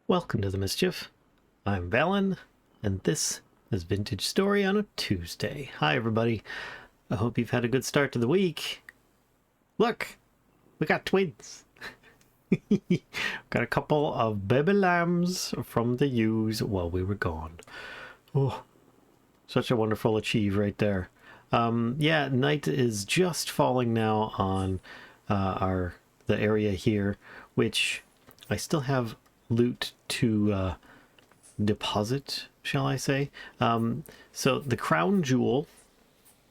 Welcome to the Mischief. I'm Valen, and this is Vintage Story on a Tuesday. Hi, everybody. I hope you've had a good start to the week. Look, we got twins. Got a couple of baby lambs from the ewes while we were gone. Oh, such a wonderful achieve right there. Yeah, night is just falling now on the area here, which I still have loot to deposit, shall I say. So the crown jewel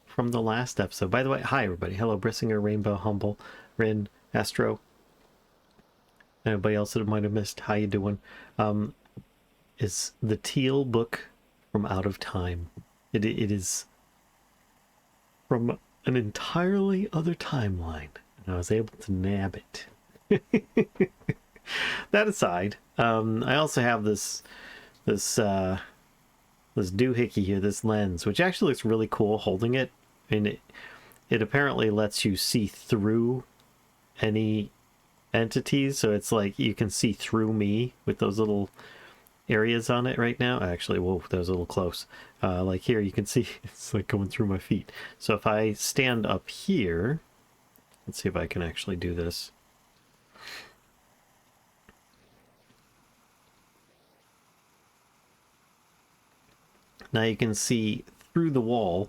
from the last episode. By the way, hi everybody. Hello, Brissinger, Rainbow, Humble, Rin, Astro. Anybody else that I might have missed? How you doing? Is the teal book from Out of Time. It is from an entirely other timeline, and I was able to nab it. That aside, I also have this doohickey here, this lens, which actually looks really cool holding it, and it apparently lets you see through any entities, so it's like you can see through me with those little areas on it right now. Actually, whoa, that was a little close. Like here you can see it's like going through my feet. So if I stand up here, let's see if I can actually do this. Now you can see through the wall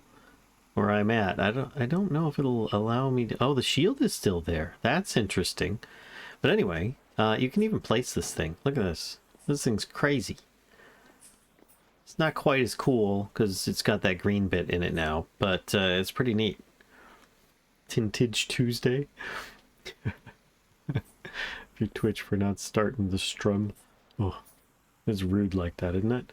where I'm at. I don't know if it'll allow me to... Oh, the shield is still there. That's interesting. But anyway, you can even place this thing. Look at this. This thing's crazy. It's not quite as cool because it's got that green bit in it now, but it's pretty neat. Tintage Tuesday. If you Twitch for not starting the strum. Oh, it's rude like that, isn't it?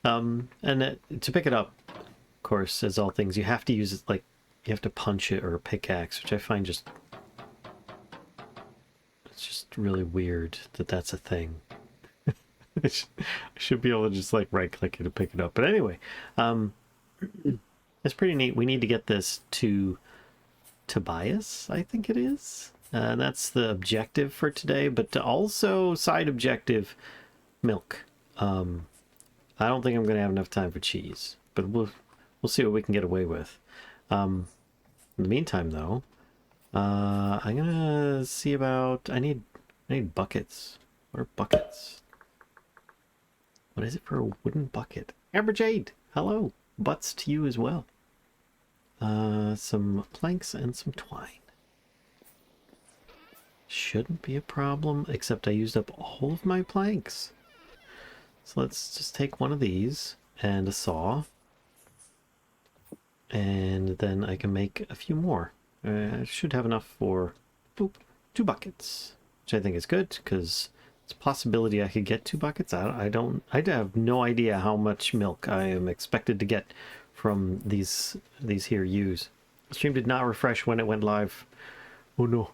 And to pick it up, of course, as all things, you have to use it, like, you have to punch it or a pickaxe, which I find just... It's just really weird that that's a thing. I should be able to just, like, right-click it to pick it up. But anyway, it's pretty neat. We need to get this to Tobias, I think it is. That's the objective for today, but also side objective, milk. I don't think I'm going to have enough time for cheese, but we'll see what we can get away with. In the meantime, though, I'm gonna see about... I need buckets. What are buckets? What is it for a wooden bucket? Amber Jade, hello. Butts to you as well. Some planks and some twine. Shouldn't be a problem, except I used up all of my planks. So let's just take one of these and a saw. And then I can make a few more. I should have enough for 2 buckets, which I think is good because it's a possibility I could get 2 buckets. I have no idea how much milk I am expected to get from these here ewes. The stream did not refresh when it went live. Oh no.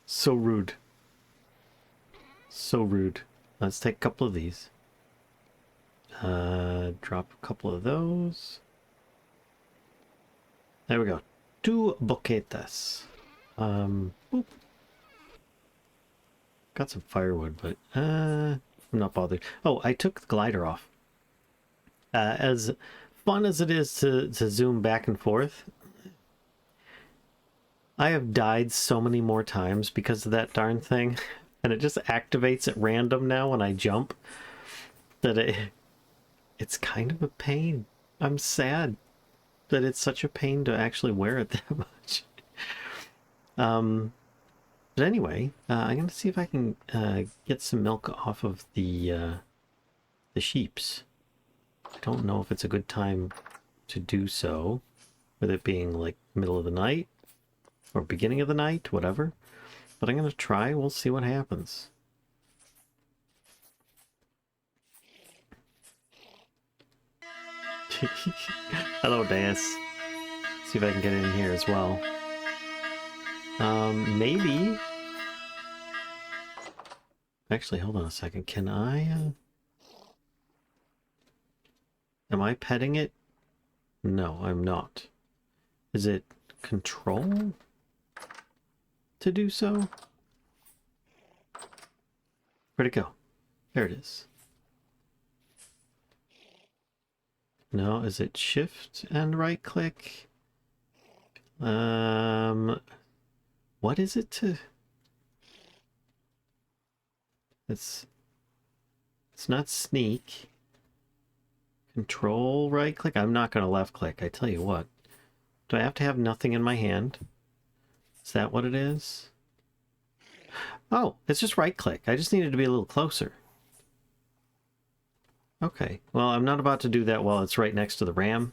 So rude. So rude. Let's take a couple of these. Drop a couple of those. There we go. 2 boquetas. Boop. Got some firewood, but I'm not bothered. Oh, I took the glider off. As fun as it is to zoom back and forth, I have died so many more times because of that darn thing, and it just activates at random now when I jump, that it's kind of a pain. I'm sad that it's such a pain to actually wear it that much. But anyway, I'm going to see if I can get some milk off of the sheeps. I don't know if it's a good time to do so, with it being like middle of the night or beginning of the night, whatever. But I'm going to try. We'll see what happens. Hello, Deus. See if I can get in here as well. Maybe. Actually, hold on a second. Can I, am I petting it? No, I'm not. Is it control to do so? Where'd it go? There it is. No, is it shift and right click? What is it to... It's not sneak. Control right click? I'm not going to left click, I tell you what. Do I have to have nothing in my hand? Is that what it is? Oh, it's just right click. I just needed to be a little closer. Okay, well, I'm not about to do that while it's right next to the RAM.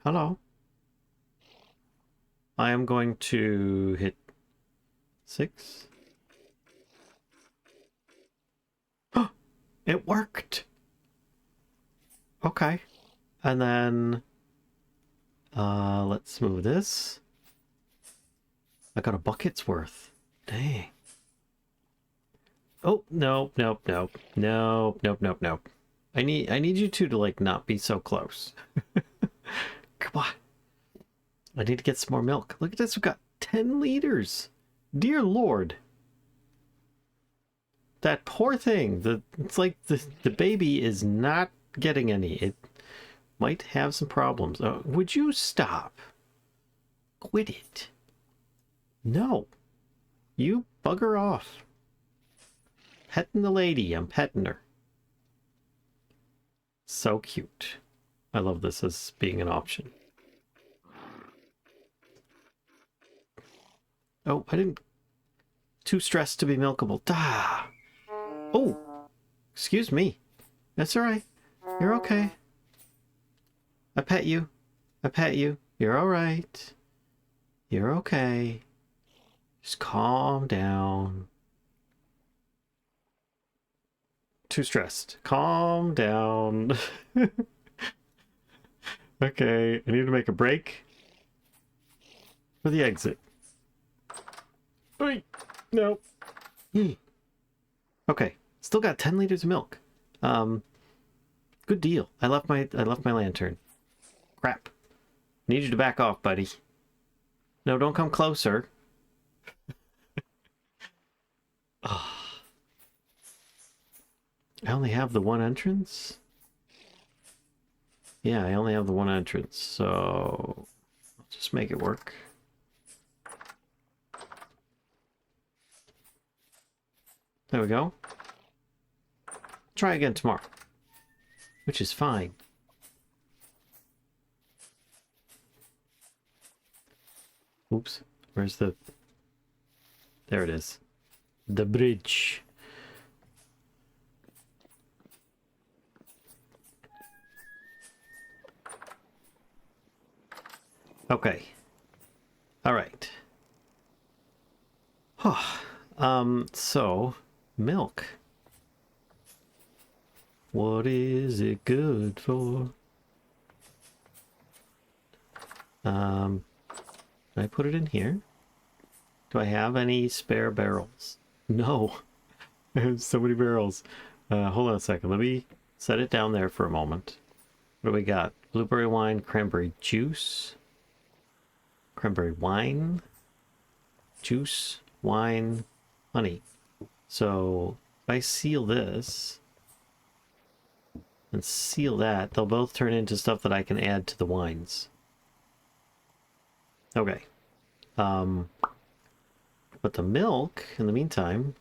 Hello. I am going to hit 6. Oh, it worked. Okay. And then let's move this. I got a bucket's worth. Dang. Oh, nope. I need you two to like not be so close. Come on. I need to get some more milk. Look at this, we've got 10 liters. Dear Lord. That poor thing. It's like the baby is not getting any. It might have some problems. Would you stop? Quit it. No. You bugger off. Petting the lady. I'm petting her. So cute. I love this as being an option. Oh, I didn't... Too stressed to be milkable. Ah. Oh. Excuse me. That's all right. You're okay. I pet you. I pet you. You're all right. You're okay. Just calm down. Too stressed. Calm down. Okay, I need to make a break for the exit. Wait, no. Okay, still got 10 liters of milk. Good deal. I left my lantern. Crap. Need you to back off, buddy. No, don't come closer. Oh. I only have the one entrance? Yeah, I only have the one entrance, so I'll just make it work. There we go. Try again tomorrow. Which is fine. Oops. Where's the... There it is. The bridge. Okay. All right. So milk. What is it good for? Can I put it in here? Do I have any spare barrels? No. I have so many barrels. Hold on a second. Let me set it down there for a moment. What do we got? Blueberry wine, cranberry juice, cranberry wine, juice, wine, honey. So if I seal this and seal that, they'll both turn into stuff that I can add to the wines. Okay. But the milk, in the meantime,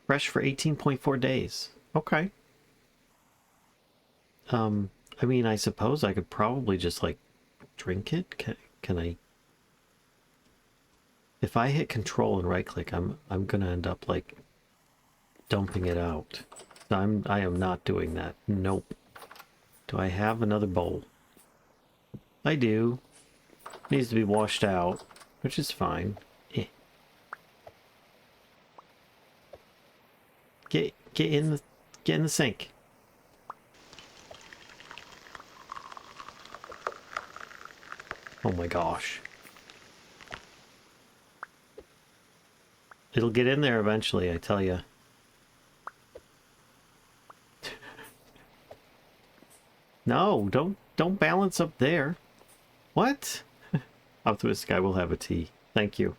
fresh for 18.4 days. Okay. I mean, I suppose I could probably just, like, drink it. Can I? If I hit control and right click, I'm gonna end up, like, dumping it out. I am not doing that. Nope. Do I have another bowl? I do. Needs to be washed out, which is fine. Get in the sink. Oh my gosh. It'll get in there eventually, I tell you. No, don't balance up there. What? Optimistic guy will have a tea. Thank you.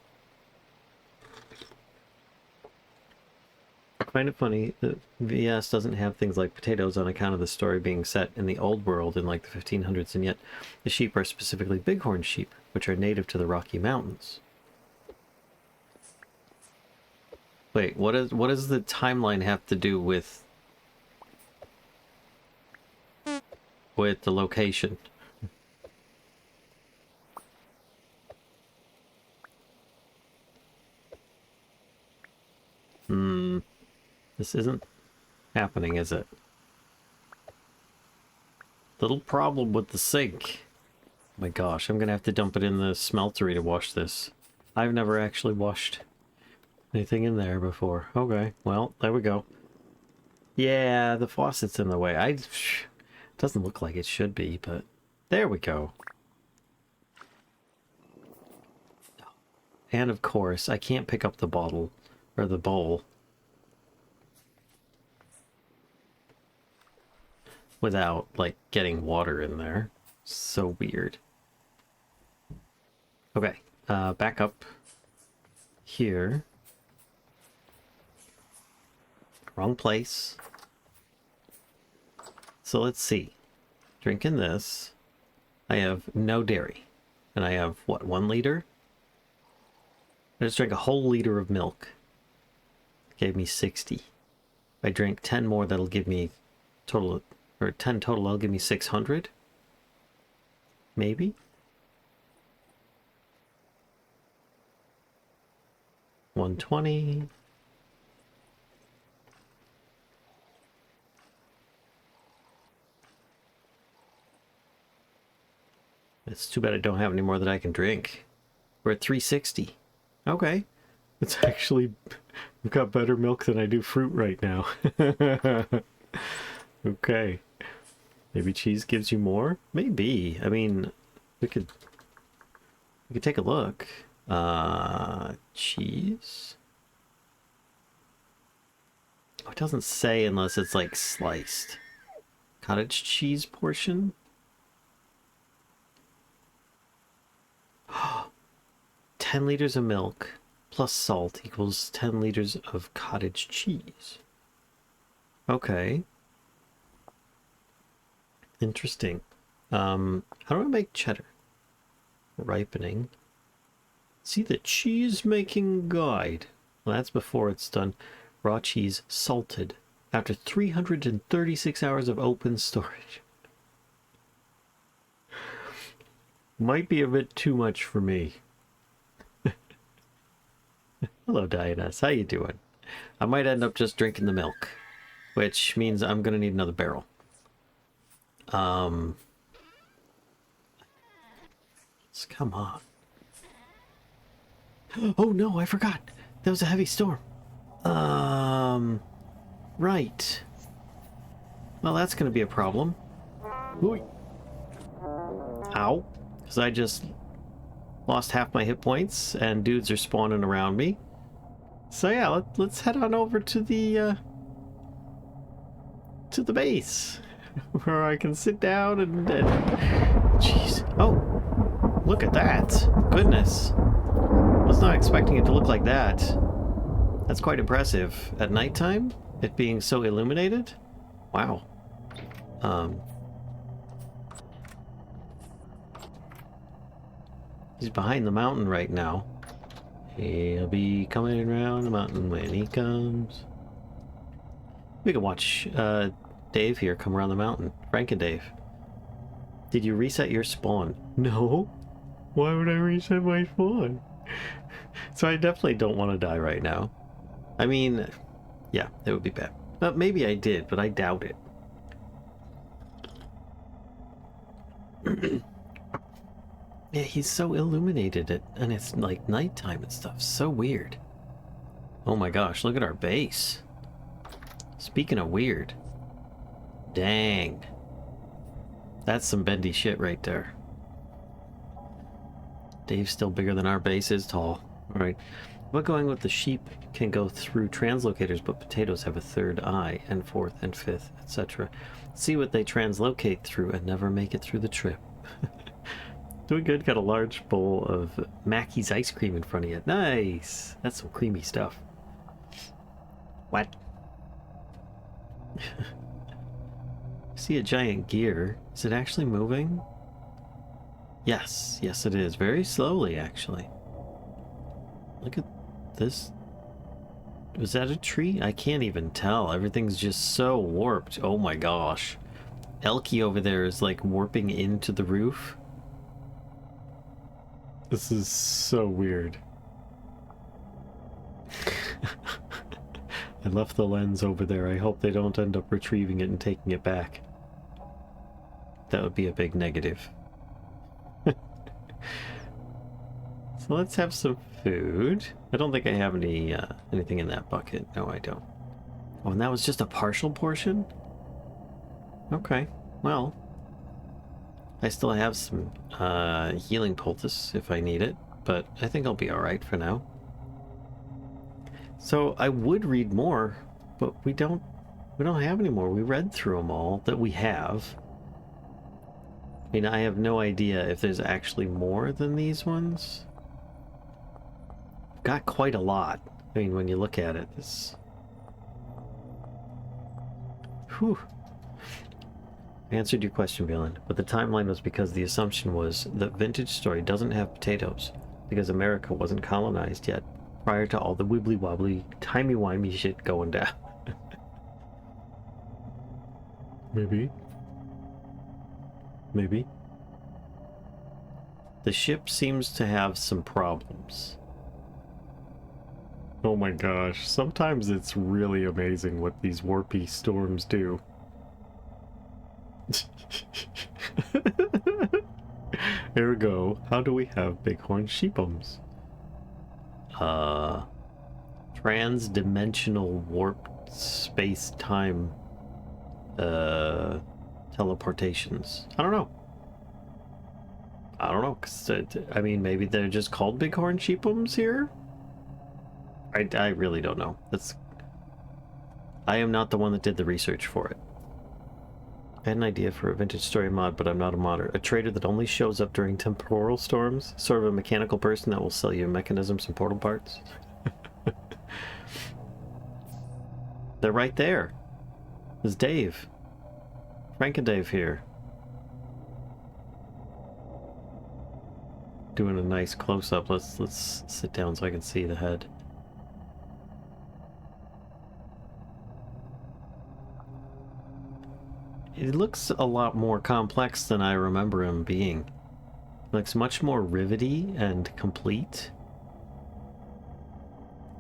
find it funny that VS doesn't have things like potatoes on account of the story being set in the old world in like the 1500s, and yet the sheep are specifically bighorn sheep, which are native to the Rocky Mountains. Wait, what does the timeline have to do with the location? This isn't happening, is it? Little problem with the sink. My gosh, I'm gonna have to dump it in the smeltery to wash this. I've never actually washed anything in there before. Okay, well, there we go. Yeah, the faucet's in the way. It doesn't look like it should be, but there we go. And of course, I can't pick up the bottle, or the bowl, without, like, getting water in there. So weird. Okay, back up here. Wrong place. So let's see. Drinking this, I have no dairy. And I have, what, 1 liter? I just drank a whole liter of milk. Gave me 60. If I drink 10 more, that'll give me total, or 10 total, that'll give me 600. Maybe? $120. It's too bad I don't have any more that I can drink. We're at 360. Okay. It's actually... I've got better milk than I do fruit right now. Okay. Maybe cheese gives you more? Maybe. I mean, we could take a look. Cheese? Oh, it doesn't say unless it's like sliced. Cottage cheese portion? 10 liters of milk plus salt equals 10 liters of cottage cheese. Okay. Interesting. How do I make cheddar? Ripening. See the cheese making guide. Well, that's before it's done. Raw cheese salted after 336 hours of open storage. Might be a bit too much for me. Hello, Dianess. How you doing? I might end up just drinking the milk, which means I'm gonna need another barrel. Come on. Oh no, I forgot. There was a heavy storm. Right. Well, that's gonna be a problem. Ooh. Ow. Because I just lost half my hit points and dudes are spawning around me. So yeah, let's head on over to the base where I can sit down and jeez. Oh, look at that. Goodness. Was not expecting it to look like that. That's quite impressive. At nighttime, it being so illuminated? Wow. He's behind the mountain right now. He'll be coming around the mountain when he comes. We can watch Dave here come around the mountain. Frank and Dave. Did you reset your spawn? No. Why would I reset my spawn? So I definitely don't want to die right now. I mean, yeah, it would be bad. Maybe I did, but I doubt it. Yeah, he's so illuminated, and it's like nighttime and stuff. So weird. Oh my gosh, look at our base. Speaking of weird. Dang. That's some bendy shit right there. Dave's still bigger than our base is tall. Alright. But going with the sheep can go through translocators, but potatoes have a third eye, and fourth and fifth, etc. See what they translocate through and never make it through the trip. Doing good. Got a large bowl of Mackey's ice cream in front of you. Nice! That's some creamy stuff. What? See a giant gear. Is it actually moving? Yes, yes it is. Very slowly, actually. Look at this. Was that a tree? I can't even tell. Everything's just so warped. Oh my gosh. Elky over there is like warping into the roof. This is so weird. I left the lens over there. I hope they don't end up retrieving it and taking it back. That would be a big negative. So let's have some food. I don't think I have any anything in that bucket. No, I don't. Oh, and that was just a partial portion? Okay, well. I still have some healing poultice if I need it, but I think I'll be alright for now. So I would read more, but we don't have any more. We read through them all that we have. I mean, I have no idea if there's actually more than these ones. Got quite a lot. I mean, when you look at it, this... Whew. I answered your question, Villain, but the timeline was because the assumption was that Vintage Story doesn't have potatoes, because America wasn't colonized yet, prior to all the wibbly-wobbly, timey-wimey shit going down. Maybe. Maybe. The ship seems to have some problems. Oh my gosh, sometimes it's really amazing what these warpy storms do. Here we go. How do we have bighorn sheepums? Trans-dimensional warped space-time teleportations. I don't know. I don't know, 'cause I mean, maybe they're just called bighorn sheepums here? I really don't know. I am not the one that did the research for it. I had an idea for a Vintage Story mod, but I'm not a modder. A trader that only shows up during temporal storms? Sort of a mechanical person that will sell you mechanisms and portal parts? They're right there. There's Dave. Frank and Dave here. Doing a nice close-up. Let's sit down so I can see the head. It looks a lot more complex than I remember him being. It looks much more rivety and complete.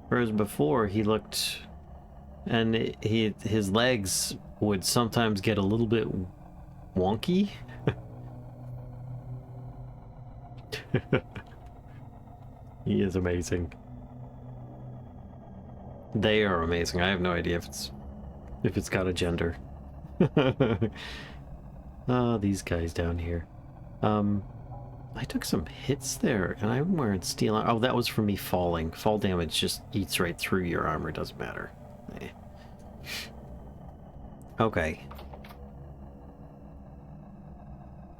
Whereas before he looked... And his legs would sometimes get a little bit wonky. He is amazing. They are amazing. I have no idea if it's got a gender. These guys down here. I took some hits there, and I'm wearing steel armor. Oh, that was from me falling. Fall damage just eats right through your armor. Doesn't matter. Eh. Okay.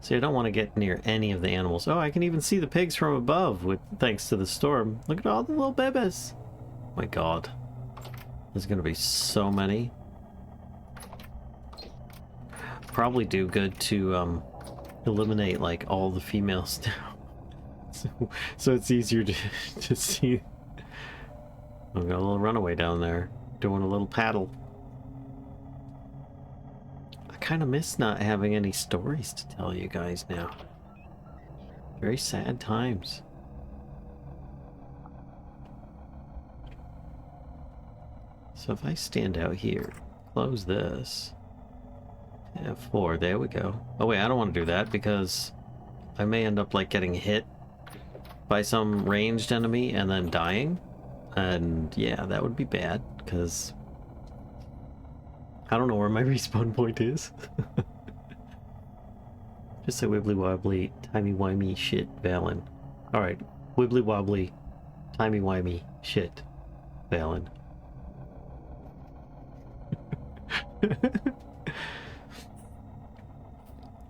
See, I don't want to get near any of the animals. Oh, I can even see the pigs from above, thanks to the storm. Look at all the little babies. Oh my god. There's gonna be so many. Probably do good to eliminate like all the females now. so it's easier to see. I've got a little runaway down there doing a little paddle. I kind of miss not having any stories to tell you guys now. Very sad times. So if I stand out here, close this. F4, there we go. Oh wait, I don't want to do that because I may end up like getting hit by some ranged enemy and then dying. And yeah, that would be bad because I don't know where my respawn point is. Just say wibbly wobbly, timey wimey shit, Valen. Alright, wibbly wobbly, timey wimey shit, Valen.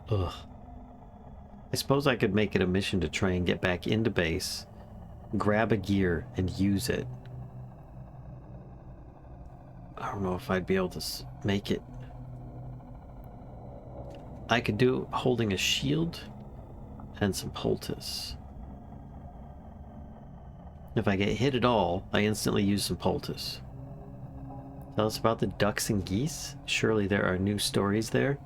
Ugh. I suppose I could make it a mission to try and get back into base, grab a gear, and use it. I don't know if I'd be able to make it. I could do holding a shield and some poultice. If I get hit at all, I instantly use some poultice. Tell us about the ducks and geese. Surely there are new stories there.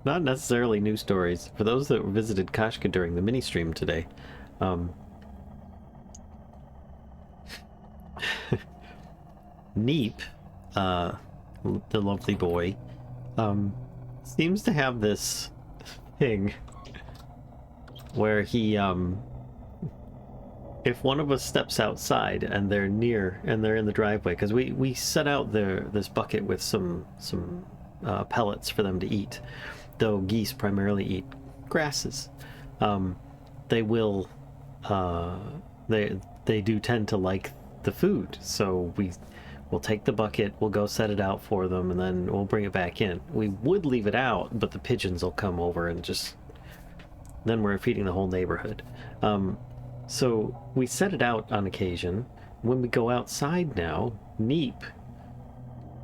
Not necessarily new stories. For those that visited Kashka during the mini-stream today, Neep, the lovely boy, seems to have this thing where he, if one of us steps outside and they're near and they're in the driveway, because we set out this bucket with some pellets for them to eat, though geese primarily eat grasses. They will, they do tend to like the food, so we'll take the bucket, we'll go set it out for them, and then we'll bring it back in. We would leave it out, but the pigeons will come over and just... then we're feeding the whole neighborhood. So we set it out on occasion. When we go outside now, Neep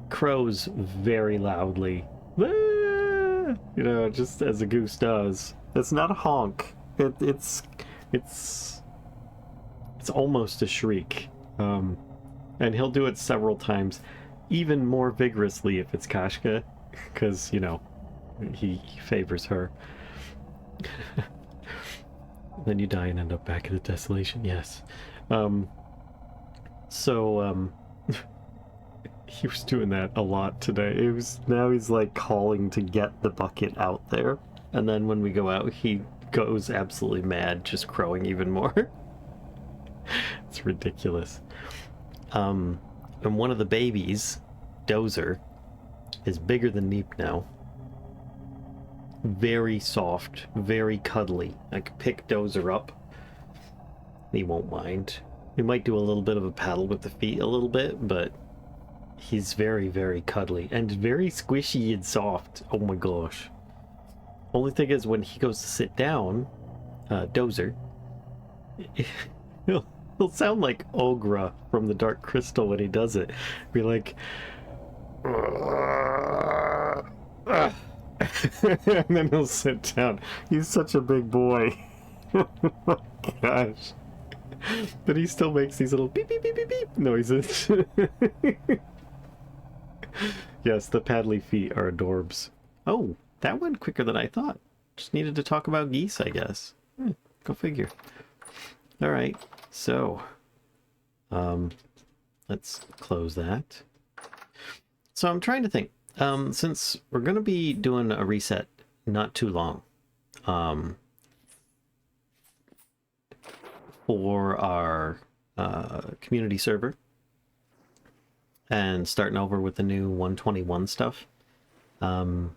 crows very loudly. You know, just as a goose does. It's not a honk. It's almost a shriek. And he'll do it several times, even more vigorously if it's Kashka, because, you know, he favors her. Then you die and end up back in a desolation, yes. He was doing that a lot today. Now he's like calling to get the bucket out there, and then when we go out, he goes absolutely mad, just crowing even more. It's ridiculous. And one of the babies, Dozer, is bigger than Neep now. Very soft, very cuddly. I could pick Dozer up. He won't mind. He might do a little bit of a paddle with the feet a little bit, but he's very, very cuddly and very squishy and soft. Oh my gosh. Only thing is, when he goes to sit down, Dozer, he'll sound like Ogra from the Dark Crystal when he does it. Be like... and then he'll sit down. He's such a big boy. Oh my gosh. But he still makes these little beep beep beep beep beep noises. Yes, the paddly feet are adorbs. Oh, that went quicker than I thought. Just needed to talk about geese, I guess. Go figure. Alright, so let's close that. So I'm trying to think. Since we're going to be doing a reset not too long, for our community server, and starting over with the new 121 stuff, and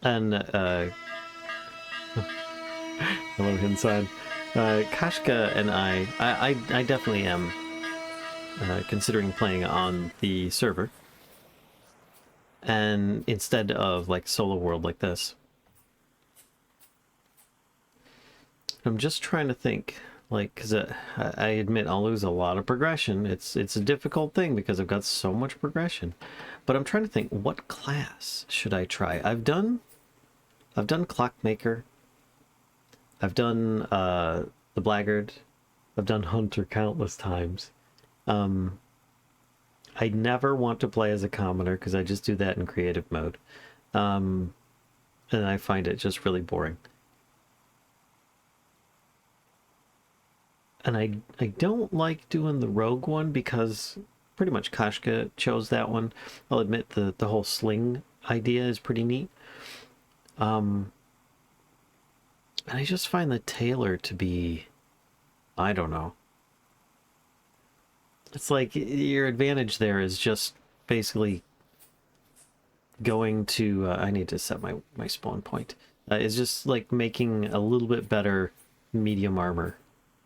hello inside. Kashka and I definitely am considering playing on the server, and instead of like solo world like this. I'm just trying to think, like, because I admit I'll lose a lot of progression. It's a difficult thing because I've got so much progression, but I'm trying to think, what class should I try? I've done Clockmaker, I've done the Blackguard, I've done Hunter countless times. I never want to play as a commoner because I just do that in creative mode, and I find it just really boring. And I don't like doing the rogue one because pretty much Kashka chose that one. I'll admit the whole sling idea is pretty neat. And I just find the tailor to be, I don't know. It's like your advantage there is just basically going to, I need to set my spawn point. It's just like making a little bit better medium armor.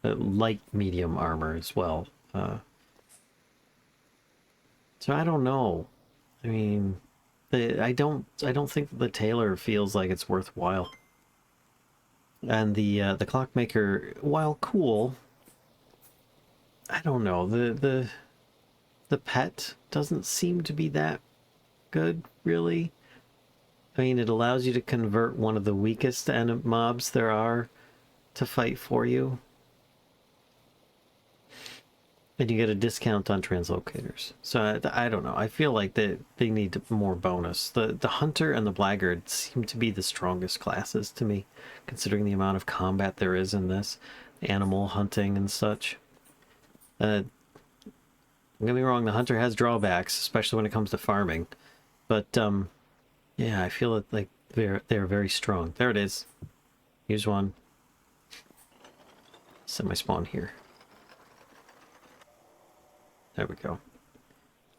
Light medium armor as well. So I don't know. I mean, I don't think the tailor feels like it's worthwhile. And the Clockmaker, while cool, I don't know. The pet doesn't seem to be that good. really? I mean, it allows you to convert one of the weakest mobs there are to fight for you. And you get a discount on translocators. So I don't know. I feel like they need more bonus. The hunter and the blackguard seem to be the strongest classes to me, considering the amount of combat there is in this, animal hunting and such. Don't get me wrong, the hunter has drawbacks, especially when it comes to farming. But yeah, I feel it like they're very strong. There it is. Here's one. Set my spawn here. There we go.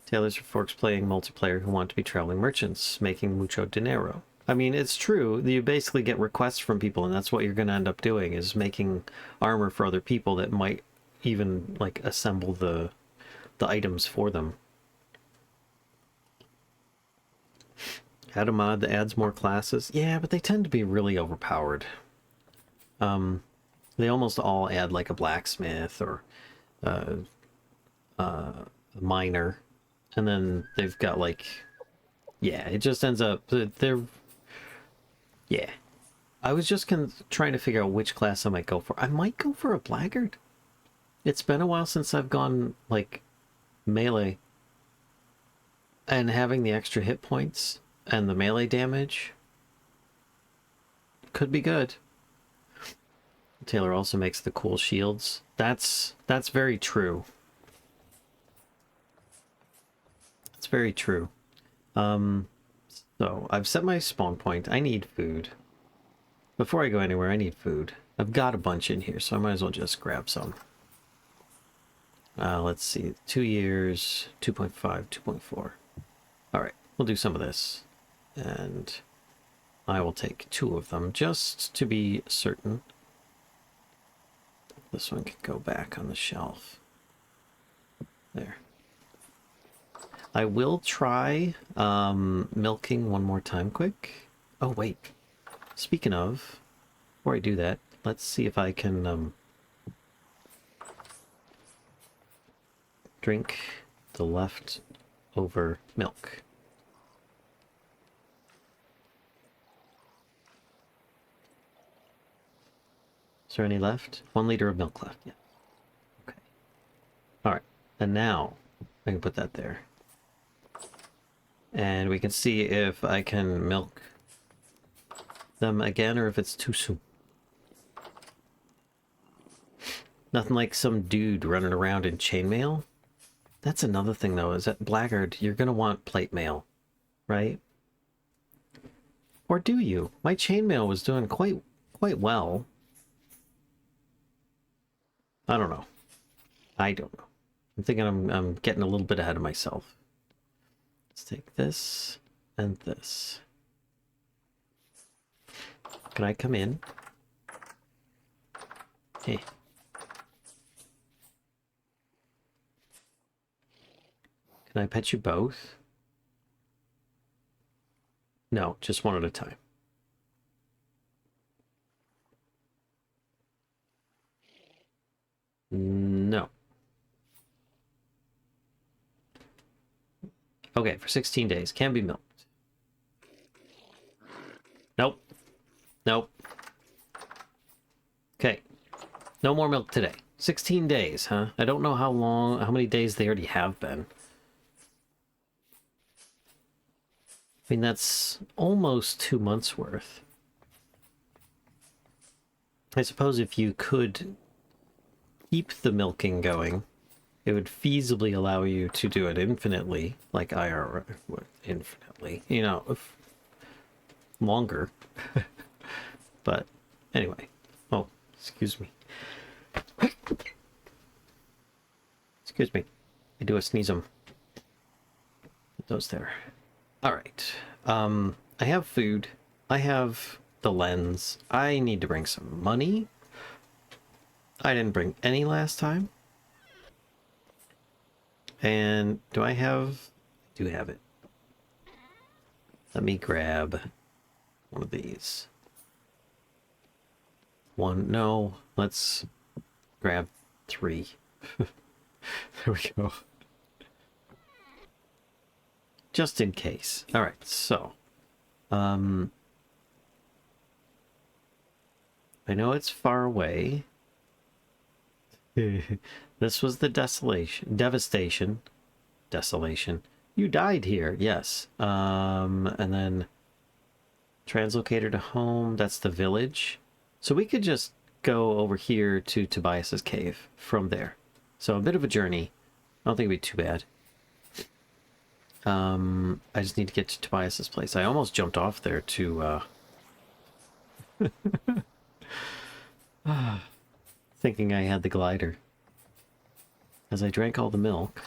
Tailors for folks playing multiplayer who want to be traveling merchants, making mucho dinero. I mean, it's true. You basically get requests from people, and that's what you're going to end up doing, is making armor for other people that might even, like, assemble the items for them. Add a mod that adds more classes? Yeah, but they tend to be really overpowered. They almost all add, like, a blacksmith or a miner. And then they've got, like... Yeah, it just ends up... They're... Yeah. I was just trying to figure out which class I might go for. I might go for a blackguard. It's been a while since I've gone, like, melee. And having the extra hit points and the melee damage could be good. Taylor also makes the cool shields. That's very true. That's very true. So I've set my spawn point. I need food. Before I go anywhere, I need food. I've got a bunch in here, so I might as well just grab some. Let's see. 2 years, 2.5, 2.4. Alright, we'll do some of this. And I will take 2 of them, just to be certain. This one can go back on the shelf. There. I will try milking one more time quick. Oh, wait. Speaking of, before I do that, let's see if I can drink the leftover milk. Is there any left? 1 liter of milk left, yeah. Okay. Alright, and now I can put that there. And we can see if I can milk them again or if it's too soon. Nothing like some dude running around in chainmail. That's another thing though, is that blackguard, you're gonna want plate mail, right? Or do you? My chainmail was doing quite well. I don't know. I don't know. I'm thinking I'm getting a little bit ahead of myself. Let's take this and this. Can I come in? Hey. Can I pet you both? No, just one at a time. No. Okay, for 16 days. Can be milked. Nope. Nope. Okay. No more milk today. 16 days, huh? I don't know how many days they already have been. I mean, that's almost 2 months worth. I suppose if you could keep the milking going, it would feasibly allow you to do it infinitely, like IRL, infinitely, you know, longer. But anyway, oh, excuse me. Excuse me. I do a sneeze 'em. Put those there. All right. I have food. I have the lens. I need to bring some money. I didn't bring any last time. And do I have... I do have it. Let me grab one of these. One, no, let's grab 3. There we go. just in case. All right, so I know it's far away. This was the devastation. You died here, yes. And then translocator to home, that's the village. So we could just go over here to Tobias's cave from there. So a bit of a journey. I don't think it'd be too bad. I just need to get to Tobias's place. I almost jumped off there to thinking I had the glider. As I drank all the milk,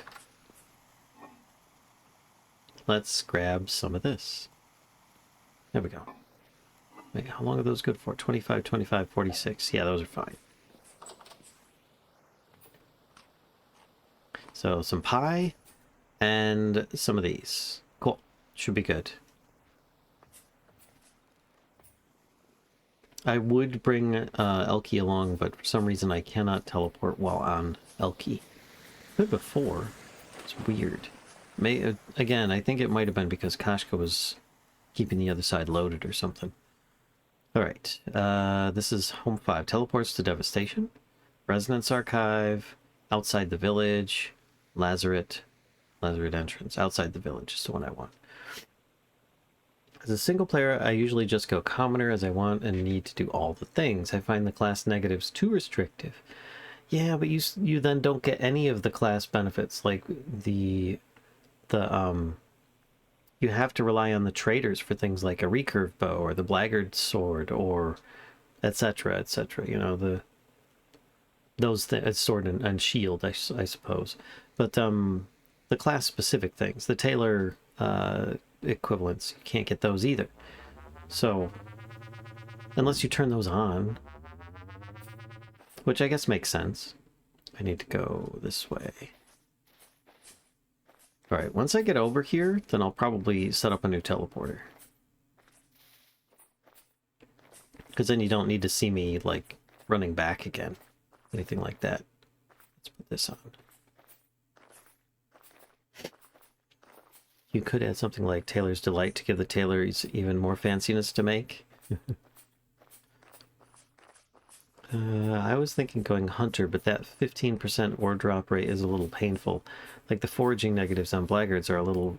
let's grab some of this. There we go. Wait, how long are those good for? 25, 25, 46. Yeah, those are fine. So some pie and some of these. Cool. Should be good. I would bring Elkie along, but for some reason I cannot teleport while on Elkie. But before, it's weird. Again, I think it might have been because Kashka was keeping the other side loaded or something. Alright, this is Home 5. Teleports to Devastation. Resonance Archive. Outside the Village. Lazaret Entrance. Outside the Village is the one I want. As a single player, I usually just go commoner as I want and need to do all the things. I find the class negatives too restrictive. Yeah, but you then don't get any of the class benefits, like you have to rely on the traders for things like a recurve bow or the blackguard sword or etc., etc. You know, those sword and shield, I suppose. But the class specific things, the tailor equivalents, you can't get those either. So unless you turn those on, which I guess makes sense. I need to go this way. Alright, once I get over here, then I'll probably set up a new teleporter. Because then you don't need to see me, like, running back again. Anything like that. Let's put this on. You could add something like Tailor's Delight to give the tailors even more fanciness to make. I was thinking going Hunter, but that 15% ore drop rate is a little painful. Like the foraging negatives on blackguards are a little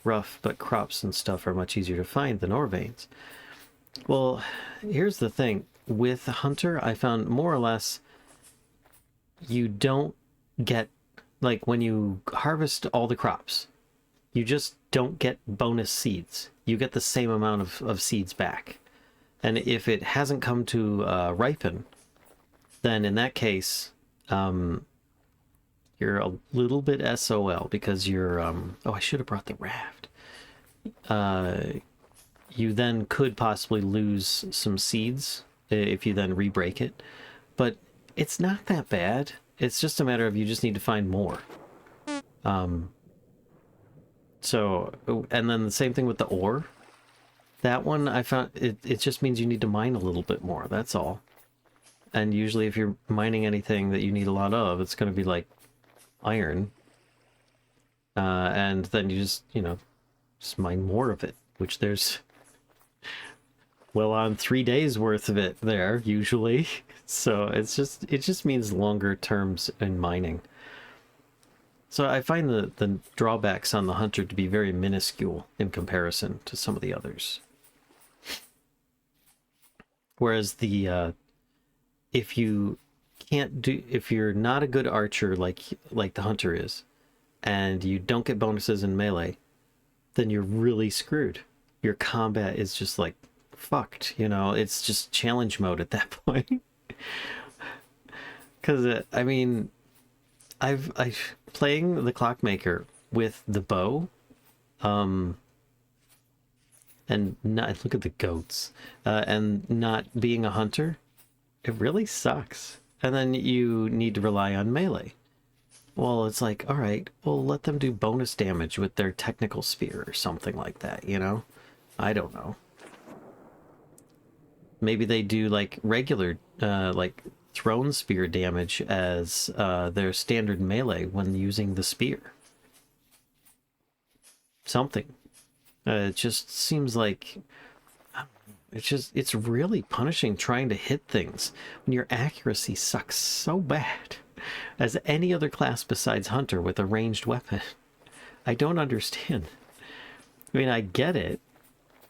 rough, but crops and stuff are much easier to find than ore veins. Well, here's the thing. With Hunter, I found more or less you don't get, like when you harvest all the crops, you just don't get bonus seeds. You get the same amount of seeds back. And if it hasn't come to ripen, then in that case, you're a little bit SOL because you're, oh, I should have brought the raft. You then could possibly lose some seeds if you then re-break it. But it's not that bad. It's just a matter of you just need to find more. So, and then the same thing with the ore. That one, I found, it just means you need to mine a little bit more, that's all. And usually if you're mining anything that you need a lot of, it's going to be like iron. And then you just, you know, just mine more of it, which there's, well, on 3 days worth of it there, usually. So it just means longer terms in mining. So I find the drawbacks on the Hunter to be very minuscule in comparison to some of the others. Whereas the if you're not a good archer like the Hunter is, and you don't get bonuses in melee, then you're really screwed. Your combat is just like fucked, you know, it's just challenge mode at that point. Because I mean, I've playing the Clockmaker with the bow, and not, look at the goats, and not being a hunter, it really sucks. And then you need to rely on melee. Well, it's like, all right, well, let them do bonus damage with their technical spear or something like that, you know? I don't know. Maybe they do like regular, like thrown spear damage as their standard melee when using the spear. something. It just seems like it's really punishing trying to hit things when your accuracy sucks so bad as any other class besides Hunter with a ranged weapon. I don't understand. I mean, I get it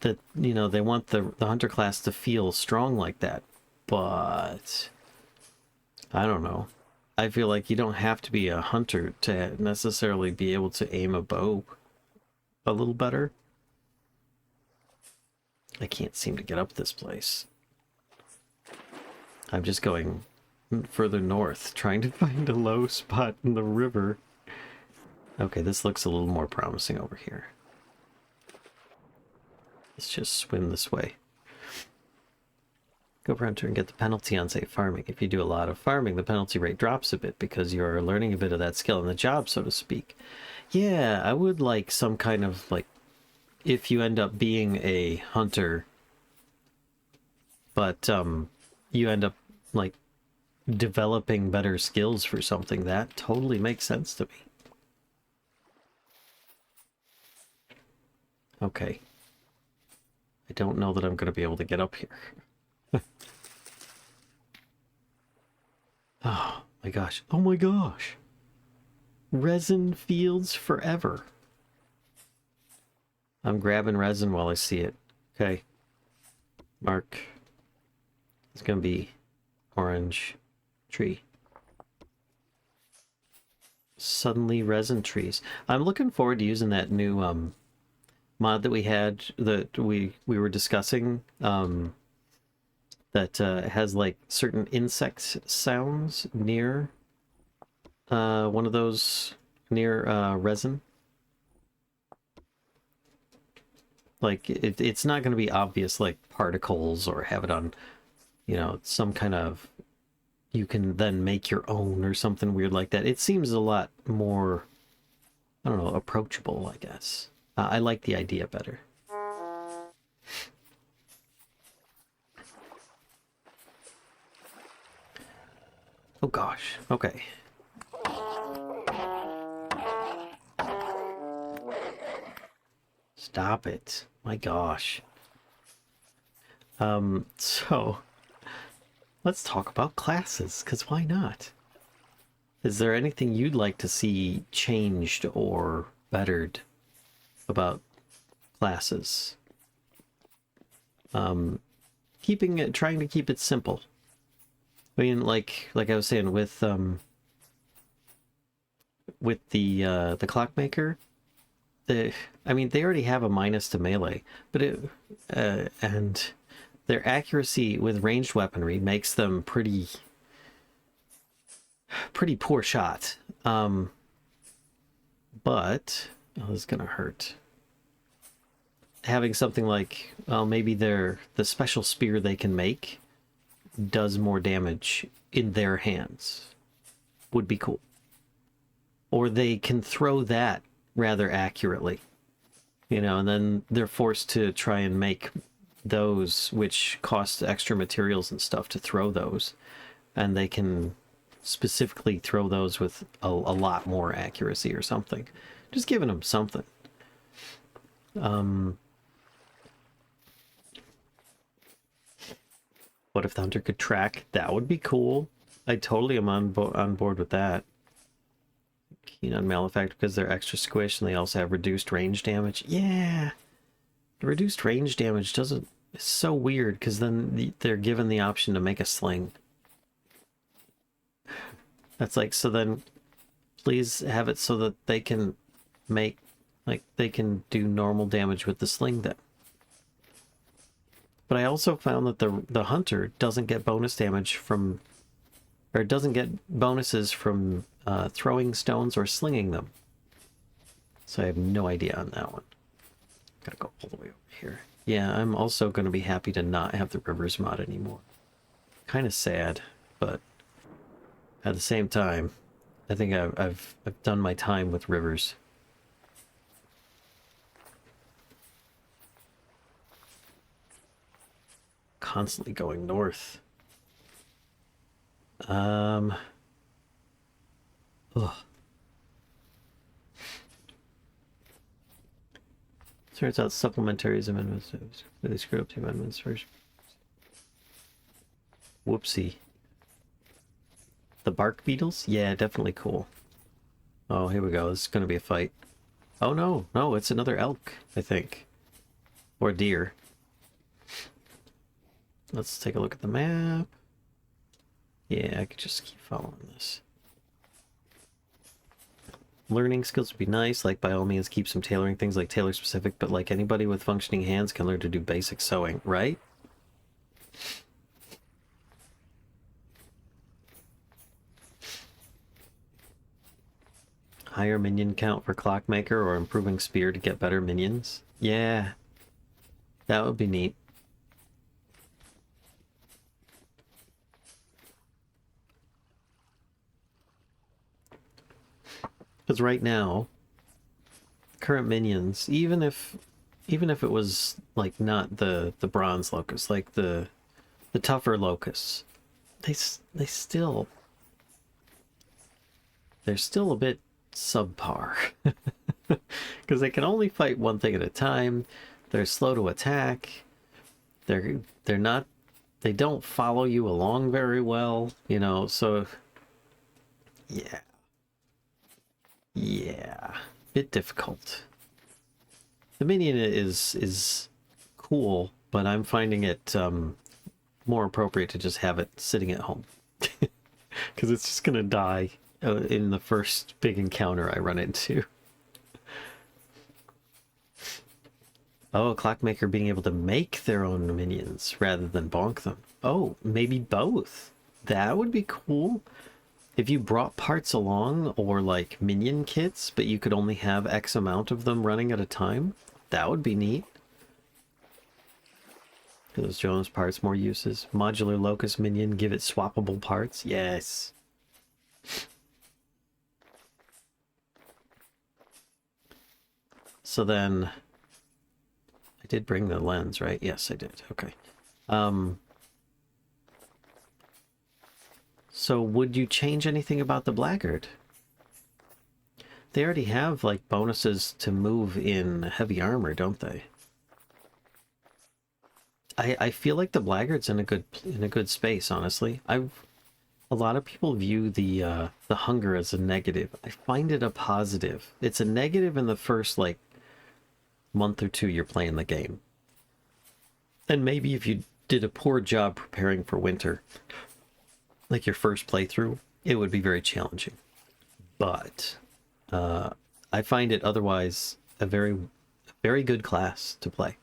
that, you know, they want the Hunter class to feel strong like that, but I don't know. I feel like you don't have to be a Hunter to necessarily be able to aim a bow a little better. I can't seem to get up this place. I'm just going further north, trying to find a low spot in the river. Okay, this looks a little more promising over here. Let's just swim this way. Go around to and get the penalty on safe farming. If you do a lot of farming, the penalty rate drops a bit because you're learning a bit of that skill in the job, so to speak. Yeah, I would like some kind of, like, if you end up being a hunter, but you end up, like, developing better skills for something, that totally makes sense to me. Okay. I don't know that I'm going to be able to get up here. Oh my gosh. Oh my gosh. Resin fields forever. I'm grabbing resin while I see it. Okay. Mark. It's going to be orange tree. Suddenly resin trees. I'm looking forward to using that new mod that we had, that we were discussing, that has like certain insect sounds near one of those, near resin. Like it's not going to be obvious like particles, or have it on, you know, some kind of, you can then make your own or something weird like that. It seems a lot more, I don't know, approachable, I guess. I like the idea better. Oh gosh, okay. Stop it. My gosh. So let's talk about classes, because why not? Is there anything you'd like to see changed or bettered about classes? Keeping it, trying to keep it simple. I mean, like I was saying with the clockmaker, I mean, they already have a minus to melee, but and their accuracy with ranged weaponry makes them pretty poor shot. But oh, this is gonna hurt. Having something like, well, maybe the special spear they can make does more damage in their hands would be cool. Or they can throw that rather accurately, you know, and then they're forced to try and make those, which cost extra materials and stuff to throw those, and they can specifically throw those with a lot more accuracy or something. Just giving them something. What if the hunter could track? That would be cool. I totally am on board with that. Keen on Malefact because they're extra squish and they also have reduced range damage. Yeah! The reduced range damage doesn't... It's so weird because then they're given the option to make a sling. That's like, so then please have it so that they can make, like, they can do normal damage with the sling then. But I also found that the hunter doesn't get bonus damage from, or doesn't get bonuses from throwing stones or slinging them. So I have no idea on that one. Gotta go all the way over here. Yeah, I'm also going to be happy to not have the rivers mod anymore. Kind of sad, but at the same time, I think I've done my time with rivers. Constantly going north. Ugh. Turns out supplementaries amendments really screwed up the amendments first. Whoopsie. The bark beetles? Yeah, definitely cool. Oh, here we go. This is going to be a fight. Oh no, no, it's another elk, I think. Or deer. Let's take a look at the map. Yeah, I could just keep following this. Learning skills would be nice, like by all means keep some tailoring things like tailor specific, but like anybody with functioning hands can learn to do basic sewing, right? Higher minion count for Clockmaker or improving spear to get better minions? Yeah, that would be neat. Because right now, current minions, even if it was like not the bronze locusts, like the tougher locusts, they're still a bit subpar. Because they can only fight one thing at a time. They're slow to attack. They're not, they don't follow you along very well, you know, so yeah. Yeah, bit difficult. The minion is cool, but I'm finding it more appropriate to just have it sitting at home. Because it's just gonna die in the first big encounter I run into. Oh, Clockmaker being able to make their own minions rather than bonk them. Oh, maybe both. That would be cool. If you brought parts along, or like minion kits, but you could only have X amount of them running at a time, that would be neat. Those Jones parts, more uses. Modular locust minion, give it swappable parts. Yes. So then, I did bring the lens, right? Yes, I did. Okay. So would you change anything about the Blackguard? They already have like bonuses to move in heavy armor, don't they? I feel like the Blackguard's in a good space, honestly. A lot of people view the hunger as a negative. I find it a positive. It's a negative in the first like month or two you're playing the game. And maybe if you did a poor job preparing for winter, like your first playthrough, it would be very challenging. But I find it otherwise a very, very good class to play.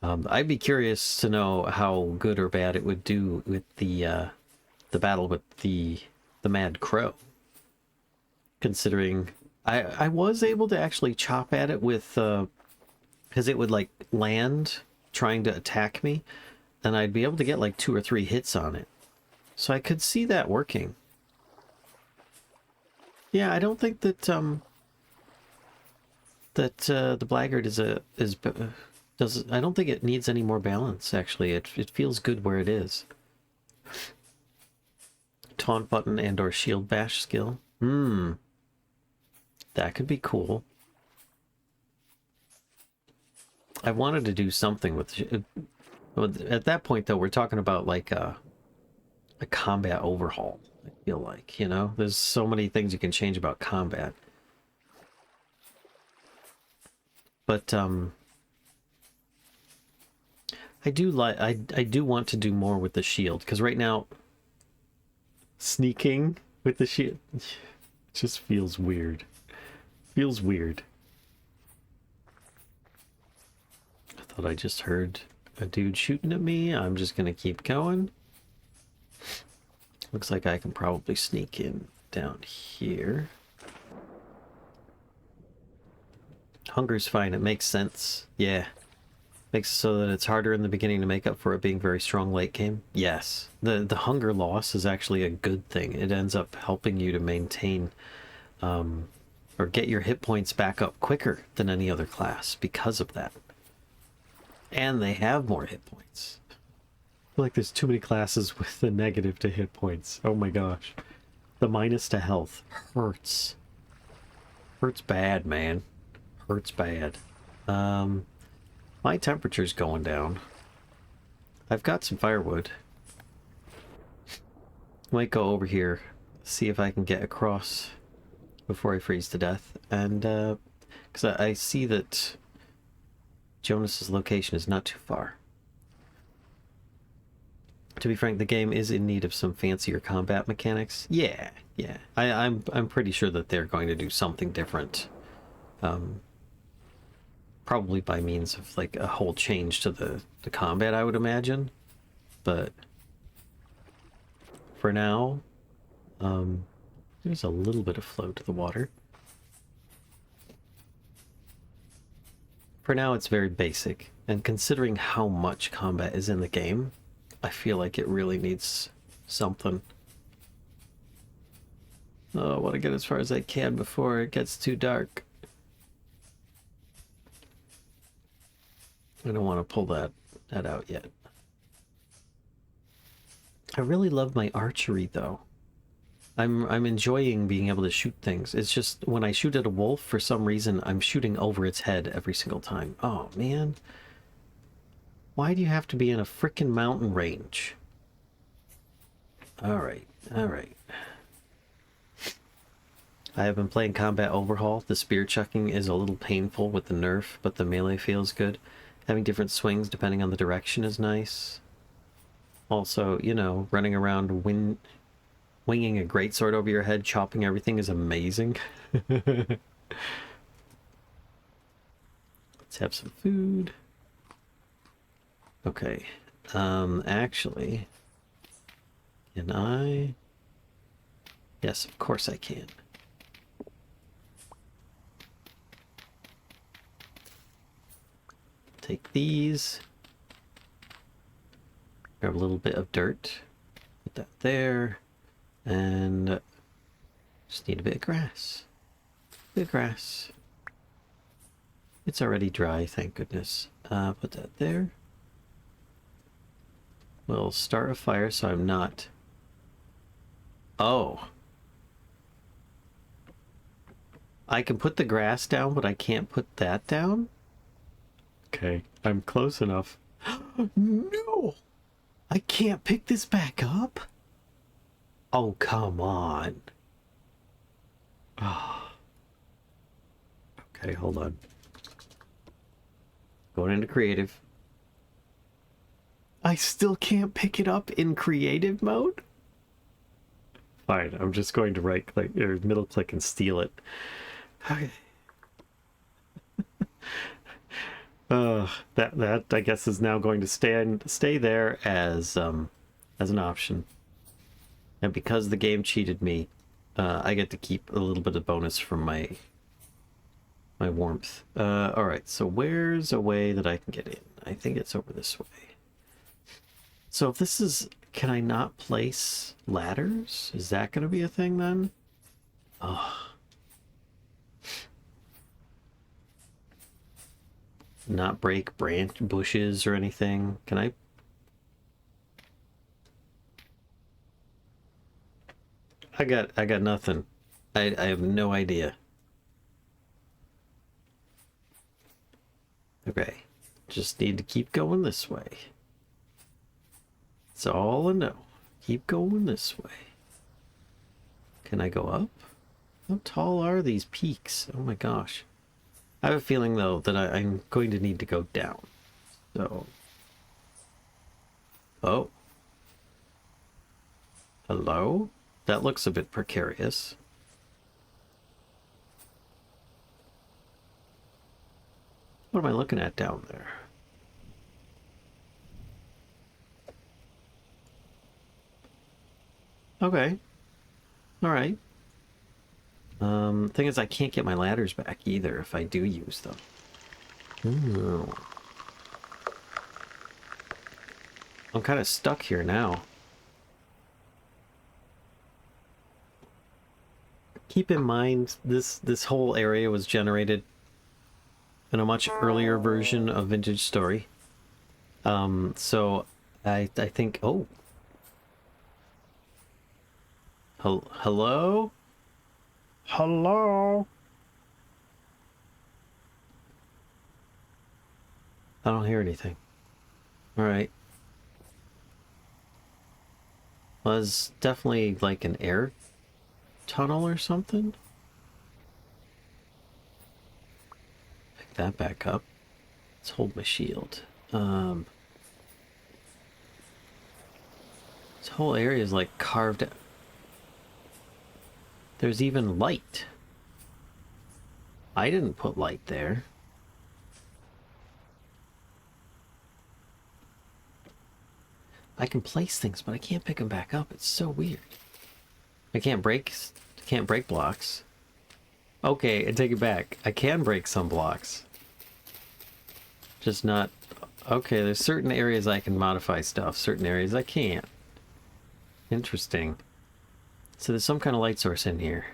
I'd be curious to know how good or bad it would do with the battle with the Mad Crow. Considering I was able to actually chop at it with because it would like land trying to attack me, and I'd be able to get like 2 or 3 hits on it. So I could see that working. Yeah, I don't think that the Blackguard I don't think it needs any more balance. Actually, it feels good where it is. Taunt button and or shield bash skill. That could be cool. I wanted to do something with. At that point, though, we're talking about like a combat overhaul. I feel like, you know, there's so many things you can change about combat. But I do want to do more with the shield, because right now sneaking with the shield just feels weird. Feels weird. I thought I just heard a dude shooting at me. I'm just gonna keep going. Looks like I can probably sneak in down here. Hunger's fine, it makes sense. Yeah. Makes it so that it's harder in the beginning to make up for it being very strong late game. Yes. The hunger loss is actually a good thing. It ends up helping you to maintain or get your hit points back up quicker than any other class because of that. And they have more hit points. I feel like there's too many classes with the negative to hit points. Oh my gosh. The minus to health hurts. Hurts bad, man. Hurts bad. My temperature's going down. I've got some firewood. Might go over here, see if I can get across before I freeze to death. And, because I see that Jonas's location is not too far. To be frank, the game is in need of some fancier combat mechanics. Yeah. I'm pretty sure that they're going to do something different. Probably by means of like a whole change to the combat, I would imagine. But for now, there's a little bit of flow to the water. For now, it's very basic, and considering how much combat is in the game, I feel like it really needs something. Oh, I want to get as far as I can before it gets too dark. I don't want to pull that out yet. I really love my archery, though. I'm enjoying being able to shoot things. It's just when I shoot at a wolf, for some reason, I'm shooting over its head every single time. Oh, man. Why do you have to be in a frickin' mountain range? Alright. I have been playing Combat Overhaul. The spear chucking is a little painful with the nerf, but the melee feels good. Having different swings depending on the direction is nice. Also, you know, running around winging a greatsword over your head, chopping everything is amazing. Let's have some food. Okay. Actually, can I? Yes, of course I can. Take these. Grab a little bit of dirt. Put that there. And just need a bit of grass. It's already dry, thank goodness. Put that there. We'll start a fire so I'm not... Oh. I can put the grass down, but I can't put that down? Okay, I'm close enough. No! I can't pick this back up? Oh, come on. Oh. Okay, hold on. Going into creative. I still can't pick it up in creative mode? Fine, I'm just going to right click or middle click and steal it. Okay. That I guess is now going to stay there as an option. And because the game cheated me, I get to keep a little bit of bonus from my warmth. Alright, so where's a way that I can get in? I think it's over this way. So if this is... Can I not place ladders? Is that going to be a thing then? Oh. Not break branch bushes or anything. Can I... I got nothing. I have no idea. Okay. Just need to keep going this way. That's all I know. Keep going this way. Can I go up? How tall are these peaks? Oh my gosh. I have a feeling, though, that I'm going to need to go down. So... Oh. Hello? That looks a bit precarious. What am I looking at down there? Okay. Alright. Thing is, I can't get my ladders back either if I do use them. Ooh. I'm kind of stuck here now. Keep in mind, this whole area was generated in a much earlier version of Vintage Story. So I think... Oh. Hello? Hello? I don't hear anything. Alright. Was definitely like an air tunnel or something. Pick that back up. Let's hold my shield. This whole area is like carved out. There's even light. I didn't put light there. I can place things, but I can't pick them back up. It's so weird. I can't break blocks. Okay, I take it back. I can break some blocks. Just not... Okay, there's certain areas I can modify stuff, certain areas I can't. Interesting. So there's some kind of light source in here.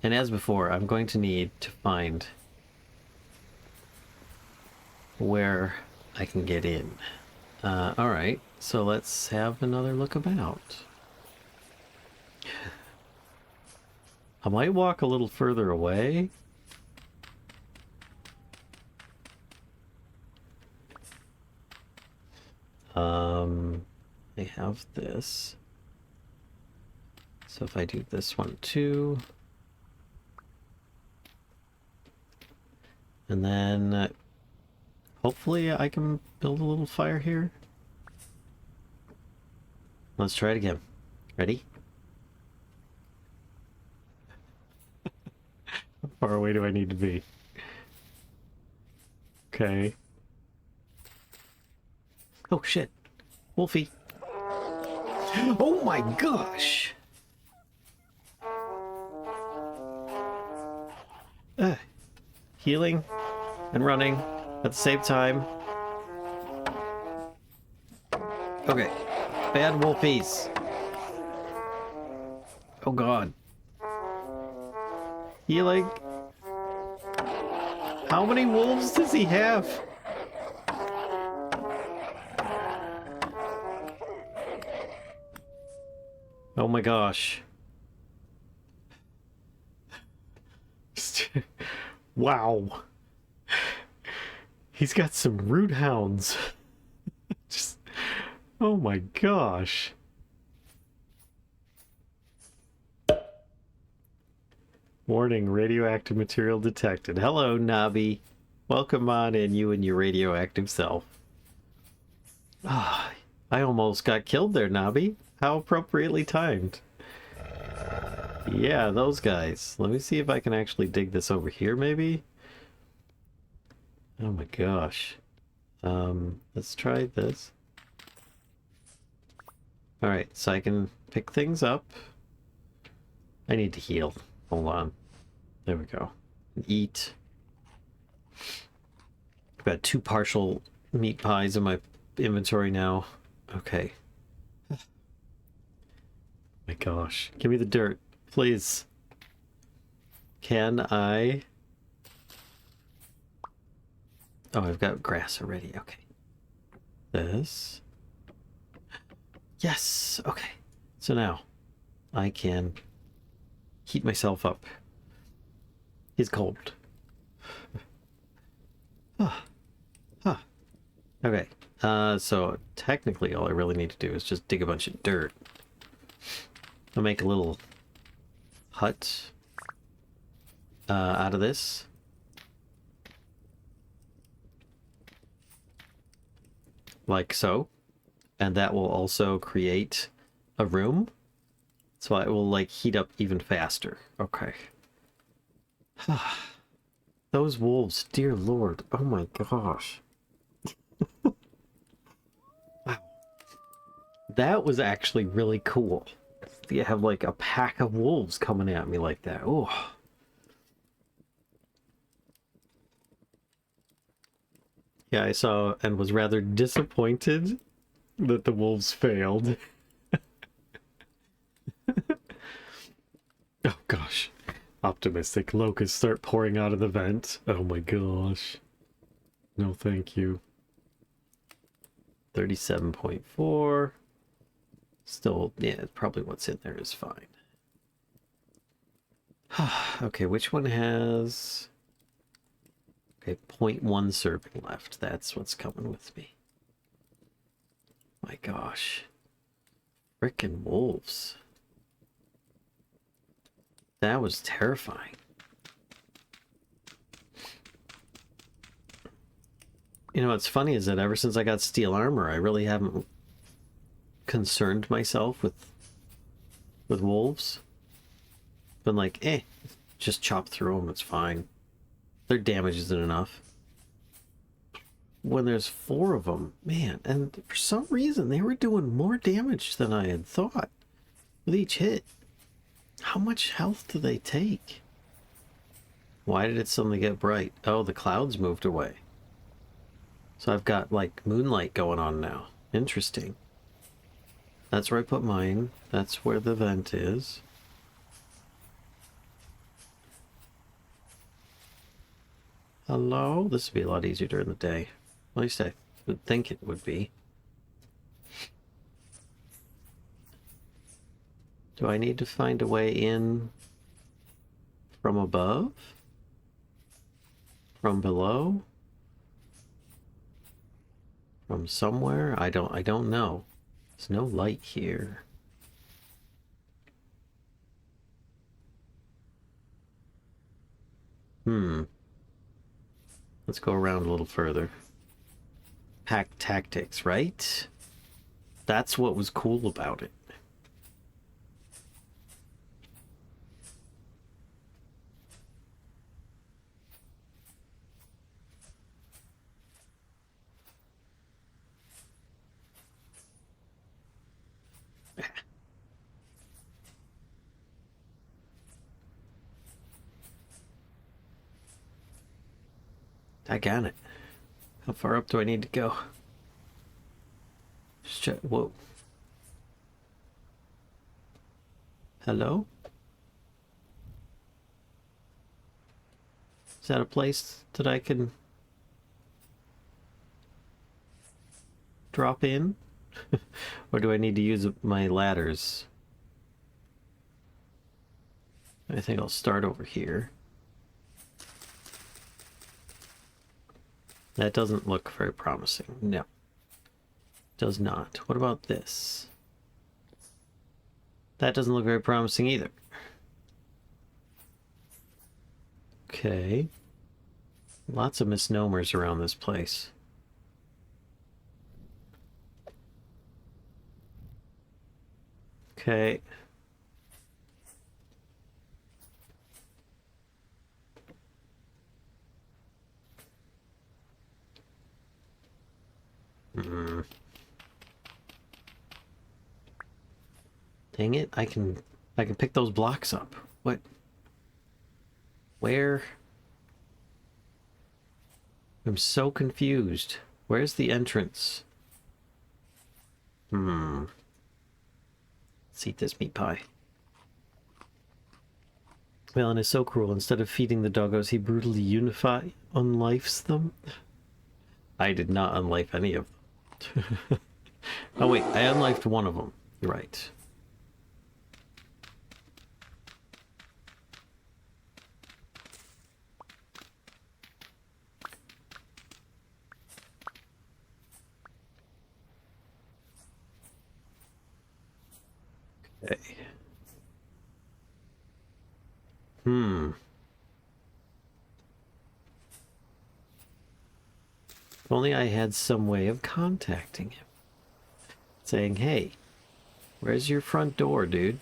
And as before, I'm going to need to find where I can get in. Alright, so let's have another look about. I might walk a little further away. I have this. So if I do this one too. And then hopefully I can build a little fire here. Let's try it again. Ready? How far away do I need to be? Okay. Oh shit. Wolfie. Oh my gosh! Healing and running at the same time. Okay. Bad wolfies. Oh god. Healing. How many wolves does he have? Oh my gosh. Wow. He's got some root hounds. Just, oh my gosh. Warning, radioactive material detected. Hello, Nabi. Welcome on in, you and your radioactive self. Ah, I almost got killed there, Nabi. How appropriately timed. Yeah, those guys. Let me see if I can actually dig this over here, maybe? Oh my gosh. Let's try this. Alright, so I can pick things up. I need to heal. Hold on. There we go. Eat. I've got 2 partial meat pies in my inventory now. Okay. My gosh. Give me the dirt, please. Can I... Oh, I've got grass already. Okay. This. Yes! Okay. So now I can heat myself up. It's cold. Okay. So technically all I really need to do is just dig a bunch of dirt. I'll make a little hut out of this. Like so. And that will also create a room. So it will like heat up even faster. Okay. Those wolves, dear lord. Oh my gosh. Wow. That was actually really cool. You have like a pack of wolves coming at me like that. Oh. Yeah, I saw and was rather disappointed that the wolves failed. Oh gosh. Optimistic locusts start pouring out of the vent. Oh my gosh. No thank you. 37.4. Still, yeah, probably what's in there is fine. Okay, which one has Okay, 0.1 serving left. That's what's coming with me. My gosh. Frickin' wolves. That was terrifying. You know, what's funny is that ever since I got steel armor, I really haven't concerned myself with wolves. Been like, just chop through them, it's fine. Their damage isn't enough. When there's 4 of them, man, and for some reason they were doing more damage than I had thought with each hit. How much health do they take? Why did it suddenly get bright? Oh, the clouds moved away. So I've got like moonlight going on now. Interesting. That's where I put mine. That's where the vent is. Hello? This would be a lot easier during the day. At least I would think it would be. Do I need to find a way in from above? From below? From somewhere? I don't know. There's no light here. Let's go around a little further. Pack tactics, right? That's what was cool about it. Daggone it. How far up do I need to go? Just check. Whoa. Hello? Is that a place that I can drop in? Or do I need to use my ladders? I think I'll start over here. That doesn't look very promising. No. Does not. What about this? That doesn't look very promising either. Okay. Lots of misnomers around this place. Okay. Dang it, I can pick those blocks up. What? Where? I'm so confused. Where's the entrance? Let's eat this meat pie. Valen is so cruel. Instead of feeding the doggos, he brutally unlifes them. I did not unlife any of them. Oh wait, I unlifed one of them. You're right. Okay. If only I had some way of contacting him. Saying, hey, where's your front door, dude?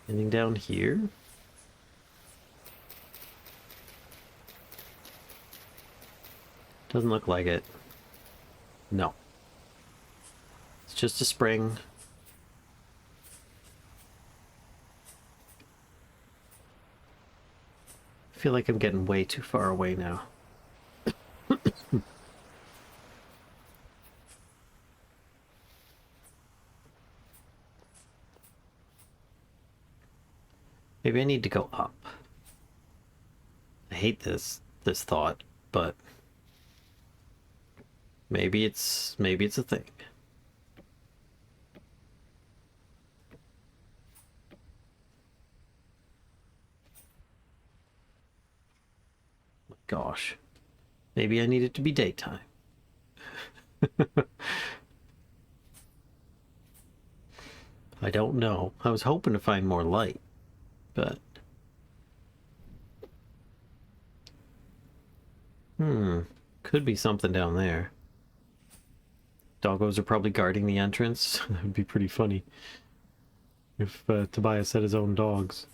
Anything down here? Doesn't look like it. No. It's just a spring. I feel like I'm getting way too far away now. Maybe I need to go up. I hate this thought, but maybe it's a thing. My gosh. Maybe I need it to be daytime. I don't know. I was hoping to find more light, but... Could be something down there. Doggos are probably guarding the entrance. That would be pretty funny if Tobias had his own dogs.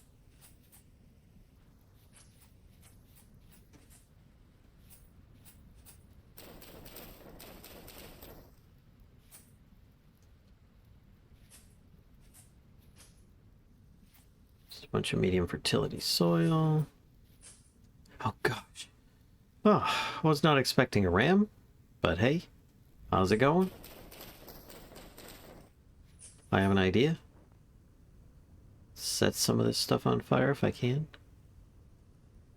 Just a bunch of medium fertility soil. Oh gosh. Oh, I was not expecting a ram, but hey, how's it going? I have an idea. Set some of this stuff on fire if I can.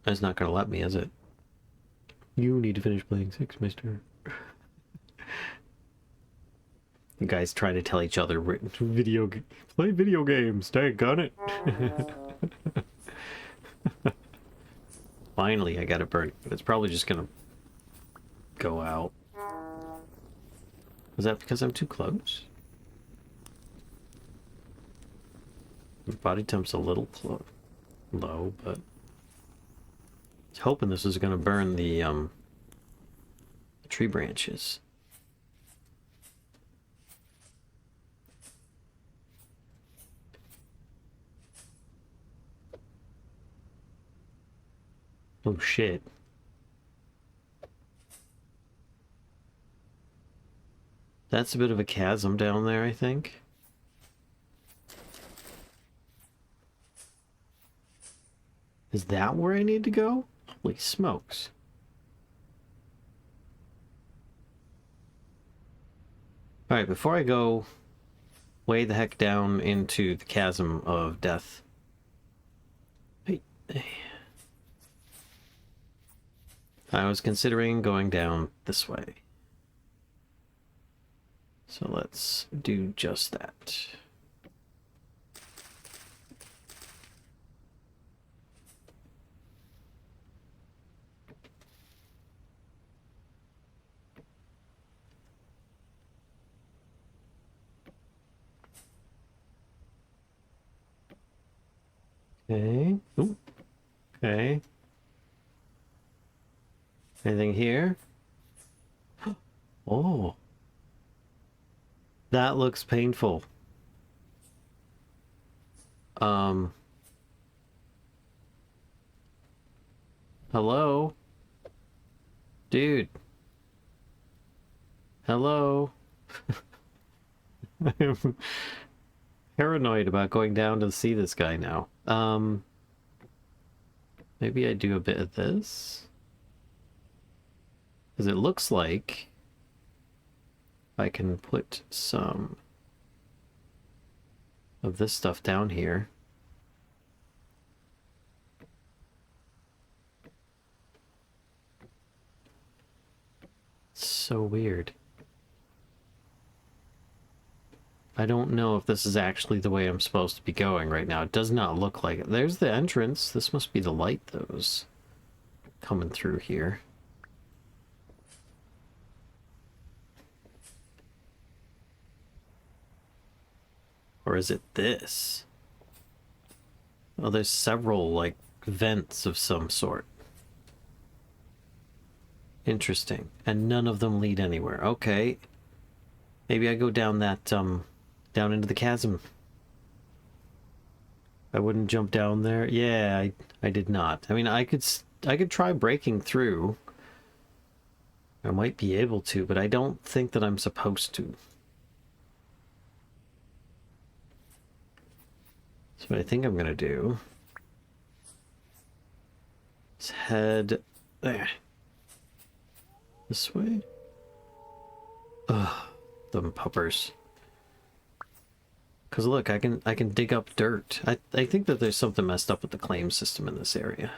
It's not gonna let me, is it? You need to finish playing 6, mister. The guys trying to tell each other play video games, dang on it. Finally I got it burnt, but it's probably just gonna go out. Was that because I'm too close? My body temp's a little low, but I was hoping this was gonna burn the tree branches. Oh shit. That's a bit of a chasm down there, I think. Is that where I need to go? Holy smokes. Alright, before I go way the heck down into the chasm of death. Hey. I was considering going down this way. So let's do just that. Okay. Ooh. Okay. Anything here? Oh. That looks painful. Hello? Dude. Hello? I'm paranoid about going down to see this guy now. Maybe I do a bit of this. Because it looks like I can put some of this stuff down here. It's so weird. I don't know if this is actually the way I'm supposed to be going right now. It does not look like it. There's the entrance. This must be the light that was coming through here. Or is it this? Oh, there's several, like, vents of some sort. Interesting. And none of them lead anywhere. Okay. Maybe I go down that, down into the chasm. I wouldn't jump down there. Yeah, I did not. I mean, I could try breaking through. I might be able to, but I don't think that I'm supposed to. So what I think I'm gonna do is head there. This way. Ugh, them puppers. Because look, I can dig up dirt. I think that there's something messed up with the claim system in this area.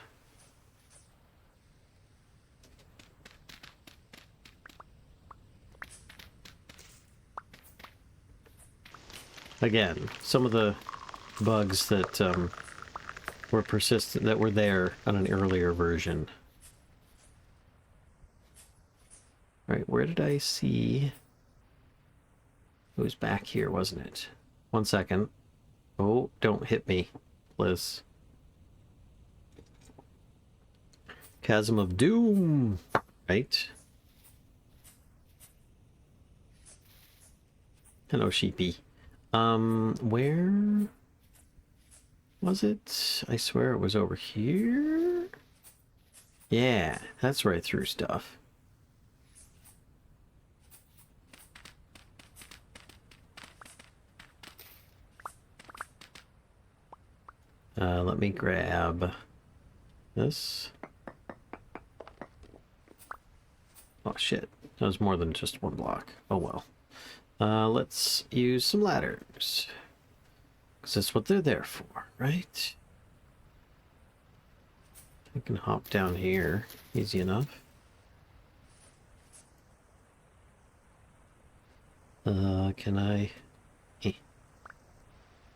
Again, some of the bugs that were persistent, that were there on an earlier version. Alright, where did I see... It was back here, wasn't it? 1 second. Oh, don't hit me, Liz. Chasm of Doom! Right. Hello, sheepy. Where... was it? I swear it was over here? Yeah, that's where I threw stuff. Let me grab this. Oh shit, that was more than just one block. Oh well. Let's use some ladders. Because that's what they're there for, right? I can hop down here. Easy enough. Can I...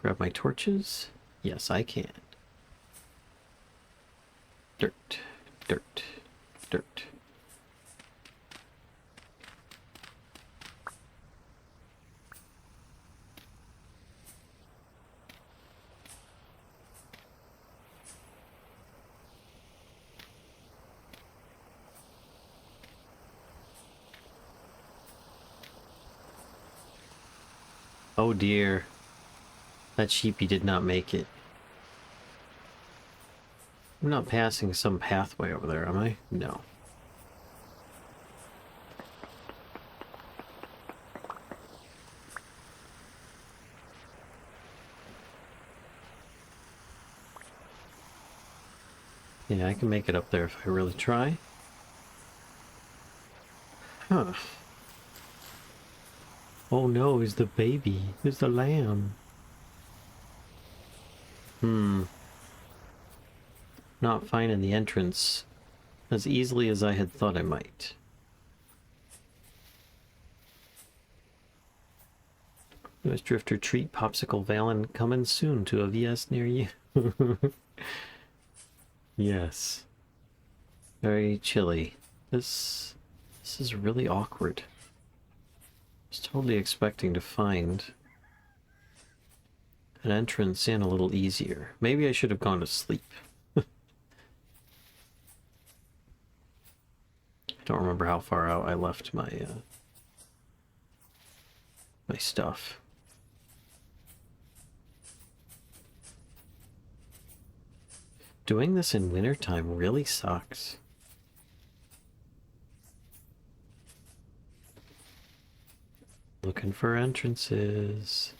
grab my torches? Yes, I can. Dirt, dirt, dirt. Oh dear. That sheepy did not make it. I'm not passing some pathway over there, am I? No. Yeah, I can make it up there if I really try. Huh. Oh no, he's the baby. He's the lamb. Not finding the entrance as easily as I had thought I might. US Drifter Treat Popsicle Valen coming soon to a VS near you. Yes. Very chilly. This is really awkward. I was totally expecting to find an entrance in a little easier. Maybe I should have gone to sleep. I don't remember how far out I left my my stuff. Doing this in wintertime really sucks. Looking for entrances.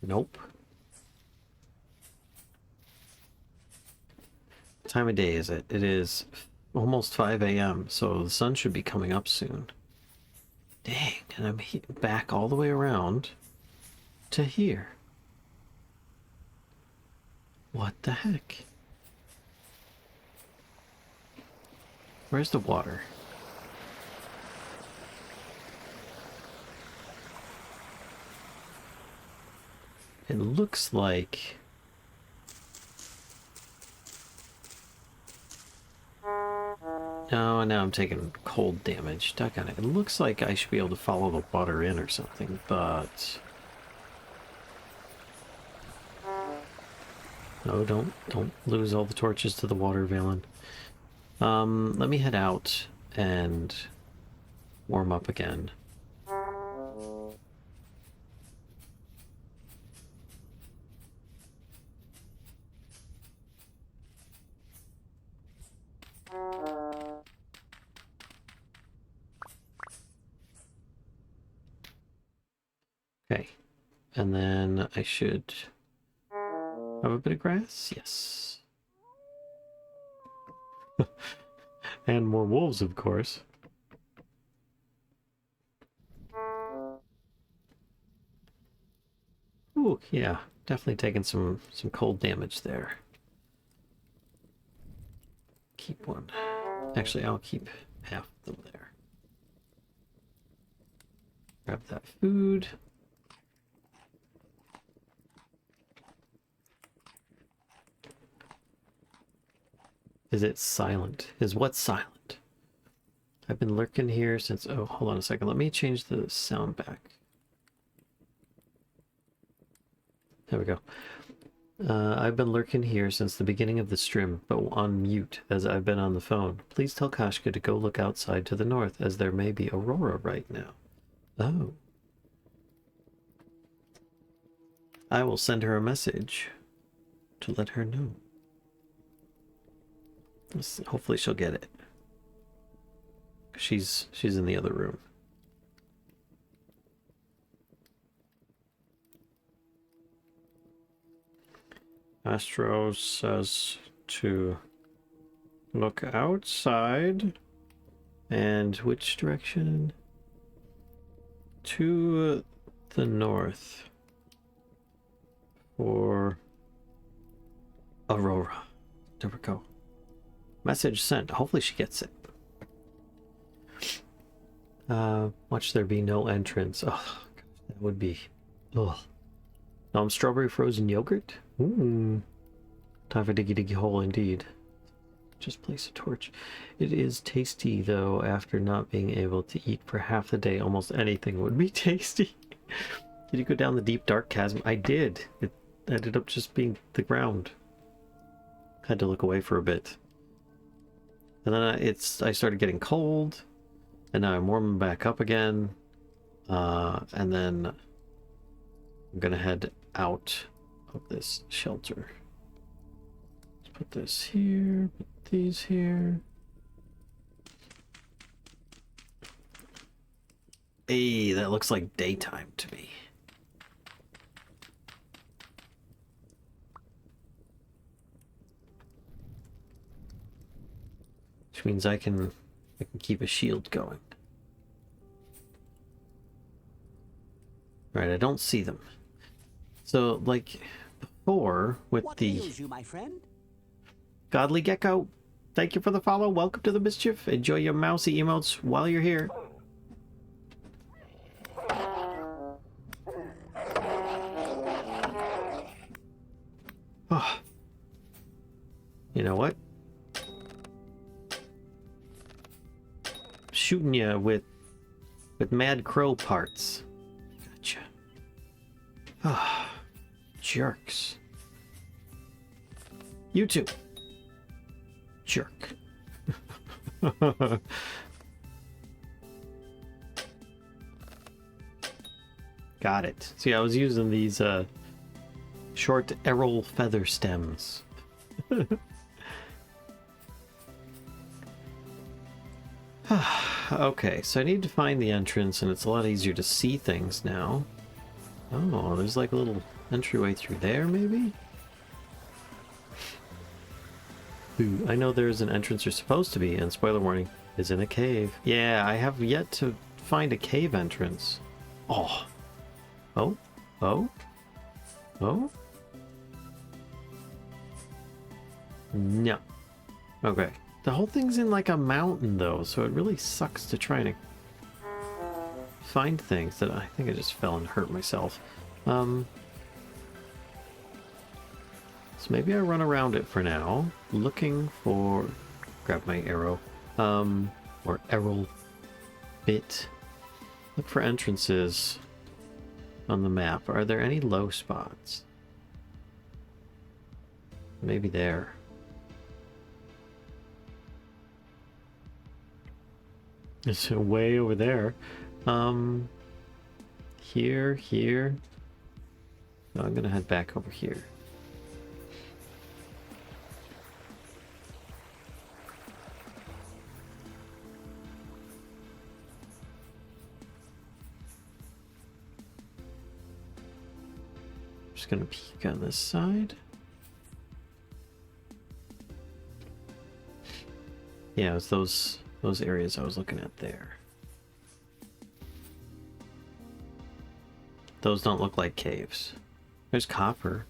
Nope. What time of day is it? It is almost 5 a.m., so the sun should be coming up soon. Dang, and I'm back all the way around to here. What the heck? Where's the water? It looks like... Oh, now I'm taking cold damage. Doggone it. It looks like I should be able to follow the water in or something, but... No, don't lose all the torches to the water, Valen. Let me head out and warm up again. Okay, and then I should have a bit of grass? Yes. And more wolves, of course. Ooh, yeah, definitely taking some cold damage there. Keep one. Actually, I'll keep half of them there. Grab that food. Is it silent? Is what silent? I've been lurking here since... Oh, hold on a second. Let me change the sound back. There we go. I've been lurking here since the beginning of the stream, but on mute as I've been on the phone. Please tell Kashka to go look outside to the north, as there may be aurora right now. Oh. I will send her a message to let her know. Hopefully she'll get it. She's in the other room. Astro says to look outside. And which direction? To the north. For Aurora. There we go. Message sent. Hopefully she gets it. Watch there be no entrance. Oh, gosh, that would be... Ugh. Strawberry frozen yogurt? Ooh. Time for diggy diggy hole indeed. Just place a torch. It is tasty, though, after not being able to eat for half the day. Almost anything would be tasty. Did you go down the deep, dark chasm? I did. It ended up just being the ground. Had to look away for a bit. And then I started getting cold. And now I'm warming back up again. And then I'm gonna head out of this shelter. Let's put this here, put these here. Hey, that looks like daytime to me. Which means I can keep a shield going. Right, I don't see them. So, like before, with what the you, my friend? Godly Gecko, thank you for the follow. Welcome to the Mischief. Enjoy your mousy emotes while you're here. Oh. You know what? Shooting you with mad crow parts. Gotcha. Ah, jerks. You too. Jerk. Got it. See, I was using these short errol feather stems. Okay, so I need to find the entrance, and it's a lot easier to see things now. Oh, there's like a little entryway through there, maybe? Ooh, I know there's an entrance you're supposed to be, and spoiler warning, is in a cave. Yeah, I have yet to find a cave entrance. Oh. Oh? Oh? Oh? No. Okay. The whole thing's in like a mountain though, so it really sucks to try to find things that I think I just fell and hurt myself. So maybe I run around it for now, looking for... Grab my arrow. Or arrow bit. Look for entrances on the map. Are there any low spots? Maybe there. It's way over there. Here. So I'm gonna head back over here. Just gonna peek on this side. Yeah, it's those areas I was looking at there. Those don't look like caves. There's copper.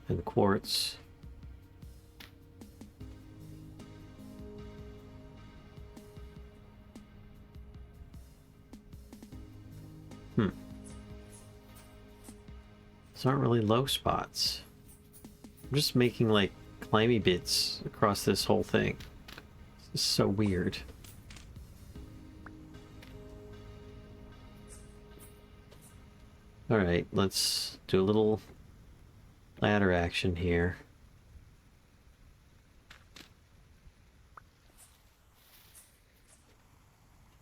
And quartz. These aren't really low spots. I'm just making like climby bits across this whole thing. This is so weird. Alright, let's do a little ladder action here.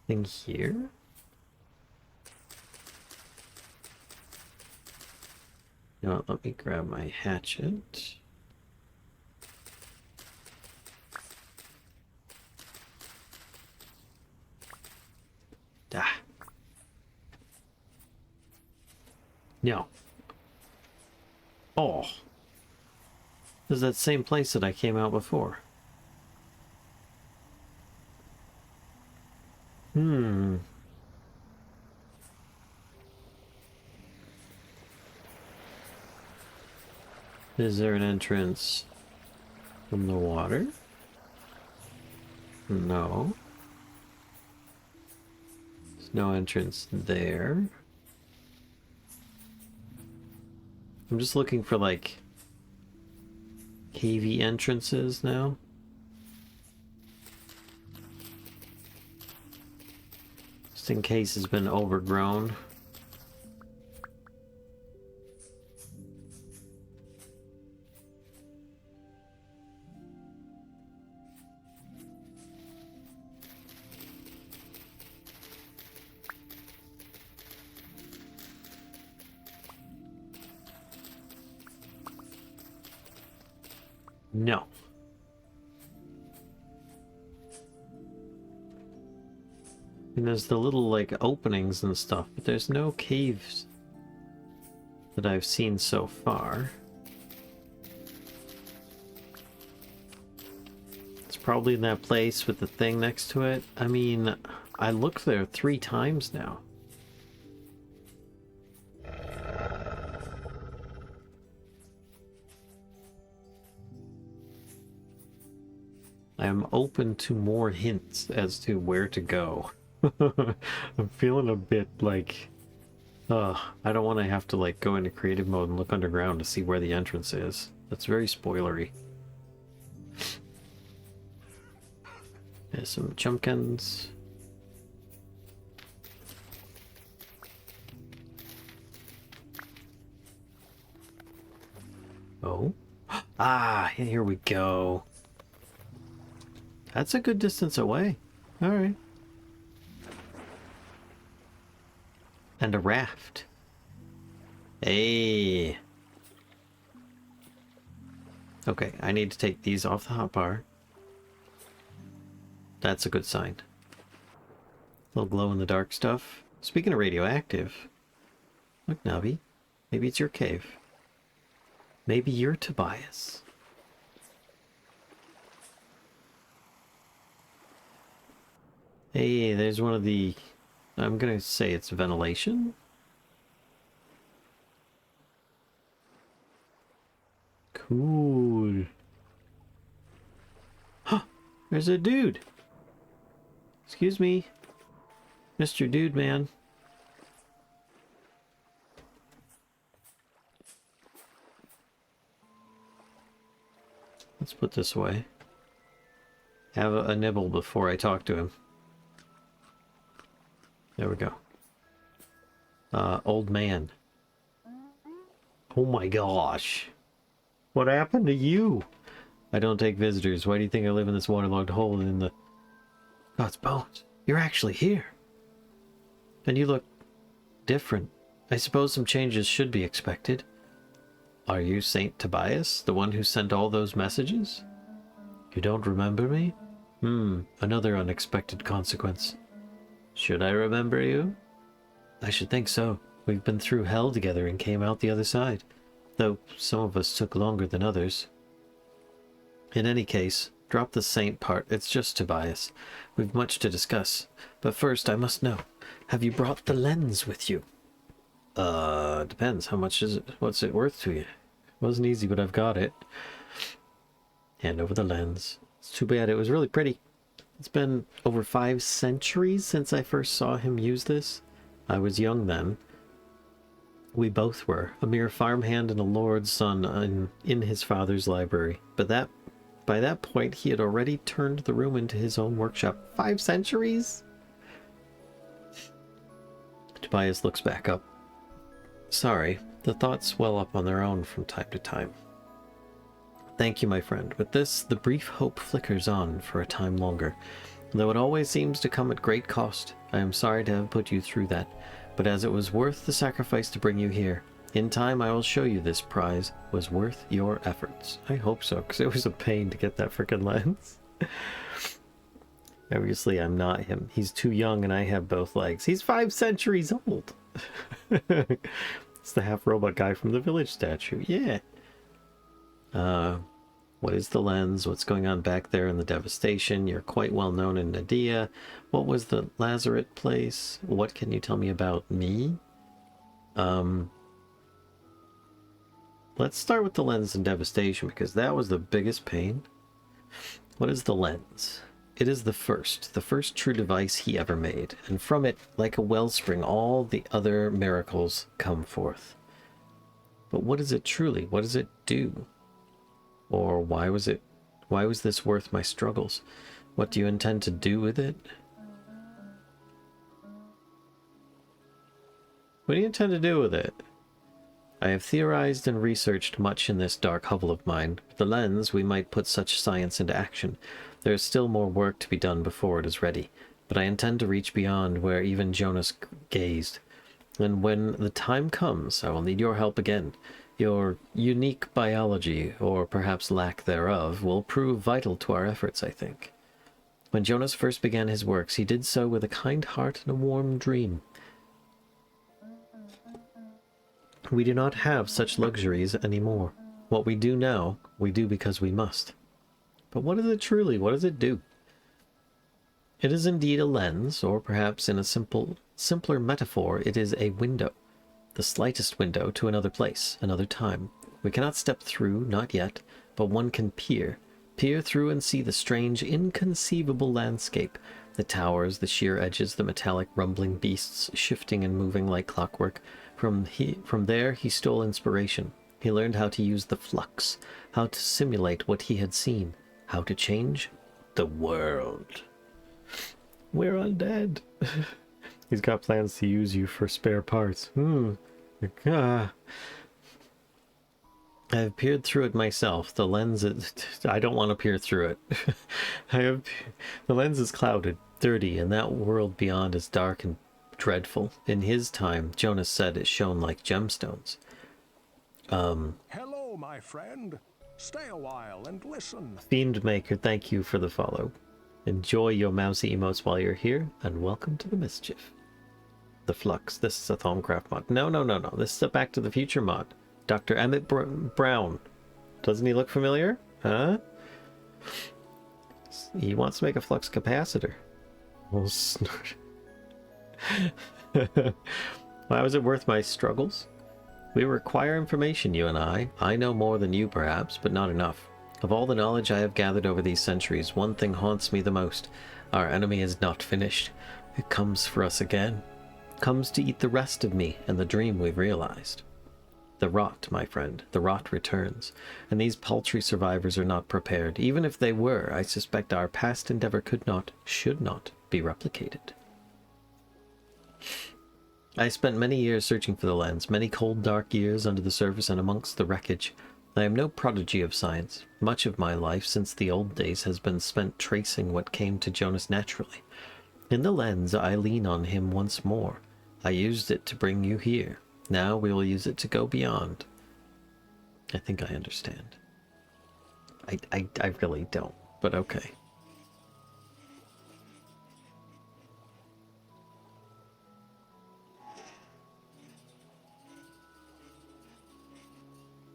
Thing here? You know what, let me grab my hatchet. Ah. No. Oh. This is that same place that I came out before. Is there an entrance from the water? No. There's no entrance there. I'm just looking for like cavey entrances now. Just in case it's been overgrown. No. And there's the little like openings and stuff, but there's no caves that I've seen so far. It's probably in that place with the thing next to it. I mean, I looked there 3 times now. I am open to more hints as to where to go. I'm feeling a bit like, I don't want to have to like go into creative mode and look underground to see where the entrance is. That's very spoilery. There's some chumpkins. Oh. Ah, here we go. That's a good distance away. Alright. And a raft. Hey. Okay, I need to take these off the hotbar. That's a good sign. Little glow-in-the-dark stuff. Speaking of radioactive. Look, Navi. Maybe it's your cave. Maybe you're Tobias. Hey, there's one of the... I'm gonna say it's ventilation? Cool. Huh! There's a dude! Excuse me. Mr. Dude Man. Let's put this away. Have a nibble before I talk to him. There we go. Old man. Oh my gosh. What happened to you? I don't take visitors. Why do you think I live in this waterlogged hole in the... God's bones? You're actually here. And you look different. I suppose some changes should be expected. Are you Saint Tobias, the one who sent all those messages? You don't remember me? Another unexpected consequence. Should I remember you? I should think so. We've been through hell together and came out the other side, though some of us took longer than others. In any case, Drop the saint part. It's just Tobias. We've much to discuss. But first, I must know. Have you brought the lens with you? Depends. How much is it? What's it worth to you? It wasn't easy, but I've got it. Hand over the lens. It's too bad. It was really pretty. It's been over 5 centuries since I first saw him use this. I was young then. We both were. A mere farmhand and a lord's son in his father's library. But by that point, he had already turned the room into his own workshop. 5 centuries? Tobias looks back up. Sorry, the thoughts well up on their own from time to time. Thank you, my friend. With this, the brief hope flickers on for a time longer. Though it always seems to come at great cost, I am sorry to have put you through that, but as it was worth the sacrifice to bring you here, in time I will show you this prize was worth your efforts. I hope so, because it was a pain to get that frickin' lens. Obviously, I'm not him. He's too young and I have both legs. He's 5 centuries old. It's the half-robot guy from the village statue. Yeah. What is the lens? What's going on back there in the devastation? You're quite well known in Nadia. What was the Lazaret place? What can you tell me about me? Let's start with the lens and devastation, because that was the biggest pain. What is the lens? It is the first true device he ever made, and from it, like a wellspring, all the other miracles come forth. But what is it truly? What does it do? Or why was this worth my struggles? What do you intend to do with it? What do you intend to do with it? I have theorized and researched much in this dark hovel of mine. With the lens, we might put such science into action. There is still more work to be done before it is ready, but I intend to reach beyond where even Jonas gazed. And when the time comes, I will need your help again. Your unique biology, or perhaps lack thereof, will prove vital to our efforts, I think. When Jonas first began his works, he did so with a kind heart and a warm dream. We do not have such luxuries anymore. What we do now, we do because we must. But what is it truly? What does it do? It is indeed a lens, or perhaps in a simpler metaphor, it is a window. The slightest window to another place, another time. We cannot step through, not yet, but one can peer through and see the strange, inconceivable landscape, the towers, the sheer edges, the metallic rumbling beasts shifting and moving like clockwork. From there he stole inspiration. He learned how to use the flux, how to simulate what he had seen, how to change the world. We're undead. He's got plans to use you for spare parts. I have peered through it myself. The lens is... I don't want to peer through it. The lens is clouded, dirty, and that world beyond is dark and dreadful. In his time, Jonas said it shone like gemstones. Hello, my friend. Stay a while and listen. Fiendmaker, thank you for the follow. Enjoy your mousy emotes while you're here, and welcome to the Mischief. The Flux. This is a Thaumcraft mod. No. This is a Back to the Future mod. Dr. Emmett Brown. Doesn't he look familiar? Huh? He wants to make a flux capacitor. Oh, snort. Why was it worth my struggles? We require information, you and I. I know more than you, perhaps, but not enough. Of all the knowledge I have gathered over these centuries, one thing haunts me the most. Our enemy is not finished. It comes for us again. Comes to eat the rest of me and the dream we've realized. The rot, my friend, the rot returns, and these paltry survivors are not prepared. Even if they were, I suspect our past endeavor could not, should not, be replicated. I spent many years searching for the lens, many cold, dark years under the surface and amongst the wreckage. I am no prodigy of science. Much of my life since the old days has been spent tracing what came to Jonas naturally. In the lens, I lean on him once more. I used it to bring you here. Now we will use it to go beyond. I think I understand. I really don't, but okay.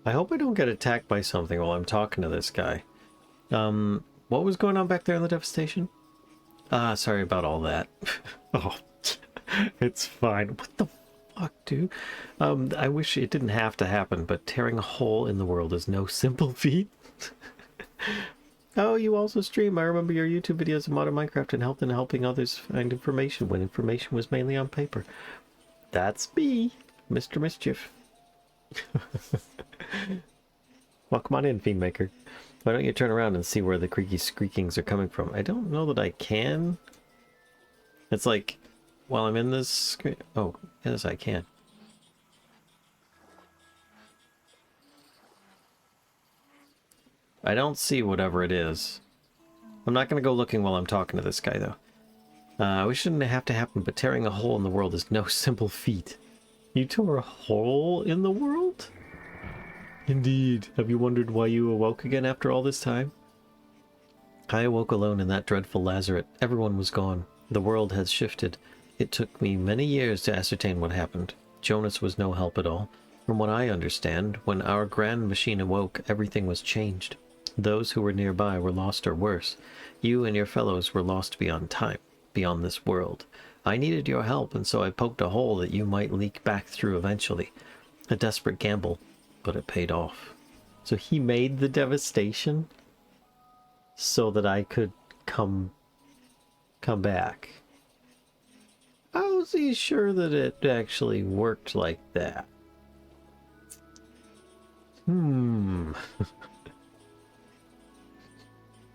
I hope I don't get attacked by something while I'm talking to this guy. What was going on back there in the devastation? Sorry about all that. Oh, it's fine. What the fuck, dude? I wish it didn't have to happen, but tearing a hole in the world is no simple feat. Oh, you also stream. I remember your YouTube videos of modern Minecraft and helped in helping others find information when information was mainly on paper. That's me, Mr. Mischief. Well, come on in, Fiendmaker. Why don't you turn around and see where the creaky squeakings are coming from? I don't know that I can. It's like, while I'm in this screen... Oh, yes, I can. I don't see whatever it is. I'm not going to go looking while I'm talking to this guy, though. We shouldn't have to happen, but tearing a hole in the world is no simple feat. You tore a hole in the world? Indeed. Have you wondered why you awoke again after all this time? I awoke alone in that dreadful lazaret. Everyone was gone. The world has shifted. It took me many years to ascertain what happened. Jonas was no help at all. From what I understand, when our grand machine awoke, everything was changed. Those who were nearby were lost or worse. You and your fellows were lost beyond time, beyond this world. I needed your help, and so I poked a hole that you might leak back through eventually. A desperate gamble, but it paid off. So he made the devastation so that I could come back. How is he sure that it actually worked like that?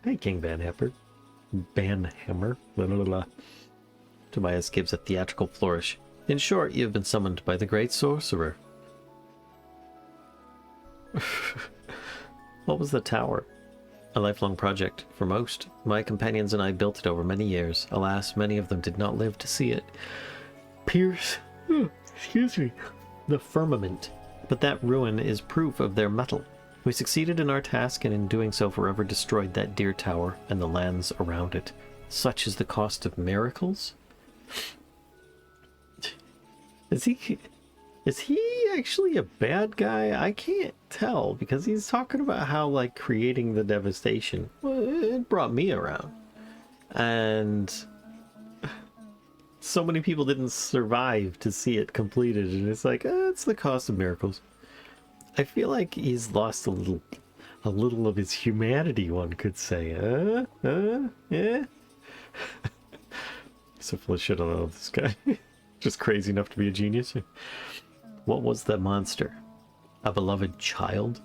Hey, King Banhammer. Banhammer. Blah, blah, blah. Tobias gives a theatrical flourish. In short, you have been summoned by the great sorcerer. What was the tower? A lifelong project for most. My companions and I built it over many years. Alas, many of them did not live to see it pierce, excuse me, the firmament. But that ruin is proof of their mettle. We succeeded in our task, and in doing so forever destroyed that dear tower and the lands around it. Such is the cost of miracles? Is he actually a bad guy? I can't tell, because he's talking about how, like, creating the devastation, well, it brought me around. And so many people didn't survive to see it completed, and it's like, it's the cost of miracles. I feel like he's lost a little of his humanity, one could say. Yeah. So full of shit, I love this guy. Just crazy enough to be a genius. What was that monster? A beloved child?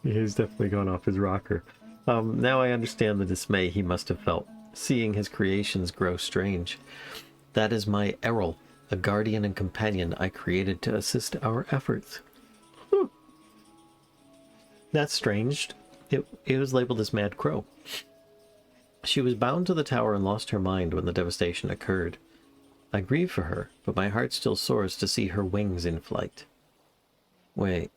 He's definitely gone off his rocker. Now I understand the dismay he must have felt, seeing his creations grow strange. That is my Errol, a guardian and companion I created to assist our efforts. That's strange. It was labeled as Mad Crow. She was bound to the tower and lost her mind when the devastation occurred. I grieve for her, but my heart still soars to see her wings in flight. Wait.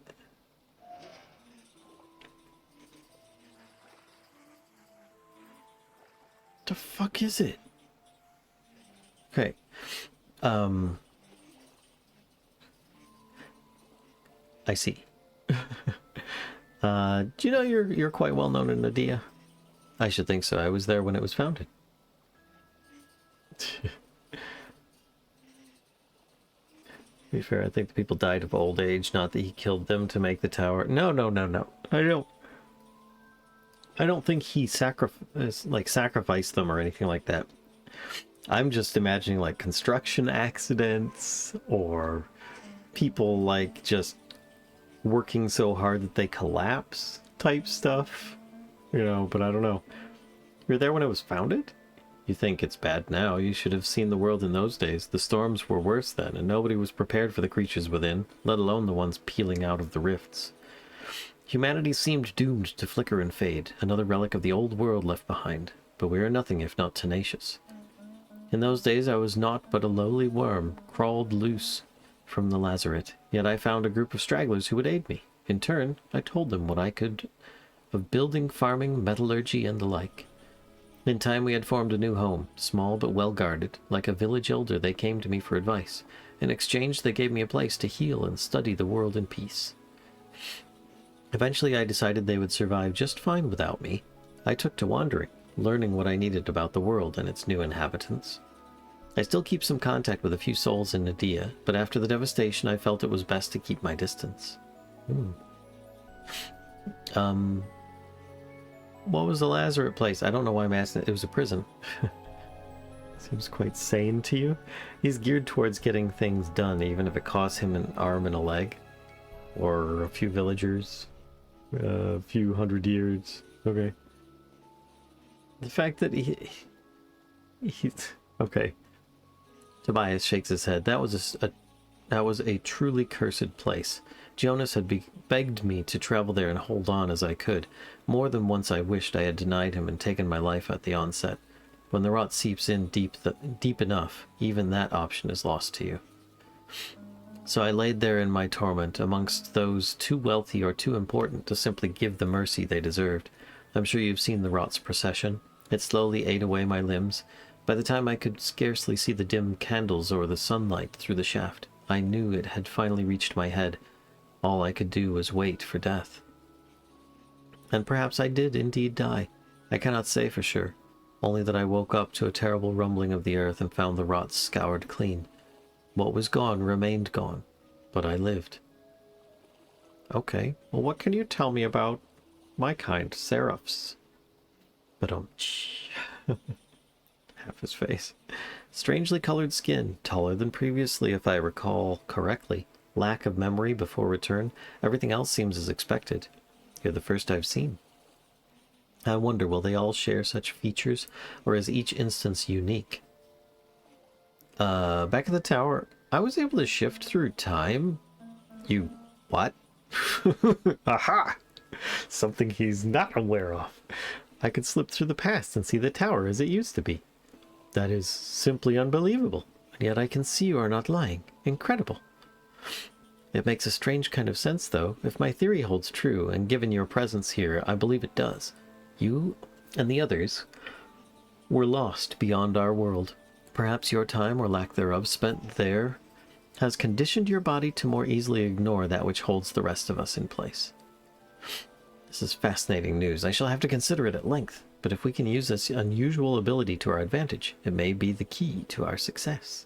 The fuck is it? Okay. I see. Do you know you're quite well known in Nadia? I should think so. I was there when it was founded. To be fair, I think the people died of old age, not that he killed them to make the tower. No. I don't think he sacrificed them or anything like that. I'm just imagining like construction accidents or people like just working so hard that they collapse type stuff. You know, but I don't know. You were there when it was founded? You think it's bad now. You should have seen the world in those days. The storms were worse then, and nobody was prepared for the creatures within, let alone the ones peeling out of the rifts. Humanity seemed doomed to flicker and fade, another relic of the old world left behind, but we are nothing if not tenacious. In those days I was naught but a lowly worm, crawled loose from the lazaret, yet I found a group of stragglers who would aid me. In turn, I told them what I could of building, farming, metallurgy, and the like. In time we had formed a new home, small but well guarded. Like a village elder, they came to me for advice. In exchange, they gave me a place to heal and study the world in peace. Eventually, I decided they would survive just fine without me. I took to wandering, learning what I needed about the world and its new inhabitants. I still keep some contact with a few souls in Nadia, but after the devastation I felt it was best to keep my distance. What was the Lazarus place? I don't know why I'm asking. It was a prison. Seems quite sane to you. He's geared towards getting things done, even if it costs him an arm and a leg. Or a few villagers. A few hundred years. Okay. The fact that he's... Okay. Tobias shakes his head. That was a truly cursed place. Jonas had begged me to travel there and hold on as I could. More than once I wished I had denied him and taken my life at the onset. When the rot seeps in deep enough, even that option is lost to you. So I laid there in my torment, amongst those too wealthy or too important to simply give the mercy they deserved. I'm sure you've seen the rot's procession. It slowly ate away my limbs. By the time I could scarcely see the dim candles or the sunlight through the shaft, I knew it had finally reached my head. All I could do was wait for death. And perhaps I did indeed die. I cannot say for sure, only that I woke up to a terrible rumbling of the earth and found the rot scoured clean. What was gone remained gone, but I lived. Okay, well what can you tell me about my kind, seraphs? But half his face. Strangely colored skin, taller than previously if I recall correctly. Lack of memory before return. Everything else seems as expected. You're the first I've seen. I wonder, will they all share such features, or is each instance unique? Back at the tower, I was able to shift through time. You... what? Aha! Something he's not aware of. I could slip through the past and see the tower as it used to be. That is simply unbelievable. And yet I can see you are not lying. Incredible. It makes a strange kind of sense, though. If my theory holds true, and given your presence here, I believe it does. You and the others were lost beyond our world. Perhaps your time, or lack thereof, spent there has conditioned your body to more easily ignore that which holds the rest of us in place. This is fascinating news. I shall have to consider it at length, but if we can use this unusual ability to our advantage, it may be the key to our success.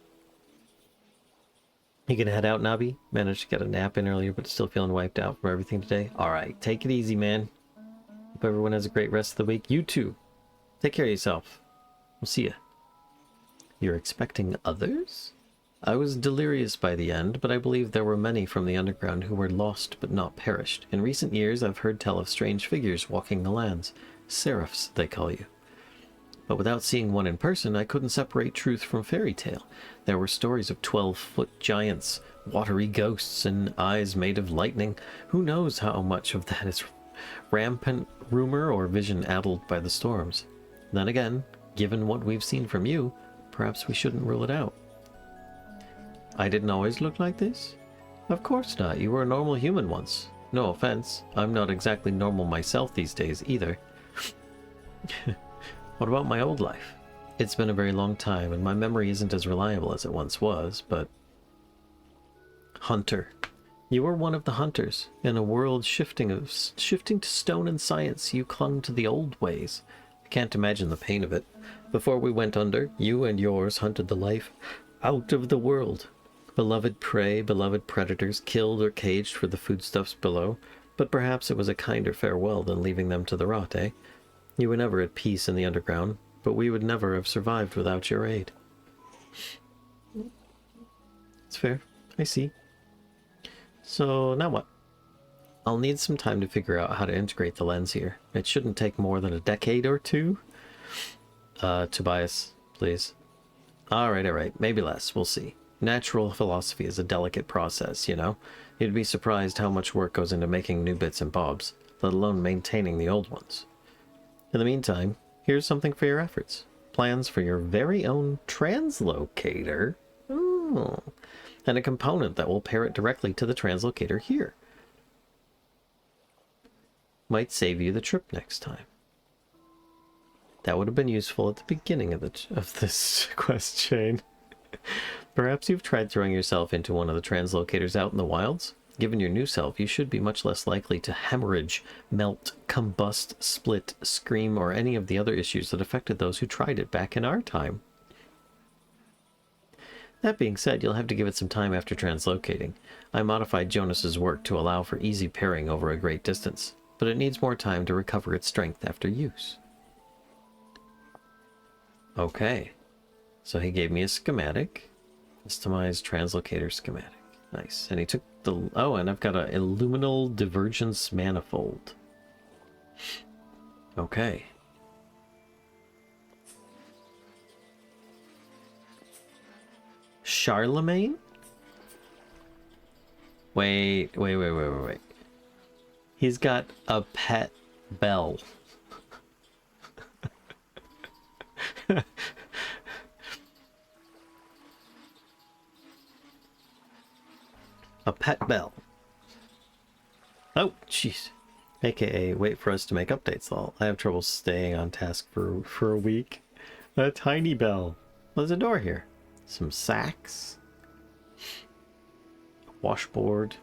You gonna head out, Nabi? Managed to get a nap in earlier, but still feeling wiped out from everything today? Alright, take it easy, man. Hope everyone has a great rest of the week. You too. Take care of yourself. We'll see ya. You're expecting others? I was delirious by the end, but I believe there were many from the underground who were lost but not perished. In recent years, I've heard tell of strange figures walking the lands. Seraphs, they call you. But without seeing one in person, I couldn't separate truth from fairy tale. There were stories of 12-foot giants, watery ghosts, and eyes made of lightning. Who knows how much of that is rampant rumor or vision addled by the storms? Then again, given what we've seen from you, perhaps we shouldn't rule it out. I didn't always look like this? Of course not. You were a normal human once. No offense. I'm not exactly normal myself these days either. What about my old life? It's been a very long time, and my memory isn't as reliable as it once was, but... Hunter. You were one of the hunters. In a world shifting to stone and science, you clung to the old ways. I can't imagine the pain of it. Before we went under, you and yours hunted the life out of the world. Beloved prey, beloved predators, killed or caged for the foodstuffs below. But perhaps it was a kinder farewell than leaving them to the rot, eh? You were never at peace in the underground, but we would never have survived without your aid. It's fair. I see. So, now what? I'll need some time to figure out how to integrate the lens here. It shouldn't take more than a decade or two. Tobias, please. Alright, maybe less, we'll see. Natural philosophy is a delicate process, you know? You'd be surprised how much work goes into making new bits and bobs, let alone maintaining the old ones. In the meantime, here's something for your efforts. Plans for your very own translocator. Oh. And a component that will pair it directly to the translocator here. Might save you the trip next time. That would have been useful at the beginning of this quest chain. Perhaps you've tried throwing yourself into one of the translocators out in the wilds? given your new self, you should be much less likely to hemorrhage, melt, combust, split, scream, or any of the other issues that affected those who tried it back in our time. That being said, you'll have to give it some time after translocating. I modified Jonas's work to allow for easy pairing over a great distance, but it needs more time to recover its strength after use. Okay, so he gave me a schematic. Customized translocator schematic. Nice. And he took the... Oh, and I've got a illuminal divergence manifold. Okay. Charlemagne? Wait. He's got a pet bell. A pet bell. Oh, jeez. AKA, wait for us to make updates, lol. I have trouble staying on task for a week. A tiny bell. There's a door here. Some sacks. A washboard.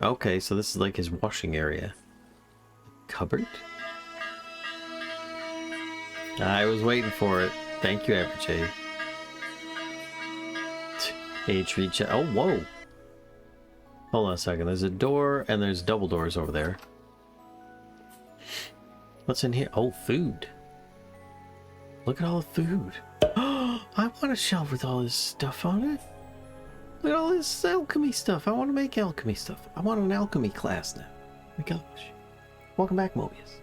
Okay, so this is like his washing area. Cupboard? I was waiting for it. Thank you, Aperche. Age reach. Oh, whoa. Hold on a second. There's a door and there's double doors over there. What's in here? Oh, food. Look at all the food. Oh, I want a shelf with all this stuff on it. Look at all this alchemy stuff. I want to make alchemy stuff. I want an alchemy class now. Oh my gosh. Welcome back, Mobius.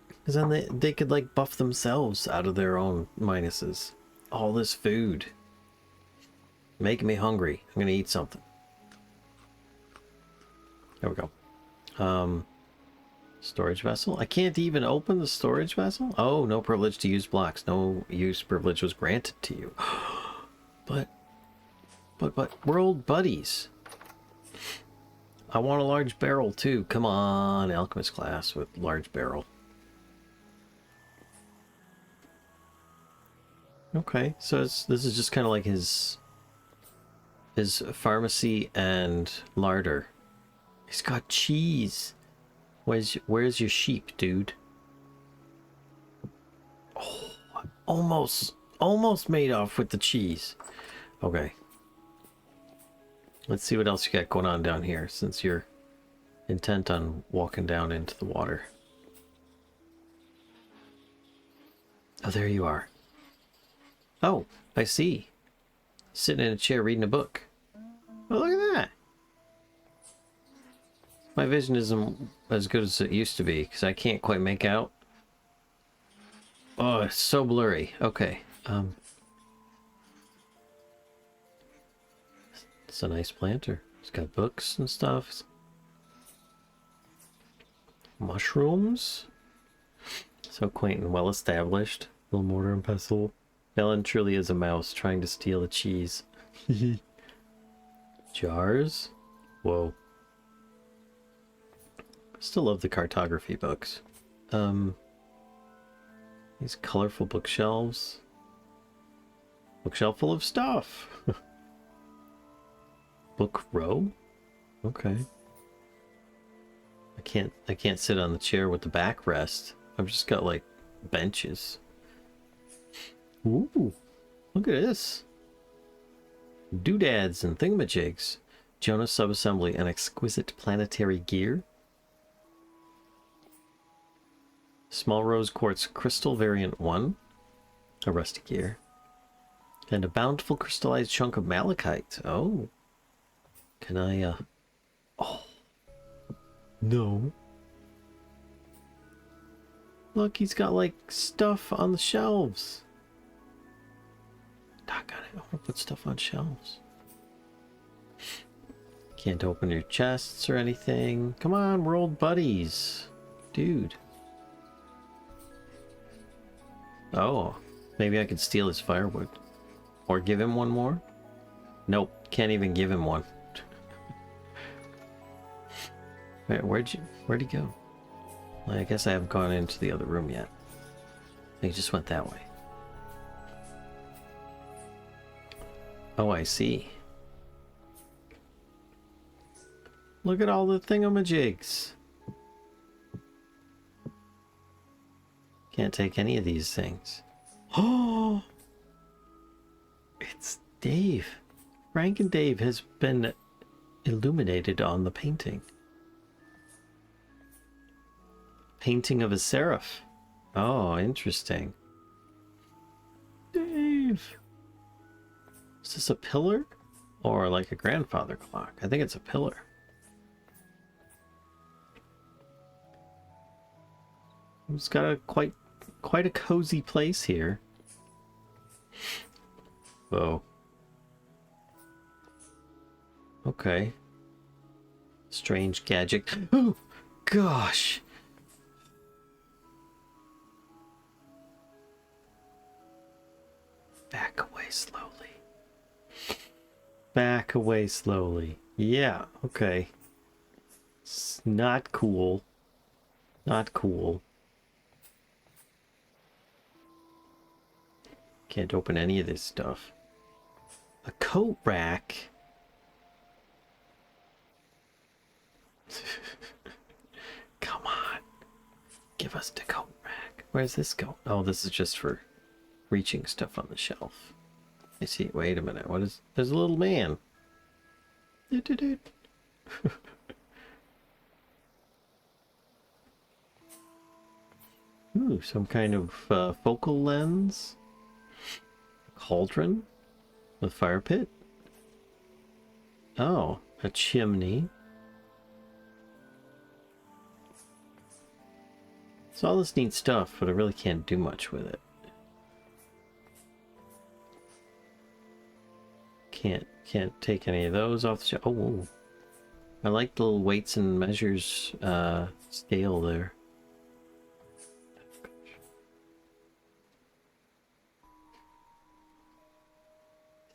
Because then they could like buff themselves out of their own minuses. All this food. Making me hungry. I'm gonna eat something. There we go. Storage vessel. I can't even open the storage vessel? Oh, no privilege to use blocks. No use privilege was granted to you. But we're old buddies. I want a large barrel too. Come on, alchemist class with large barrel. Okay, so this is just kind of like his pharmacy and larder. He's got cheese. Where's your sheep, dude? Oh, almost made off with the cheese. Okay. Let's see what else you got going on down here, since you're intent on walking down into the water. Oh, there you are. Oh, I see. Sitting in a chair reading a book. Oh, look at that. My vision isn't as good as it used to be, because I can't quite make out. Oh, it's so blurry. Okay. It's a nice planter. It's got books and stuff. Mushrooms. So quaint and well established. Little mortar and pestle. Ellen truly is a mouse trying to steal the cheese. Jars? Whoa. Still love the cartography books. These colorful bookshelves. Bookshelf full of stuff. Book row? Okay. I can't sit on the chair with the backrest. I've just got like benches. Ooh, look at this. Doodads and thingamajigs. Jonas subassembly and exquisite planetary gear. Small rose quartz crystal variant 1. A rusty gear. And a bountiful crystallized chunk of malachite. Oh. Can I, Oh. No. Look, he's got, like, stuff on the shelves. Doggone it, I want to put stuff on shelves. Can't open your chests or anything. Come on, we're old buddies. Dude. Oh, maybe I could steal his firewood. Or give him one more? Nope, can't even give him one. Where'd he go? Well, I guess I haven't gone into the other room yet. He just went that way. Oh, I see. Look at all the thingamajigs. Can't take any of these things. Oh, it's Dave. Frank and Dave has been illuminated on the painting. Painting of a seraph. Oh, interesting. Dave. Is this a pillar? Or like a grandfather clock? I think it's a pillar. It's got a quite a cozy place here. Whoa. Okay. Strange gadget. Oh, gosh. Back away slowly. Back away slowly. Yeah, okay. It's not cool. Not cool. Can't open any of this stuff. A coat rack? Come on. Give us the coat rack. Where's this go? Oh, this is just for reaching stuff on the shelf. I see. Wait a minute. What is... There's a little man. Ooh, some kind of focal lens. Cauldron with fire pit. Oh, a chimney. It's all this neat stuff, but I really can't do much with it. Can't take any of those off the shelf. Oh, whoa. I like the little weights and measures scale there.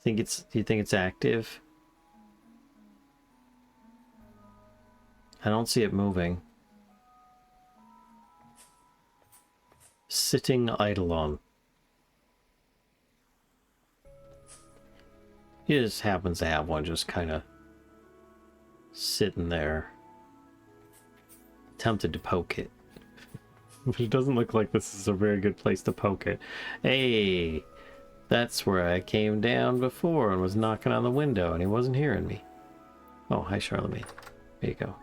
Do you think it's active? I don't see it moving. Sitting Eidolon. He just happens to have one just kind of sitting there. Tempted to poke it. But it doesn't look like this is a very good place to poke it. Hey! That's where I came down before and was knocking on the window and he wasn't hearing me. Oh, hi Charlemagne. There you go.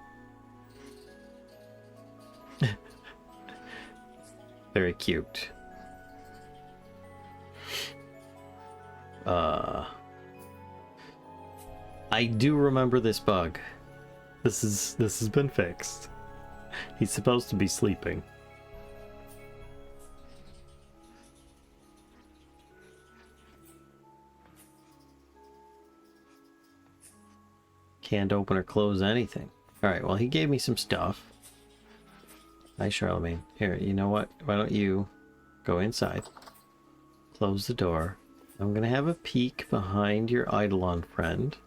Very cute. I do remember this bug. This has been fixed. He's supposed to be sleeping. Can't open or close anything. Alright, well, he gave me some stuff. Hi, Charlemagne. Here, you know what? Why don't you go inside, close the door. I'm gonna have a peek behind your Eidolon friend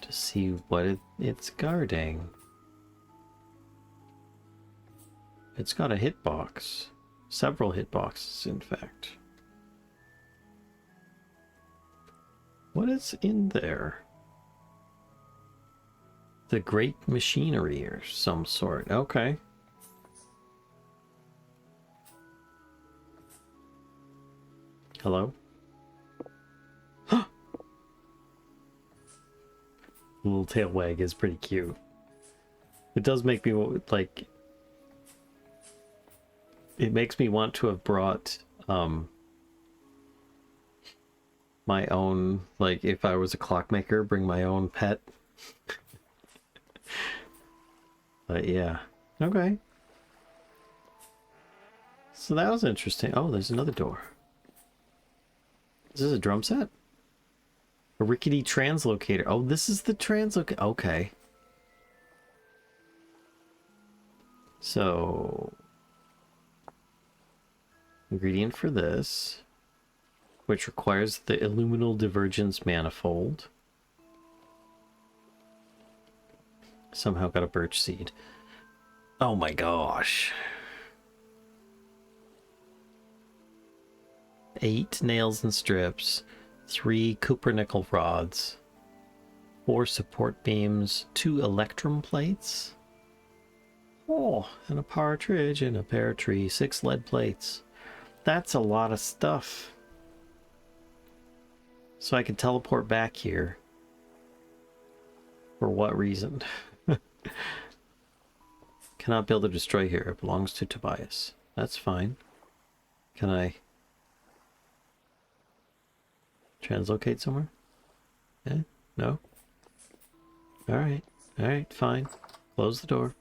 to see what it's guarding. It's got a hitbox. Several hitboxes, in fact. What is in there? The great machinery or some sort. Okay. Hello? The little tail wag is pretty cute. It does make me, like... It makes me want to have brought, my own, like, if I was a clockmaker, bring my own pet. But yeah. Okay. So that was interesting. Oh, there's another door. Is this a drum set? A rickety translocator. Oh, this is the translocator. Okay. So... ingredient for this, which requires the illuminal divergence manifold. Somehow got a birch seed. Oh my gosh. 8 nails and strips, 3 copper nickel rods, 4 support beams, 2 electrum plates. Oh, and a partridge and a pear tree, 6 lead plates. That's a lot of stuff. So I can teleport back here. For what reason? Cannot build or destroy here. It belongs to Tobias. That's fine. Can I translocate somewhere? Yeah? No? Alright. Alright, fine. Close the door.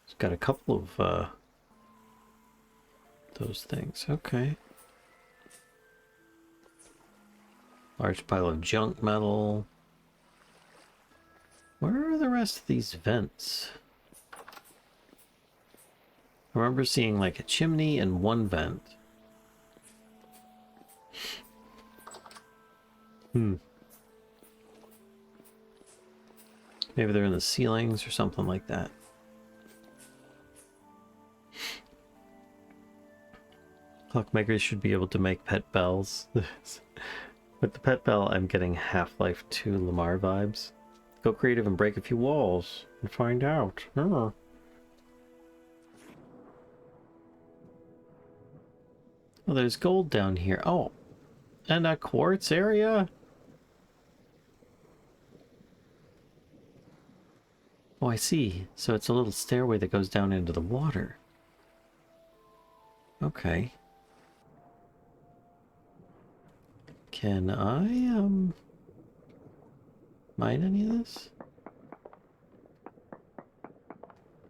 It's got a couple of those things. Okay. Large pile of junk metal. Where are the rest of these vents? I remember seeing like a chimney and 1 vent. Maybe they're in the ceilings or something like that. Clockmakers should be able to make pet bells. With the pet bell, I'm getting Half-Life 2 Lamar vibes. Go creative and break a few walls and find out. Oh, there's gold down here. Oh, and a quartz area? Oh, I see. So it's a little stairway that goes down into the water. Okay. Can I, mine any of this?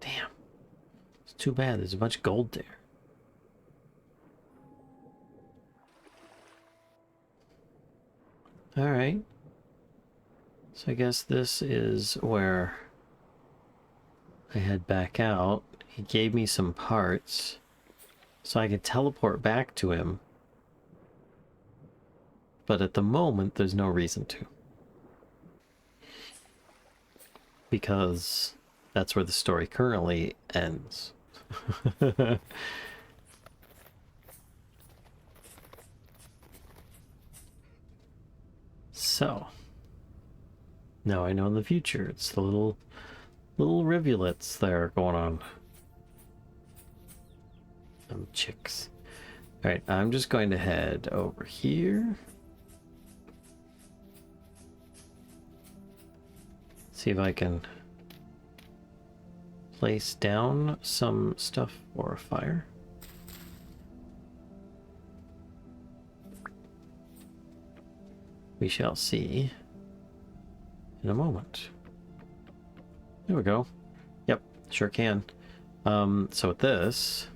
Damn. It's too bad. There's a bunch of gold there. Alright. So I guess this is where I head back out. He gave me some parts so I could teleport back to him. But at the moment, there's no reason to. Because that's where the story currently ends. So, now I know in the future, it's the little rivulets there going on. Chicks. Alright, I'm just going to head over here. See if I can place down some stuff for a fire. We shall see in a moment. There we go. Yep, sure can. So with this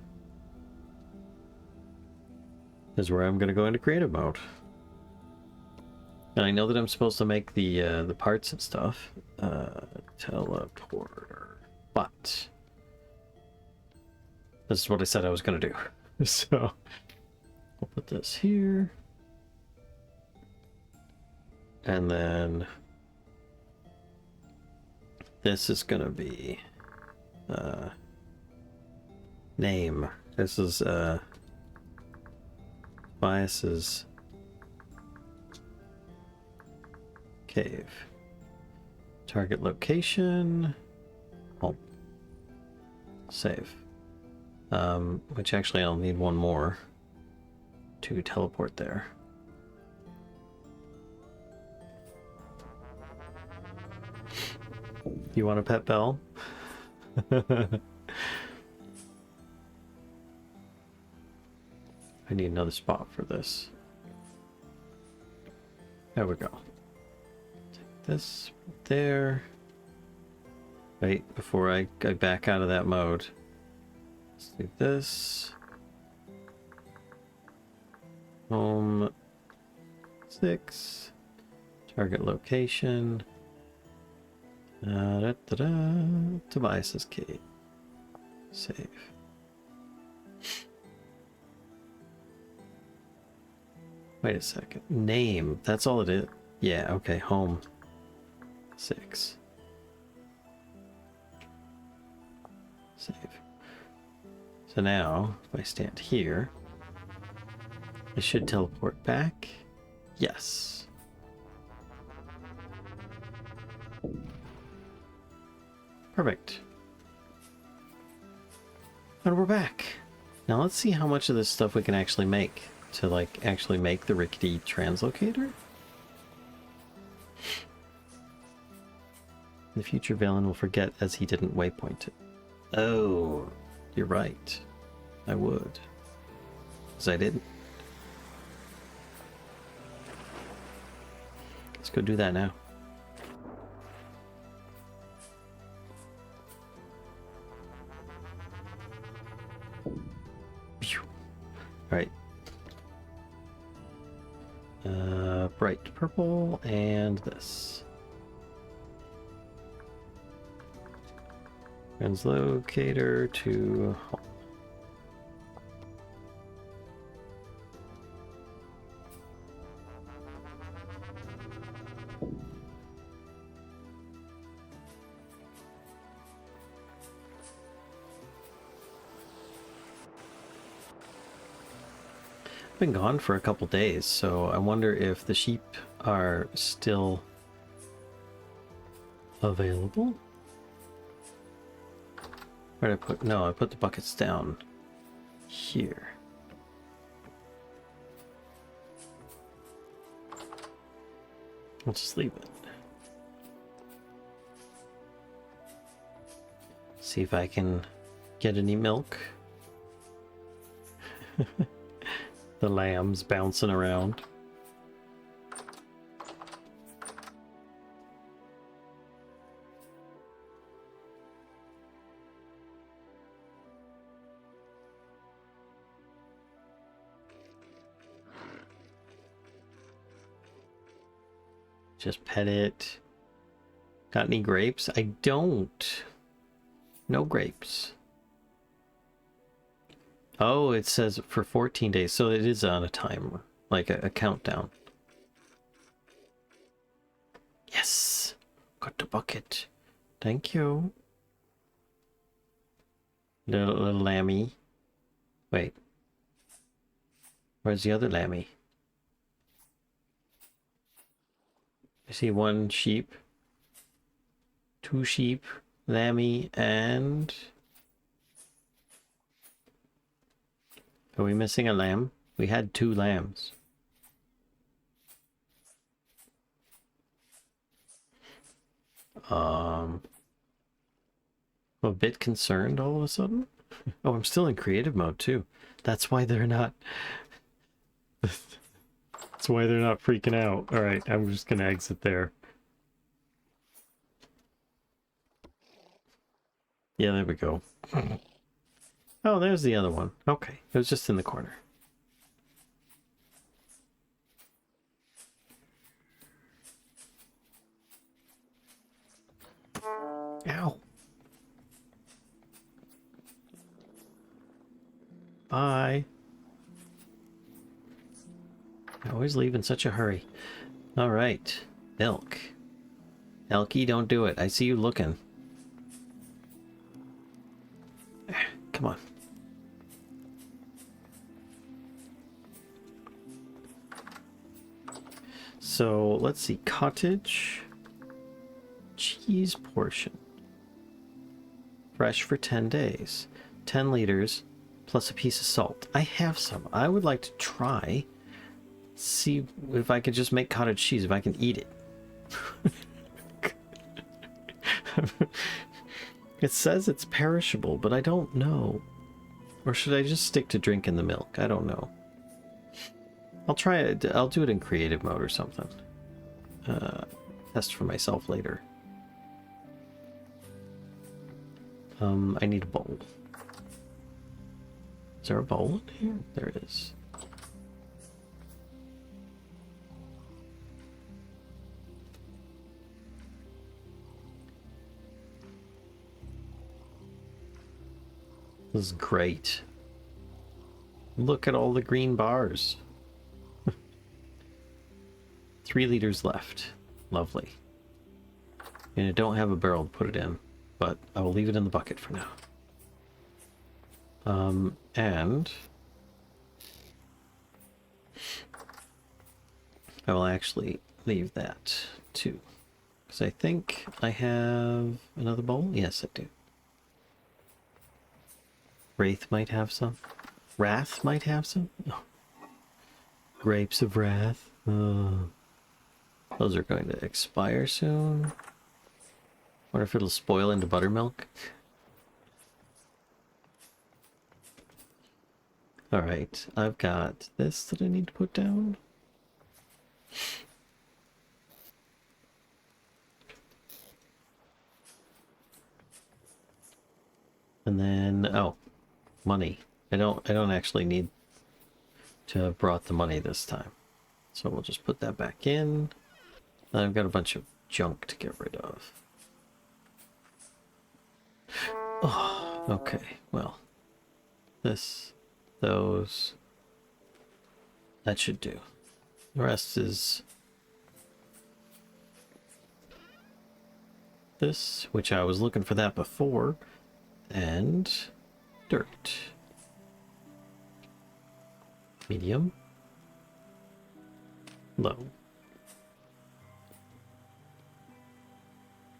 is where I'm going to go into creative mode. And I know that I'm supposed to make the parts and stuff. Teleporter. But this is what I said I was going to do. So I'll put this here. And then this is going to be name. This is Bias's cave. Target location. Home. Save. Which actually I'll need one more to teleport there. You want a pet bell? I need another spot for this. There we go. Take this there. Wait, before I back out of that mode. Let's do this. Home 6. Target location. Tobias's cave. Save. Wait a second. Name. That's all it is. Yeah, okay. Home 6. Save. So now, if I stand here, I should teleport back. Yes. Perfect. And we're back. Now let's see how much of this stuff we can actually make to, like, actually make the rickety translocator. In the future, Valen will forget as he didn't waypoint it. Oh, you're right. I would. Because I didn't. Let's go do that now. Alright. Bright purple and this. Translocator to home. Been gone for a couple days, so I wonder if the sheep are still available. Where did I put? No, I put the buckets down here. I'll just leave it. See if I can get any milk. The lambs bouncing around. Just pet it. Got any grapes? I don't. No grapes. Oh, it says for 14 days, so it is on a timer, like a countdown. Yes! Got the bucket. Thank you. Little lammy. Wait. Where's the other lammy? I see one sheep. Two sheep. Lammy and... Are we missing a lamb? We had 2 lambs. I'm a bit concerned all of a sudden. Oh, I'm still in creative mode too. That's why they're not... That's why they're not freaking out. Alright, I'm just gonna exit there. Yeah, there we go. Oh, there's the other one. Okay, it was just in the corner. Ow. Bye. I always leave in such a hurry. Alright. Milk. Elkie, don't do it. I see you looking. Come on. So, let's see. Cottage. Cheese portion. Fresh for 10 days. 10 liters plus a piece of salt. I have some. I would like to try. See if I could just make cottage cheese, if I can eat it. It says it's perishable, but I don't know. Or should I just stick to drinking the milk? I don't know. I'll try it. I'll do it in creative mode or something. Test for myself later. I need a bowl. Is there a bowl in here? There is. This is great. Look at all the green bars. 3 liters left. Lovely. And I don't have a barrel to put it in, but I will leave it in the bucket for now. And I will actually leave that too. Because I think I have another bowl. Yes, I do. Wraith might have some. Wrath might have some. Oh. Grapes of Wrath. Those are going to expire soon. Wonder if it'll spoil into buttermilk. Alright, I've got this that I need to put down. And then, oh, money. I don't actually need to have brought the money this time. So we'll just put that back in. I've got a bunch of junk to get rid of. Oh, okay, well. This, those. That should do. The rest is this, which I was looking for that before, and dirt. Medium. Low.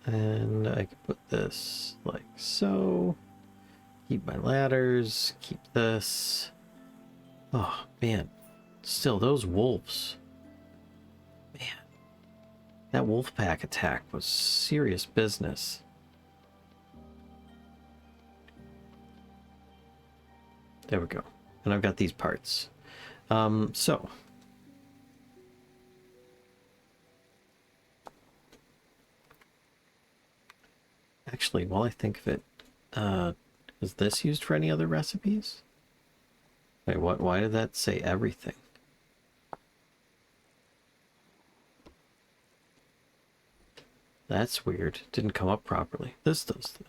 And I can put this like so. Keep my ladders, keep this. Oh, man. Still, those wolves. Man. That wolf pack attack was serious business. There we go. And I've got these parts. So. Actually, while I think of it, is this used for any other recipes? Wait, what? Why did that say everything? That's weird. Didn't come up properly. This does, though.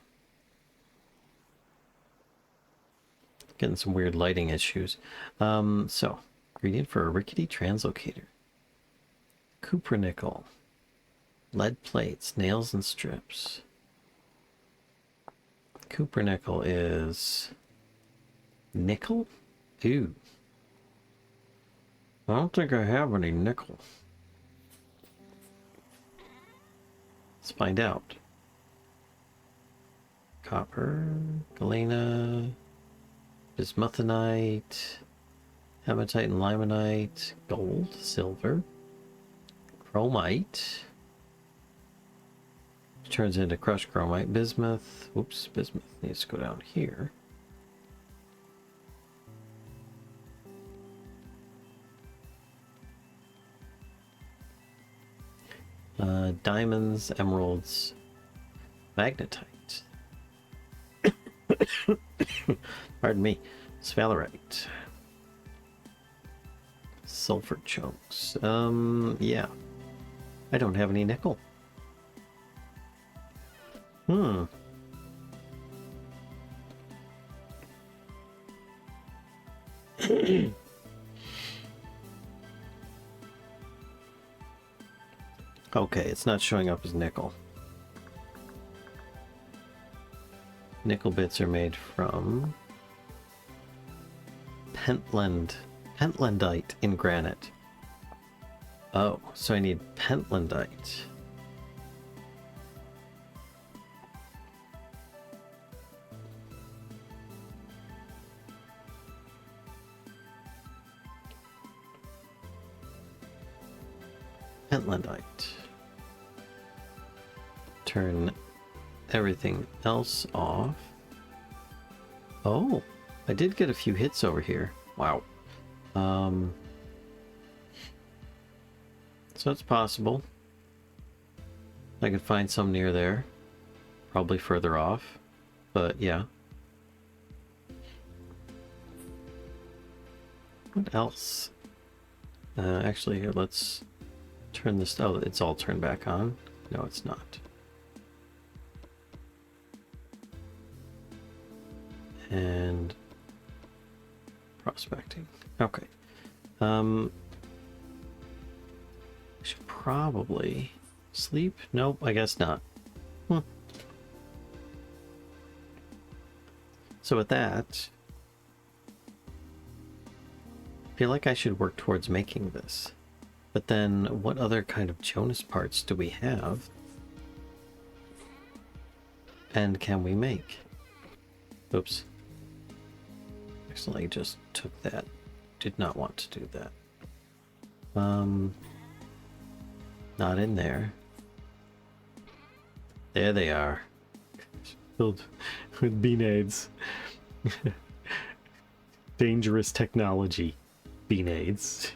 Getting some weird lighting issues. So, ingredient for a rickety translocator. Cupronickel. Lead plates, nails and strips. Cupronickel is nickel? Ooh. I don't think I have any nickel. Let's find out. Copper, galena, bismuthinite, hematite and limonite, gold, silver, chromite. Turns into crushed chromite, bismuth. Oops, bismuth needs to go down here. Diamonds, emeralds, magnetite. Pardon me. Sphalerite. Sulfur chunks. Yeah. I don't have any nickel. Okay, it's not showing up as nickel. Nickel bits are made from pentlandite in granite. Oh, so I need pentlandite. Pentlandite. Turn everything else off. Oh, I did get a few hits over here. Wow. So it's possible. I could find some near there. Probably further off. But yeah. What else? Actually, here, let's turn this. Oh, it's all turned back on. No, it's not. And prospecting. Okay. I should probably sleep. Nope, I guess not. So with that, I feel like I should work towards making this. But then what other kind of Jonas parts do we have? And can we make? Oops. Accidentally just took that. Did not want to do that. Not in there. There they are. Filled with beanades. Dangerous technology. Beanades.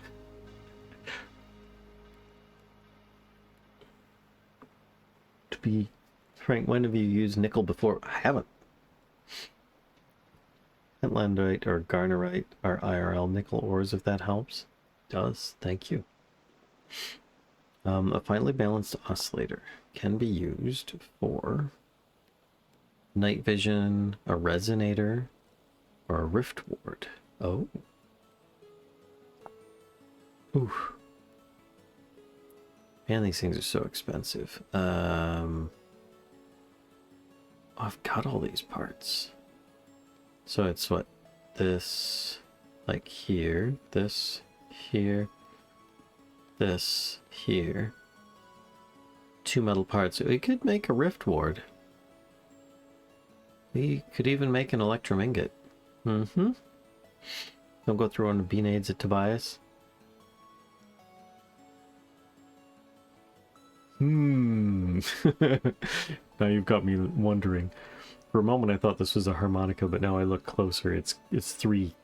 To be frank, when have you used nickel before? I haven't. Pentlandite or garnerite are IRL nickel ores, if that helps. Does. Thank you. A finely balanced oscillator can be used for night vision, a resonator, or a rift ward. Oh. Ooh. Man, these things are so expensive. I've got all these parts. So it's what? This, like here, this, here, this, here. 2 metal parts. We could make a rift ward. We could even make an electrum ingot. Mm-hmm. Don't go through on the beanades at Tobias. Now you've got me wondering. For a moment I thought this was a harmonica, but now I look closer. It's 3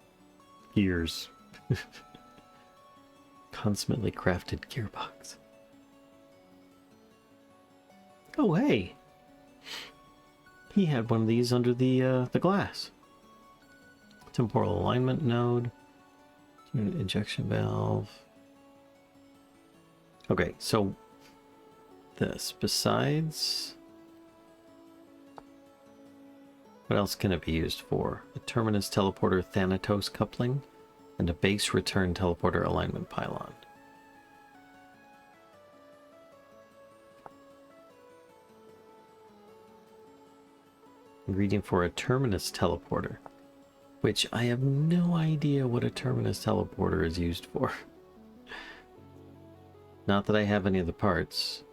gears. Consummately crafted gearbox. Oh hey! He had one of these under the glass. Temporal alignment node. Injection valve. Okay, so this, besides, what else can it be used for? A terminus teleporter Thanatos coupling and a base return teleporter alignment pylon. Ingredient for a terminus teleporter, which I have no idea what a terminus teleporter is used for. Not that I have any of the parts.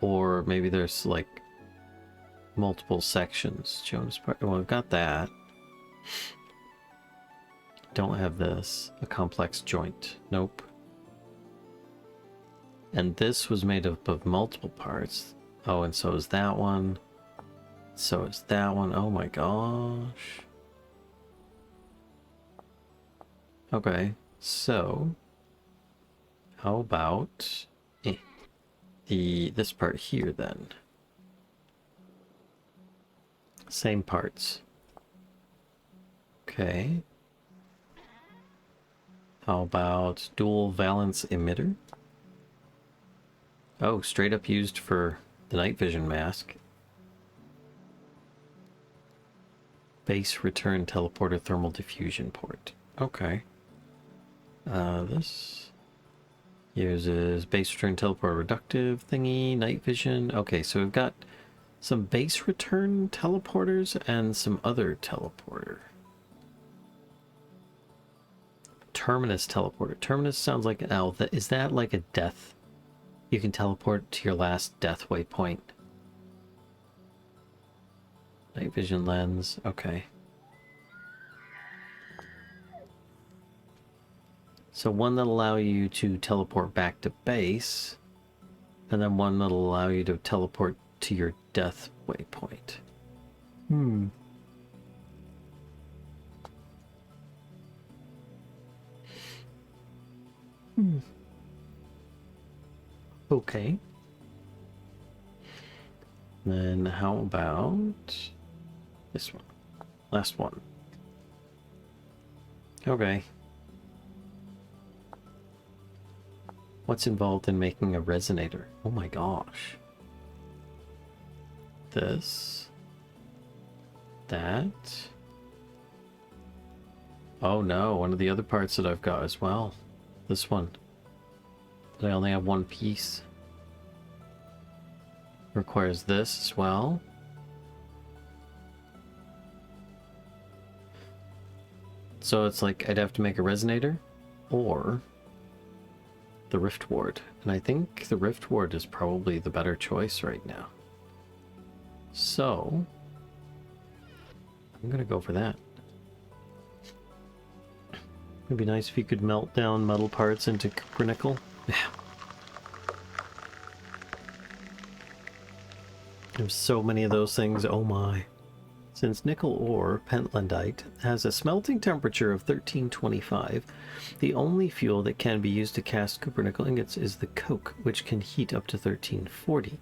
Or maybe there's like multiple sections. Jonas part. Well, I've got that. Don't have this. A complex joint. Nope. And this was made up of multiple parts. Oh, and so is that one. So is that one. Oh my gosh. Okay, so how about this part here then? Same parts. Okay. How about dual valence emitter? Oh, straight up used for the night vision mask. Base return teleporter thermal diffusion port. Okay. This uses base return teleport reductive thingy, night vision. Okay, so we've got some base return teleporters and some other teleporter. Terminus teleporter. Terminus sounds like an owl. Is that like a death? You can teleport to your last death waypoint. Night vision lens. Okay. So one that'll allow you to teleport back to base, and then one that'll allow you to teleport to your death waypoint. Okay. Then how about this one? Last one. Okay. What's involved in making a resonator? Oh my gosh. This. That. Oh no, one of the other parts that I've got as well. This one. But I only have one piece. Requires this as well. So it's like I'd have to make a resonator, or the Rift Ward. And I think the Rift Ward is probably the better choice right now. So, I'm going to go for that. It'd be nice if you could melt down metal parts into cupronickel. Yeah. There's so many of those things, oh my. Since nickel ore, pentlandite, has a smelting temperature of 1325, the only fuel that can be used to cast cupronickel ingots is the coke, which can heat up to 1340.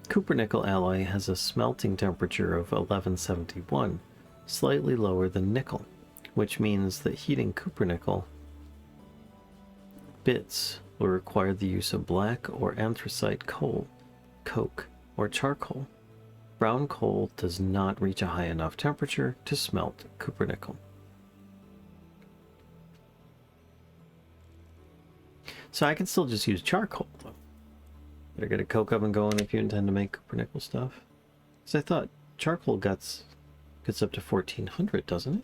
Cupronickel alloy has a smelting temperature of 1171, slightly lower than nickel, which means that heating cupronickel bits will require the use of black or anthracite coal, coke, or charcoal. Brown coal does not reach a high enough temperature to smelt cupronickel. So I can still just use charcoal, though. Better get a coke oven going if you intend to make cupronickel stuff. Because I thought charcoal gets up to 1400, doesn't it?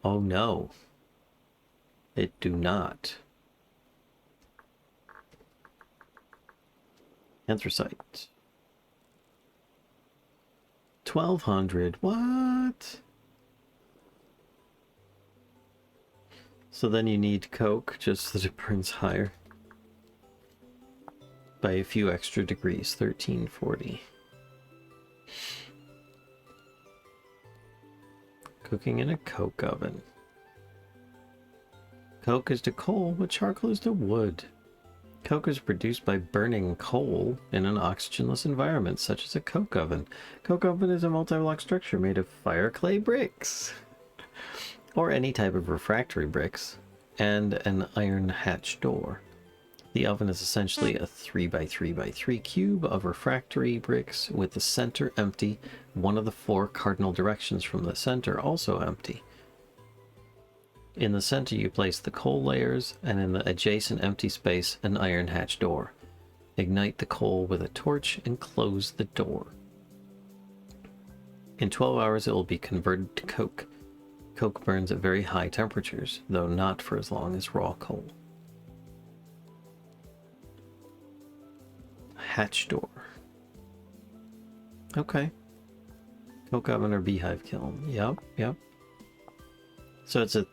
Oh no. It do not. Anthracite. 1200. What? So then you need coke just so that it burns higher. By a few extra degrees. 1340. Cooking in a coke oven. Coke is to coal, but charcoal is to wood. Coke is produced by burning coal in an oxygenless environment, such as a coke oven. Coke oven is a multi-block structure made of fire clay bricks, or any type of refractory bricks, and an iron hatch door. The oven is essentially a 3x3x3 cube of refractory bricks with the center empty, one of the 4 cardinal directions from the center also empty. In the center you place the coal layers, and in the adjacent empty space an iron hatch door. Ignite the coal with a torch and close the door. In 12 hours it will be converted to coke. Coke burns at very high temperatures, though not for as long as raw coal. Hatch door. Okay. Coke oven or beehive kiln. Yep. So it's a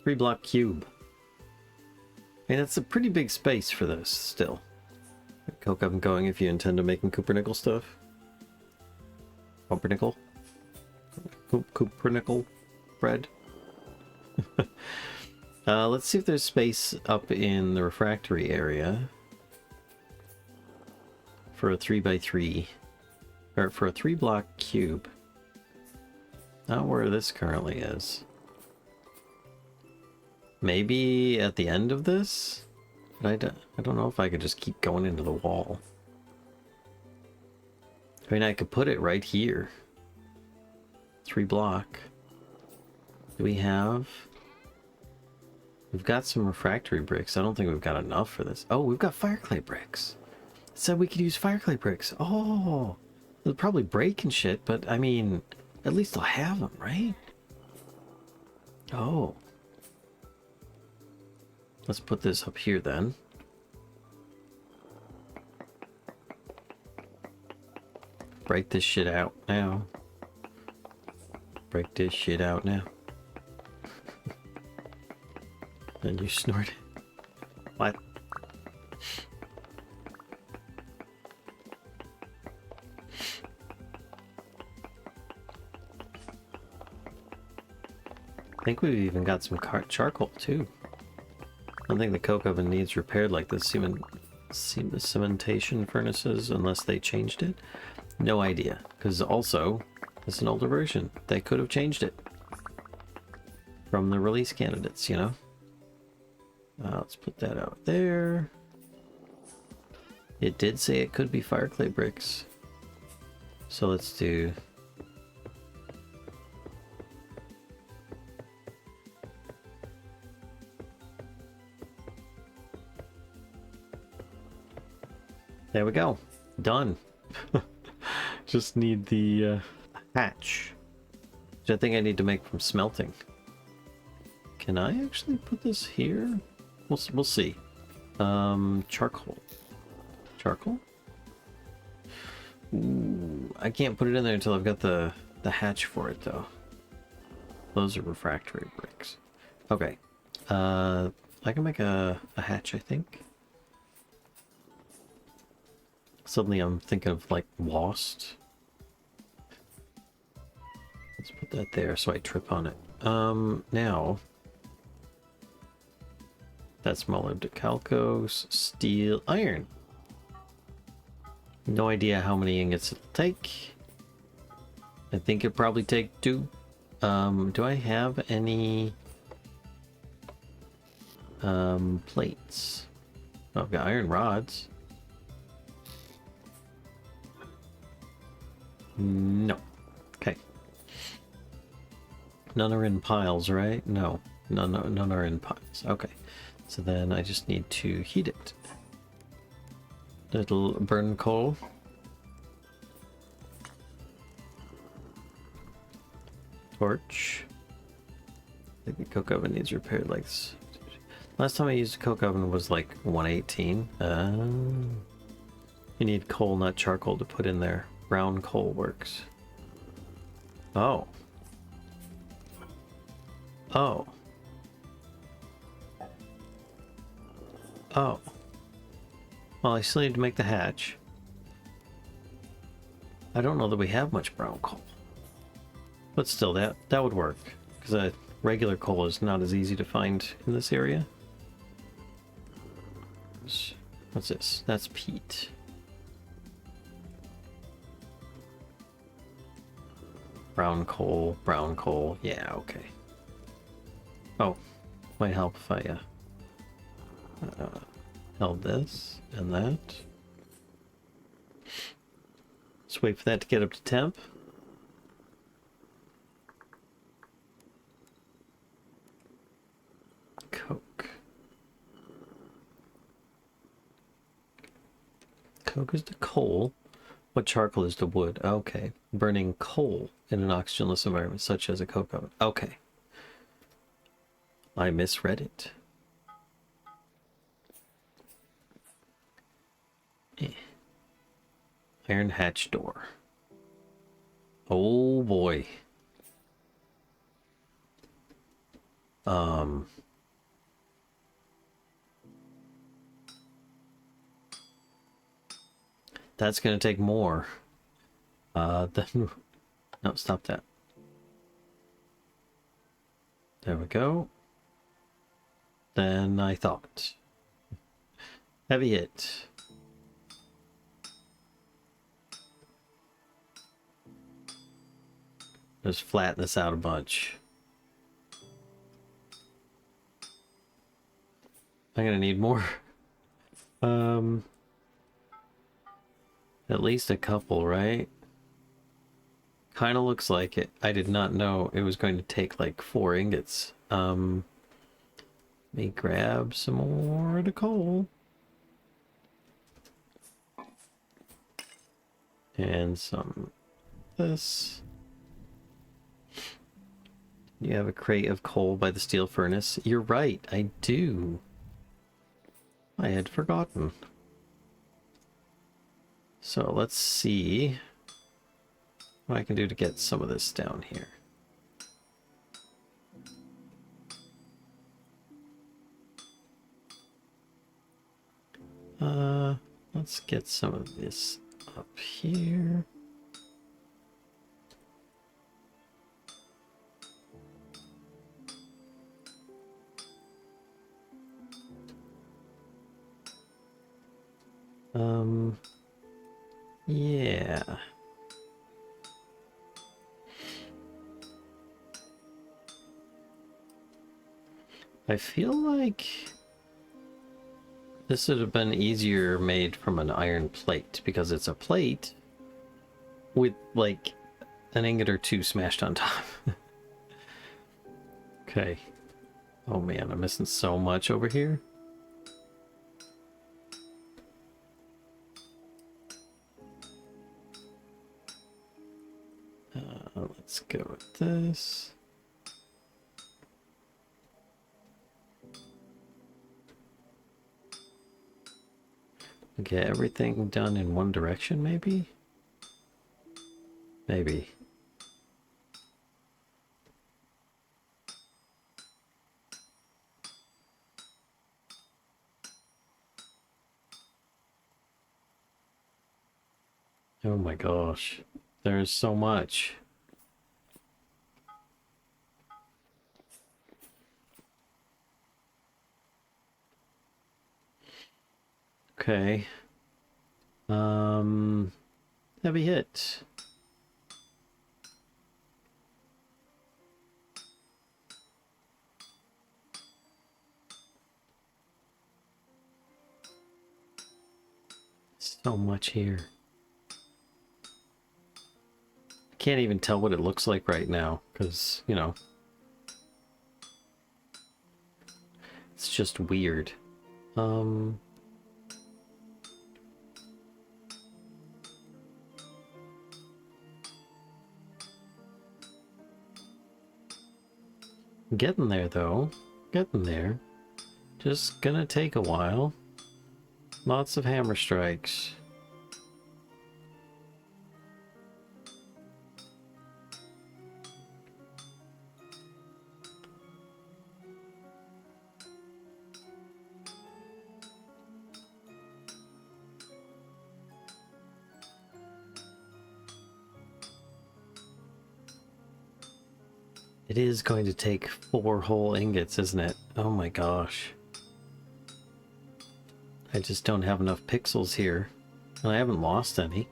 3-block cube. I mean, that's a pretty big space for this, still. Coke oven going if you intend to making cupronickel stuff. Pumpernickel? Cupronickel bread? Let's see if there's space up in the refractory area for a 3x3, or for a 3-block cube. Not where this currently is. Maybe at the end of this? But I don't know if I could just keep going into the wall. I mean, I could put it right here. 3-block. Do we have... We've got some refractory bricks. I don't think we've got enough for this. Oh, we've got fire clay bricks. It said we could use fire clay bricks. Oh! They'll probably break and shit, but I mean, at least I'll have them, right? Oh. Let's put this up here then. Break this shit out now. Break this shit out now. And you snorted. What? I think we've even got some charcoal too. I don't think the coke oven needs repaired like the cementation furnaces unless they changed it. No idea, because also it's an older version. They could have changed it from the release candidates, you know. Let's put that out there. It did say it could be fire clay bricks, so let's do. There we go. Done. Just need the hatch. which I think I need to make from smelting. Can I actually put this here? We'll see. Charcoal. Charcoal? Ooh, I can't put it in there until I've got the hatch for it, though. Those are refractory bricks. Okay. I can make a hatch, I think. Suddenly I'm thinking of, like, Lost. Let's put that there so I trip on it. Now... That's molybdenum, steel, iron. No idea how many ingots it'll take. I think it'll probably take 2. Do I have any plates? Oh, I've got iron rods. No. Okay. None are in piles, right? No. None are in piles. Okay. So then I just need to heat it. Little burn coal. Torch. I think the coke oven needs repaired like this. Last time I used a coke oven was like 118. You need coal, not charcoal, to put in there. Brown coal works. Oh. Oh. Oh. Well, I still need to make the hatch. I don't know that we have much brown coal. But still, that would work. Because regular coal is not as easy to find in this area. What's this? That's peat. Brown coal. Yeah, okay. Oh, might help if I held this and that. Let's wait for that to get up to temp. Coke. Coke is the coal. What charcoal is the wood? Okay. Burning coal in an oxygenless environment such as a coke oven. Okay. I misread it. Iron hatch door. Oh boy. That's gonna take more. Then no, stop that. There we go. Then I thought. Heavy hit. Just flatten this out a bunch. I'm gonna need more. At least a couple, right? Kind of looks like it. I did not know it was going to take like 4 ingots. Let me grab some more of the coal. And some of this. You have a crate of coal by the steel furnace. You're right, I do. I had forgotten. So let's see what I can do to get some of this down here. Let's get some of this up here. Yeah. I feel like this would have been easier made from an iron plate because it's a plate with like an ingot or 2 smashed on top. Okay. Oh man, I'm missing so much over here. Let's Let's go with this. Get everything done in one direction, maybe? Maybe. Oh my gosh. There's so much. Okay. Heavy hit. So much here. I can't even tell what it looks like right now, because, you know, it's just weird. Getting there, though. Getting there. Just gonna take a while. Lots of hammer strikes. It is going to take 4 whole ingots, isn't it? Oh my gosh. I just don't have enough pixels here. And I haven't lost any.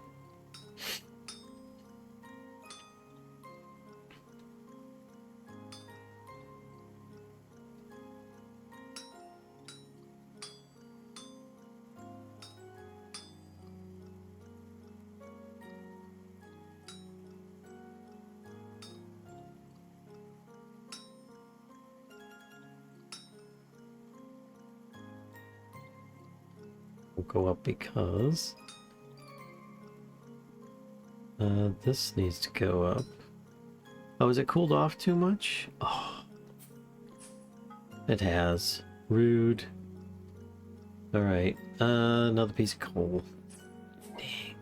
We'll go up because this needs to go up. Oh, is it cooled off too much? Oh, it has. Rude. Alright, another piece of coal. Dang.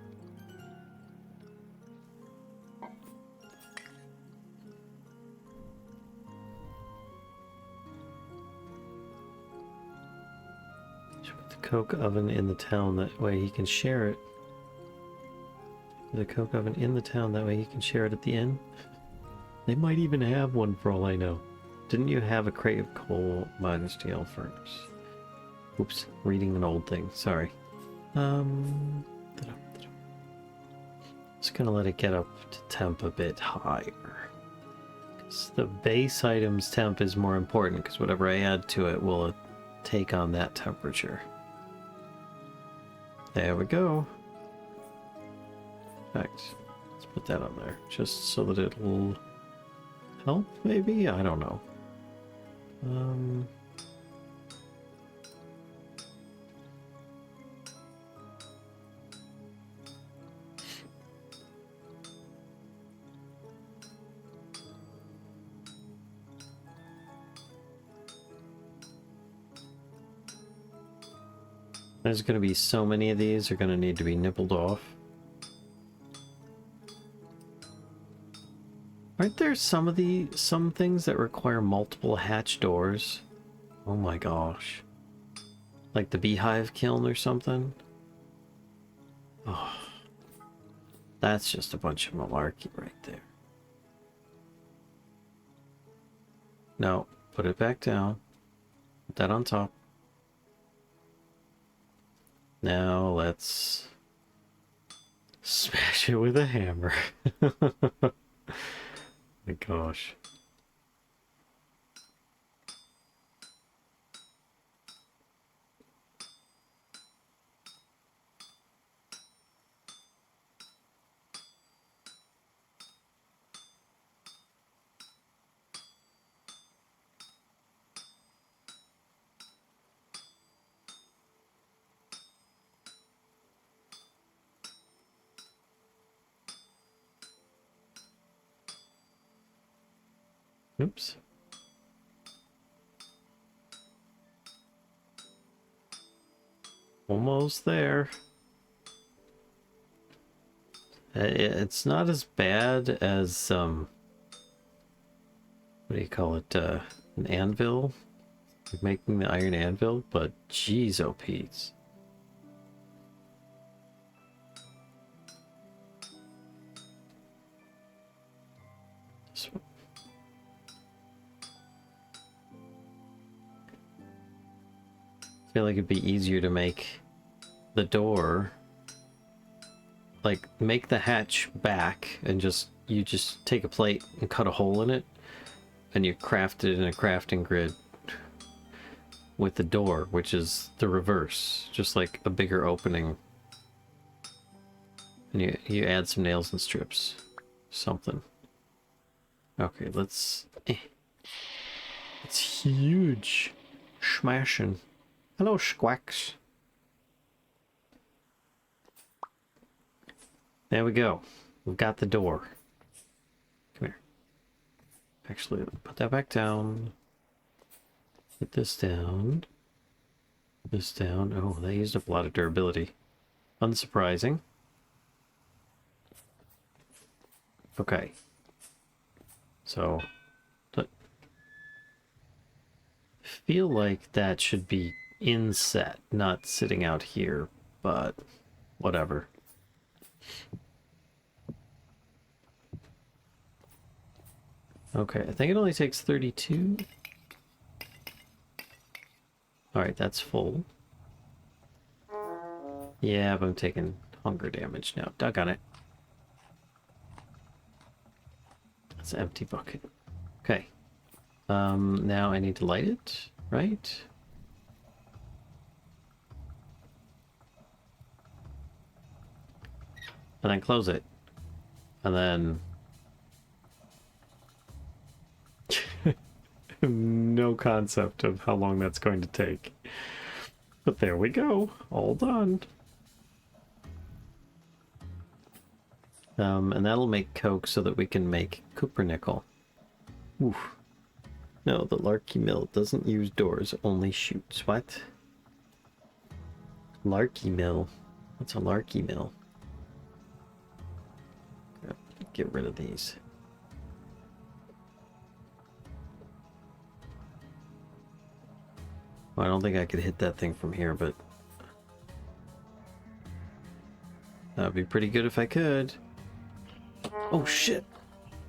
Should put the coke oven in the town, that way he can share it. The coke oven in the town, that way he can share it at the inn. They might even have one for all I know. Didn't you have a crate of coal by the steel furnace? Oops, reading an old thing, sorry. Just gonna let it get up to temp a bit higher. Because the base item's temp is more important, because whatever I add to it will take on that temperature. There we go. Perfect. Let's put that on there, just so that it'll help, maybe? I don't know. There's going to be so many of these are going to need to be nibbled off. Aren't there some things that require multiple hatch doors? Oh my gosh. Like the beehive kiln or something? Oh. That's just a bunch of malarkey right there. No, put it back down. Put that on top. Now let's smash it with a hammer. My gosh. Oops. Almost there. It's not as bad as, what do you call it, an anvil? Like making the iron anvil, but geez, oh Pete. I feel like it'd be easier to make the door, like make the hatch back and you just take a plate and cut a hole in it and you craft it in a crafting grid with the door, which is the reverse, just like a bigger opening, and you add some nails and strips, something. Okay, let's it's huge. Smashing. Hello, Squacks. There we go. We've got the door. Come here. Actually, put that back down. Put this down. This down. Oh, they used up a lot of durability. Unsurprising. Okay. So, I feel like that should be inset, not sitting out here, but whatever. Okay, I think it only takes 32. Alright, that's full. Yeah, but I'm taking hunger damage now. Doggone it. That's an empty bucket. Okay. Now I need to light it, right? And then close it. And then... no concept of how long that's going to take. But there we go. All done. And that'll make coke so that we can make Coopernickel. Oof. No, the Larky Mill doesn't use doors, only shoots. What? Larky Mill? What's a Larky Mill? Get rid of these. Well, I don't think I could hit that thing from here, but that'd be pretty good if I could. Oh shit!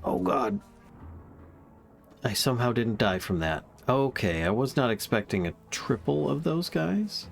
Oh god! I somehow didn't die from that. Okay, I was not expecting a triple of those guys.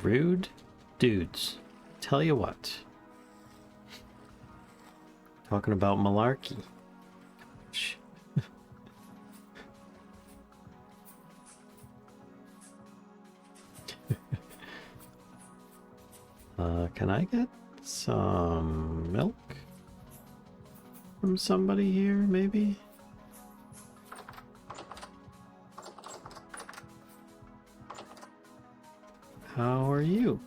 Rude dudes. Tell you what. Talking about malarkey. Can I get some milk from somebody here, maybe? How are you?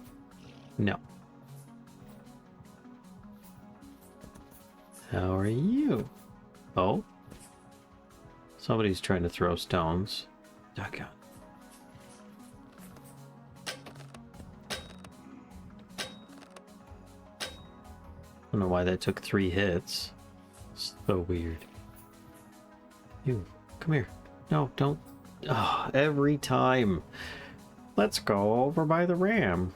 No. How are you? Oh? Somebody's trying to throw stones. Duck out. I don't know why that took 3 hits. So weird. You, come here. No, don't. Oh, every time. Let's go over by the ram.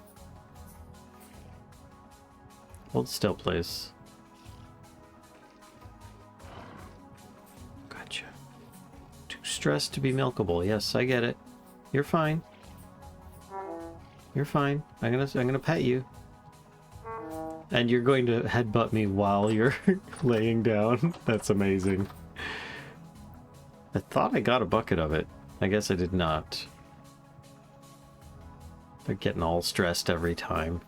Hold still, please. Gotcha. Too stressed to be milkable. Yes, I get it. You're fine. You're fine. I'm gonna pet you. And you're going to headbutt me while you're laying down. That's amazing. I thought I got a bucket of it. I guess I did not. They're getting all stressed every time.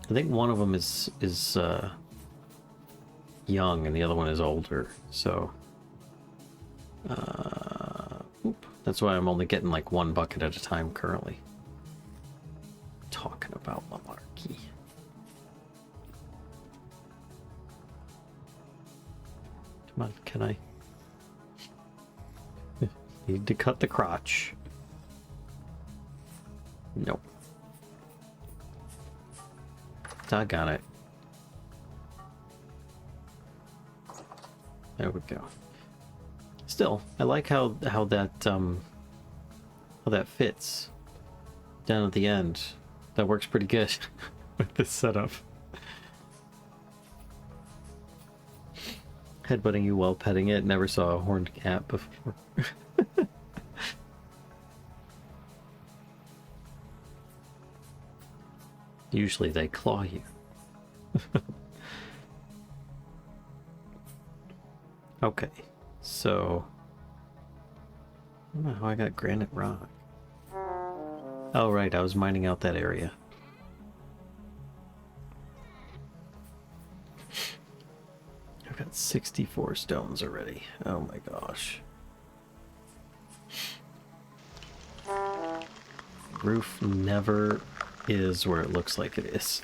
I think one of them is young and the other one is older, so that's why I'm only getting like one bucket at a time currently. Talking about malarkey. Come on, can I? Need to cut the crotch. Nope. Doggone it. There we go. Still, I like how that fits down at the end. That works pretty good with this setup. Headbutting you while petting it. Never saw a horned cat before. Usually they claw you. Okay, so I don't know how I got granite rock. Oh right, I was mining out that area. I've got 64 stones already. Oh my gosh. Roof never is where it looks like it is.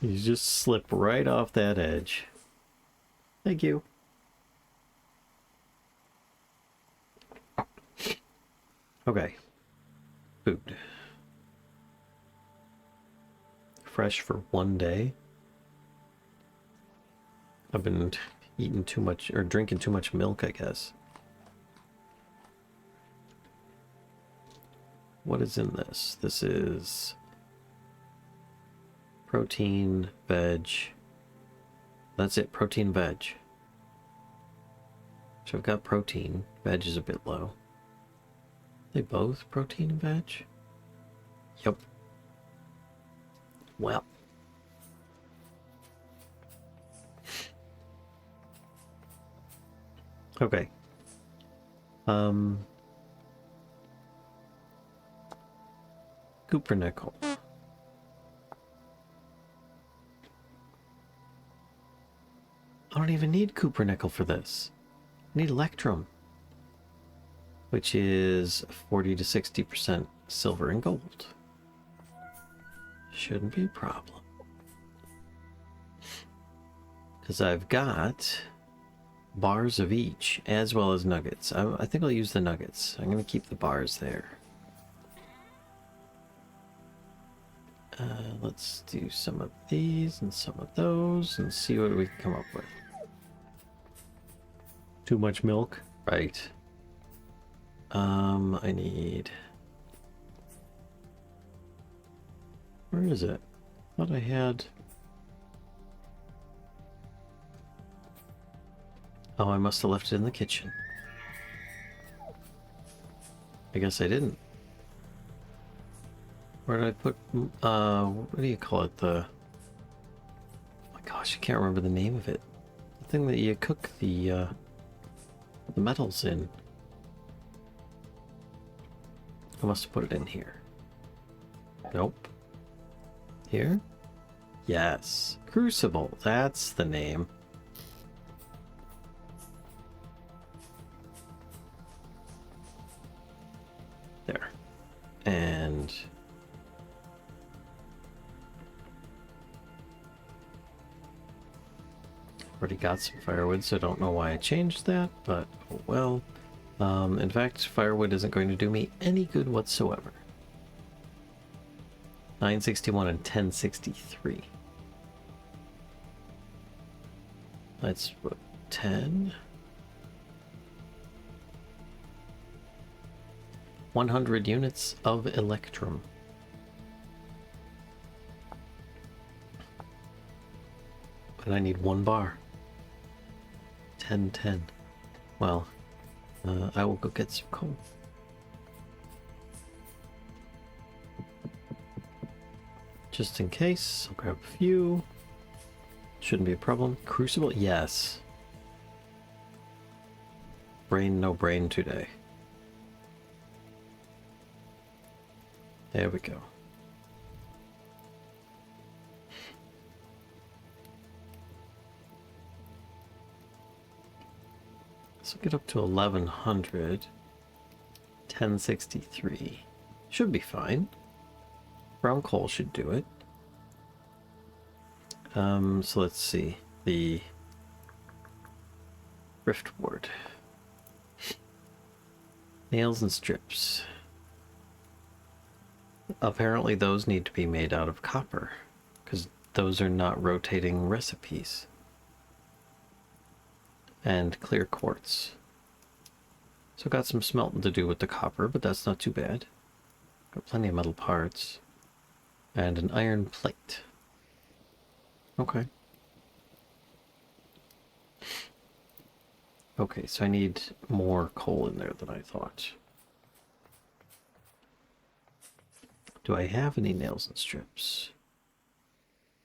You just slip right off that edge. Thank you. Okay. Food. Fresh for one day. I've been eating too much, or drinking too much milk, I guess. What is in this? This is protein, veg. That's it, protein, veg. So I've got protein. Veg is a bit low. They both protein and veg? Yep. Well. Okay. Cupronickel. I don't even need cupronickel for this. I need electrum, which is 40 to 60% silver and gold. Shouldn't be a problem. Because I've got bars of each, as well as nuggets. I think I'll use the nuggets. I'm going to keep the bars there. Let's do some of these and some of those and see what we can come up with. Too much milk? Right. I need... Where is it? I thought I had... Oh, I must have left it in the kitchen. I guess I didn't. Where did I put... what do you call it? The... Oh my gosh, I can't remember the name of it. The thing that you cook the metals in. I must have put it in here. Nope. Here? Yes. Crucible, that's the name. There. And... already got some firewood, so I don't know why I changed that, but oh well. In fact, firewood isn't going to do me any good whatsoever. 961 and 1063. That's what, 10? 100 units of electrum. And I need one bar. 10, 10. Well, I will go get some coal. Just in case, I'll grab a few. Shouldn't be a problem. Crucible? Yes. brain no brain today. There we go. So get up to 1100. 1063. Should be fine. Brown coal should do it. So let's see. The driftwood. Nails and strips. Apparently those need to be made out of copper, because those are not rotating recipes. And clear quartz. So got some smelting to do with the copper, but that's not too bad. Got plenty of metal parts. And an iron plate. Okay. Okay, so I need more coal in there than I thought. Do I have any nails and strips?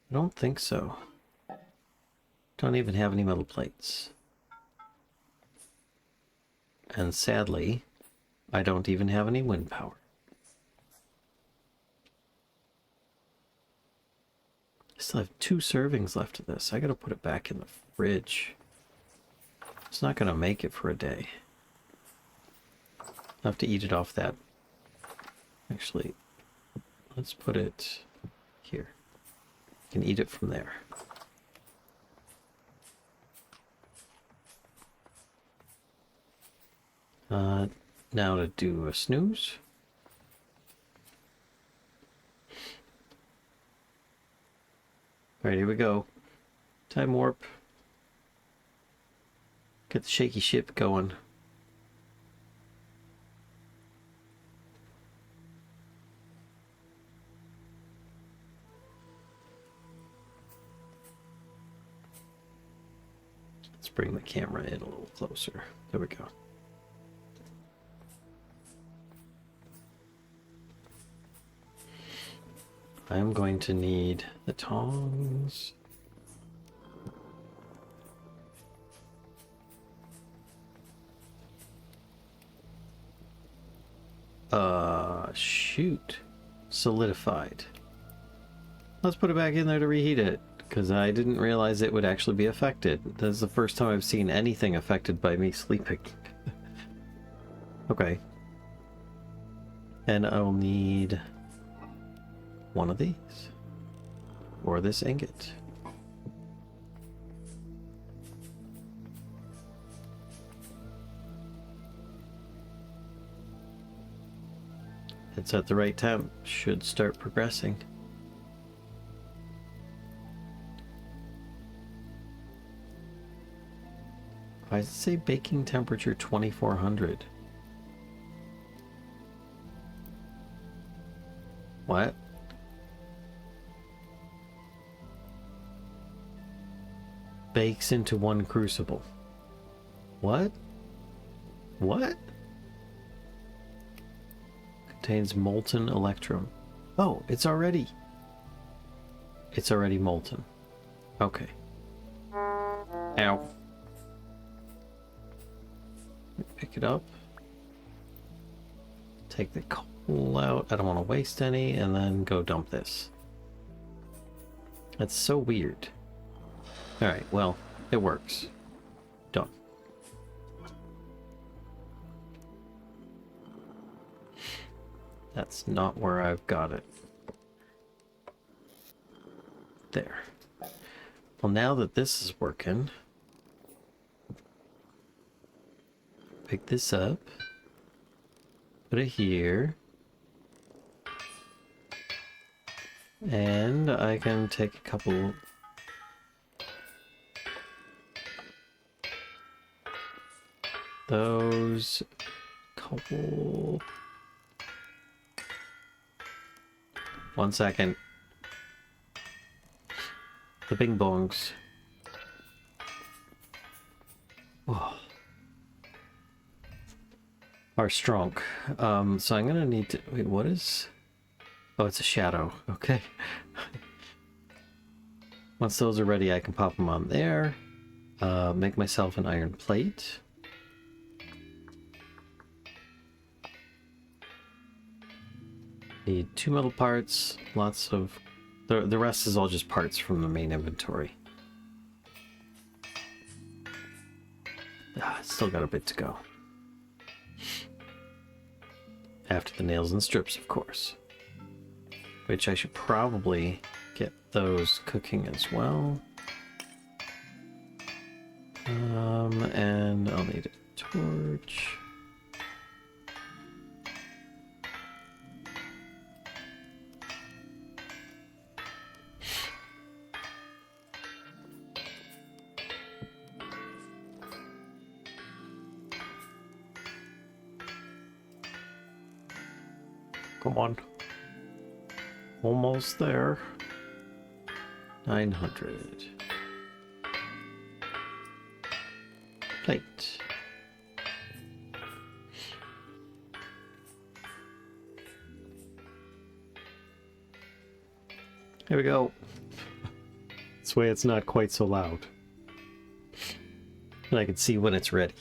I don't think so. Don't even have any metal plates. And sadly, I don't even have any wind power. I still have 2 servings left of this. I gotta put it back in the fridge. It's not gonna make it for a day. I'll have to eat it off that. Actually, let's put it here. You can eat it from there. Now to do a snooze. Alright, here we go. Time warp. Get the shaky ship going. Let's bring the camera in a little closer. There we go. I'm going to need the tongs. Shoot. Solidified. Let's put it back in there to reheat it, because I didn't realize it would actually be affected. This is the first time I've seen anything affected by me sleeping. Okay. And I'll need one of these. Or this ingot. It's at the right temp. Should start progressing. Why does it say baking temperature 2400? What? Bakes into 1 crucible. What? What? Contains molten electrum. Oh, it's already molten. Okay. Ow. Pick it up. Take the coal out. I don't want to waste any, and then go dump this. That's so weird. Alright, well, it works. Done. That's not where I've got it. There. Well, now that this is working, pick this up, put it here, and I can take a couple those, couple. 1 second. The bing bongs. Oh. Are strong. So I'm gonna need to wait. What is? Oh, it's a shadow. Okay. Once those are ready, I can pop them on there. Make myself an iron plate. Need 2 metal parts, lots of... The rest is all just parts from the main inventory. Still got a bit to go. After the nails and strips, of course. Which I should probably get those cooking as well. And I'll need a torch. Come on. Almost there. 900. Plate. Here we go. This way it's not quite so loud. And I can see when it's ready.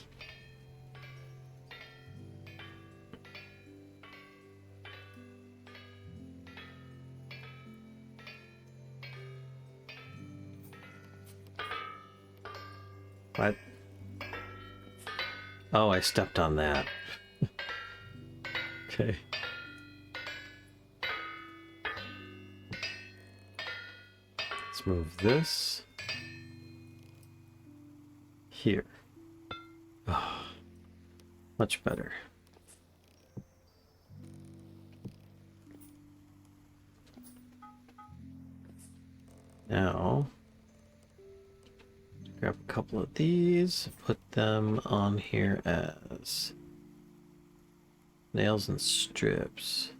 What? Oh, I stepped on that. Okay. Let's move this here. Oh, much better. Now, grab a couple of these, put them on here as nails and strips.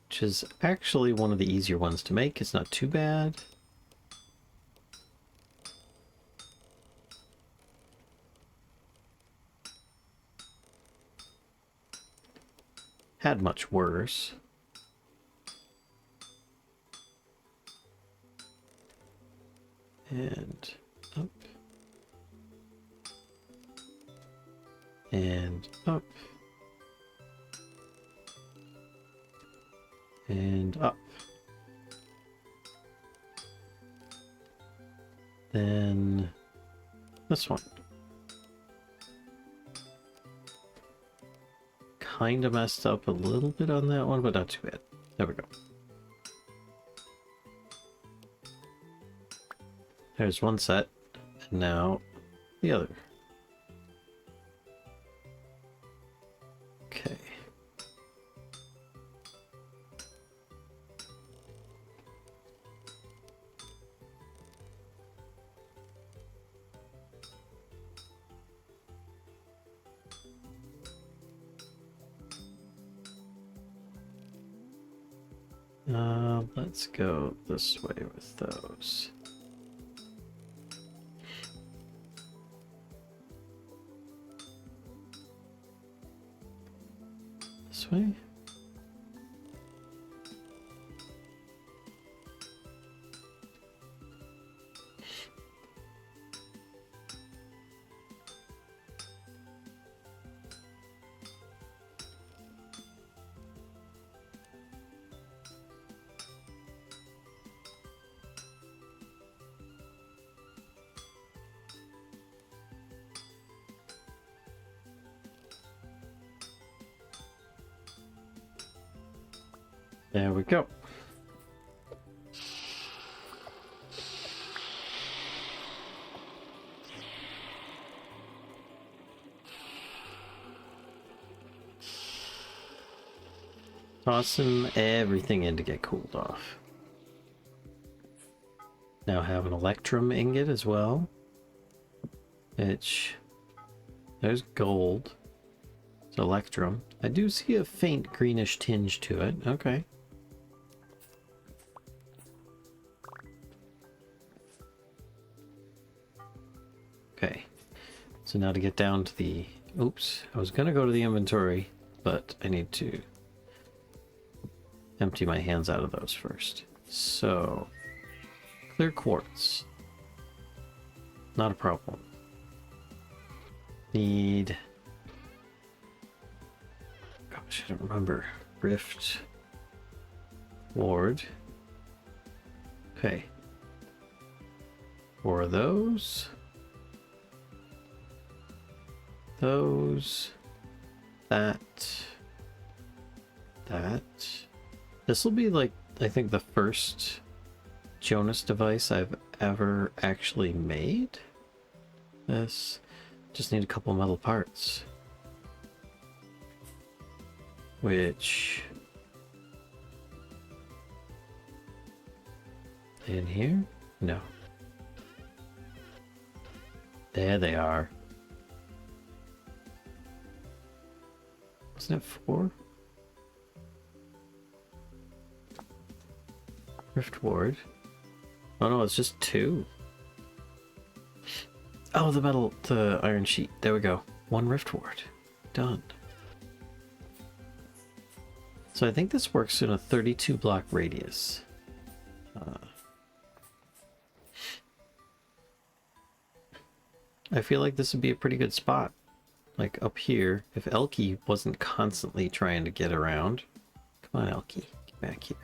Which is actually one of the easier ones to make. It's not too bad. Had much worse. And up. And up. And up. Then this one. Kind of messed up a little bit on that one, but not too bad. There we go. There's one set, and now the other. Okay. Let's go this way with those. This way. There we go. Tossing everything in to get cooled off. Now have an electrum ingot as well. Which, there's gold. It's electrum. I do see a faint greenish tinge to it. Okay. Okay. So now to get down to the... Oops. I was going to go to the inventory, but I need to empty my hands out of those first. So, clear quartz. not a problem. Need... Gosh, I don't remember. Rift. Ward. Okay. 4 of those. Those. That. This will be like, I think, the first Jonas device I've ever actually made. This. Just need a couple metal parts. Which... in here? No. There they are. Wasn't it 4? Rift Ward. Oh no, it's just 2. Oh, the iron sheet. There we go. 1 Rift Ward. Done. So I think this works in a 32 block radius. I feel like this would be a pretty good spot. Like up here, if Elky wasn't constantly trying to get around. Come on, Elky, get back here.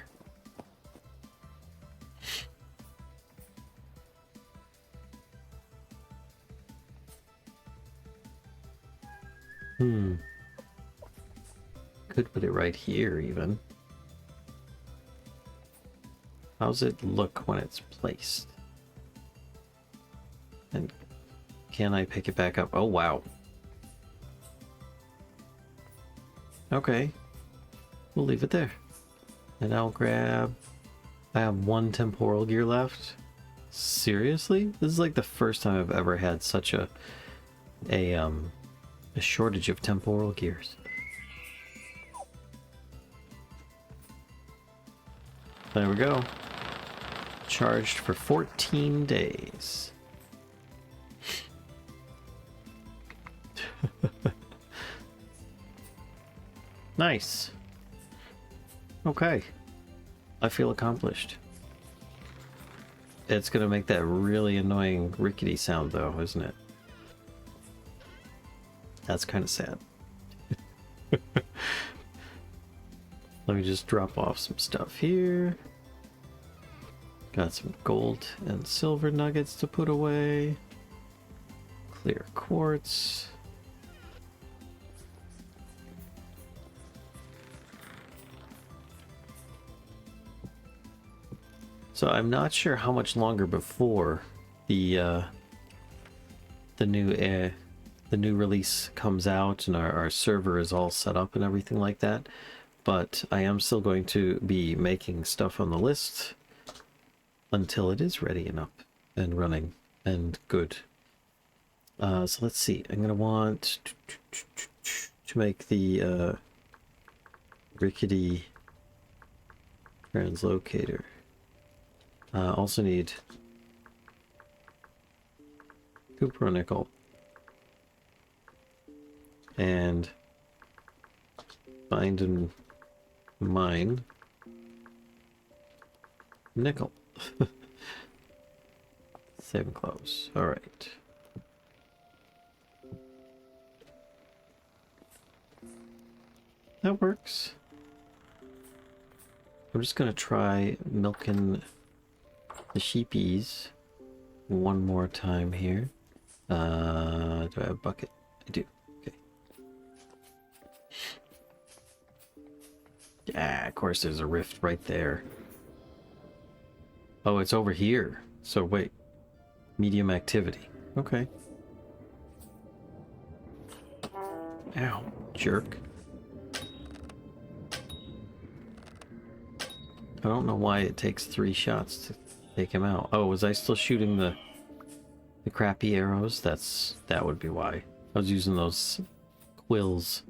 Could put it right here, even. How's it look when it's placed? And can I pick it back up? Oh, wow. Okay. We'll leave it there. And I'll grab... I have 1 temporal gear left. Seriously? This is like the first time I've ever had such a shortage of temporal gears. There we go. Charged for 14 days. Nice. Okay. I feel accomplished. It's gonna make that really annoying rickety sound though, isn't it? That's kind of sad. Let me just drop off some stuff here. Got some gold and silver nuggets to put away. Clear quartz. So I'm not sure how much longer before the new release comes out and our server is all set up and everything like that. But I am still going to be making stuff on the list until it is ready and up and running and good. So let's see. I'm gonna want to make the rickety translocator. Also need cupronickel and find and mine nickel. Save and close. All right. That works. I'm just gonna try milking the sheepies one more time here. Do I have a bucket? I do. Okay. Yeah, of course there's a rift right there. Oh, it's over here. So wait. Medium activity. Okay. Ow, jerk. I don't know why it takes 3 shots to take him out. Oh, was I still shooting the crappy arrows? That would be why. I was using those quills.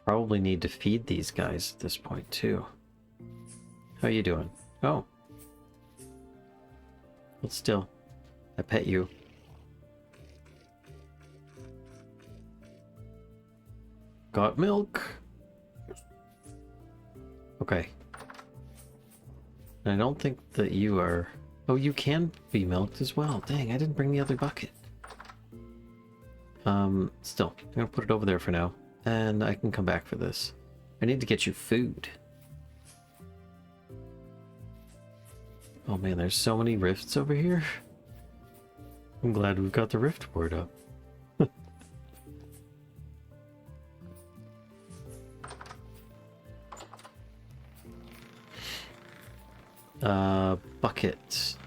Probably need to feed these guys at this point too. How you doing? Oh. But still, I pet you. Got milk. Okay. I don't think that you are... Oh, you can be milked as well. Dang, I didn't bring the other bucket. Still, I'm gonna put it over there for now. And I can come back for this. I need to get you food. Oh man, there's so many rifts over here. I'm glad we've got the rift board up. Bucket. Is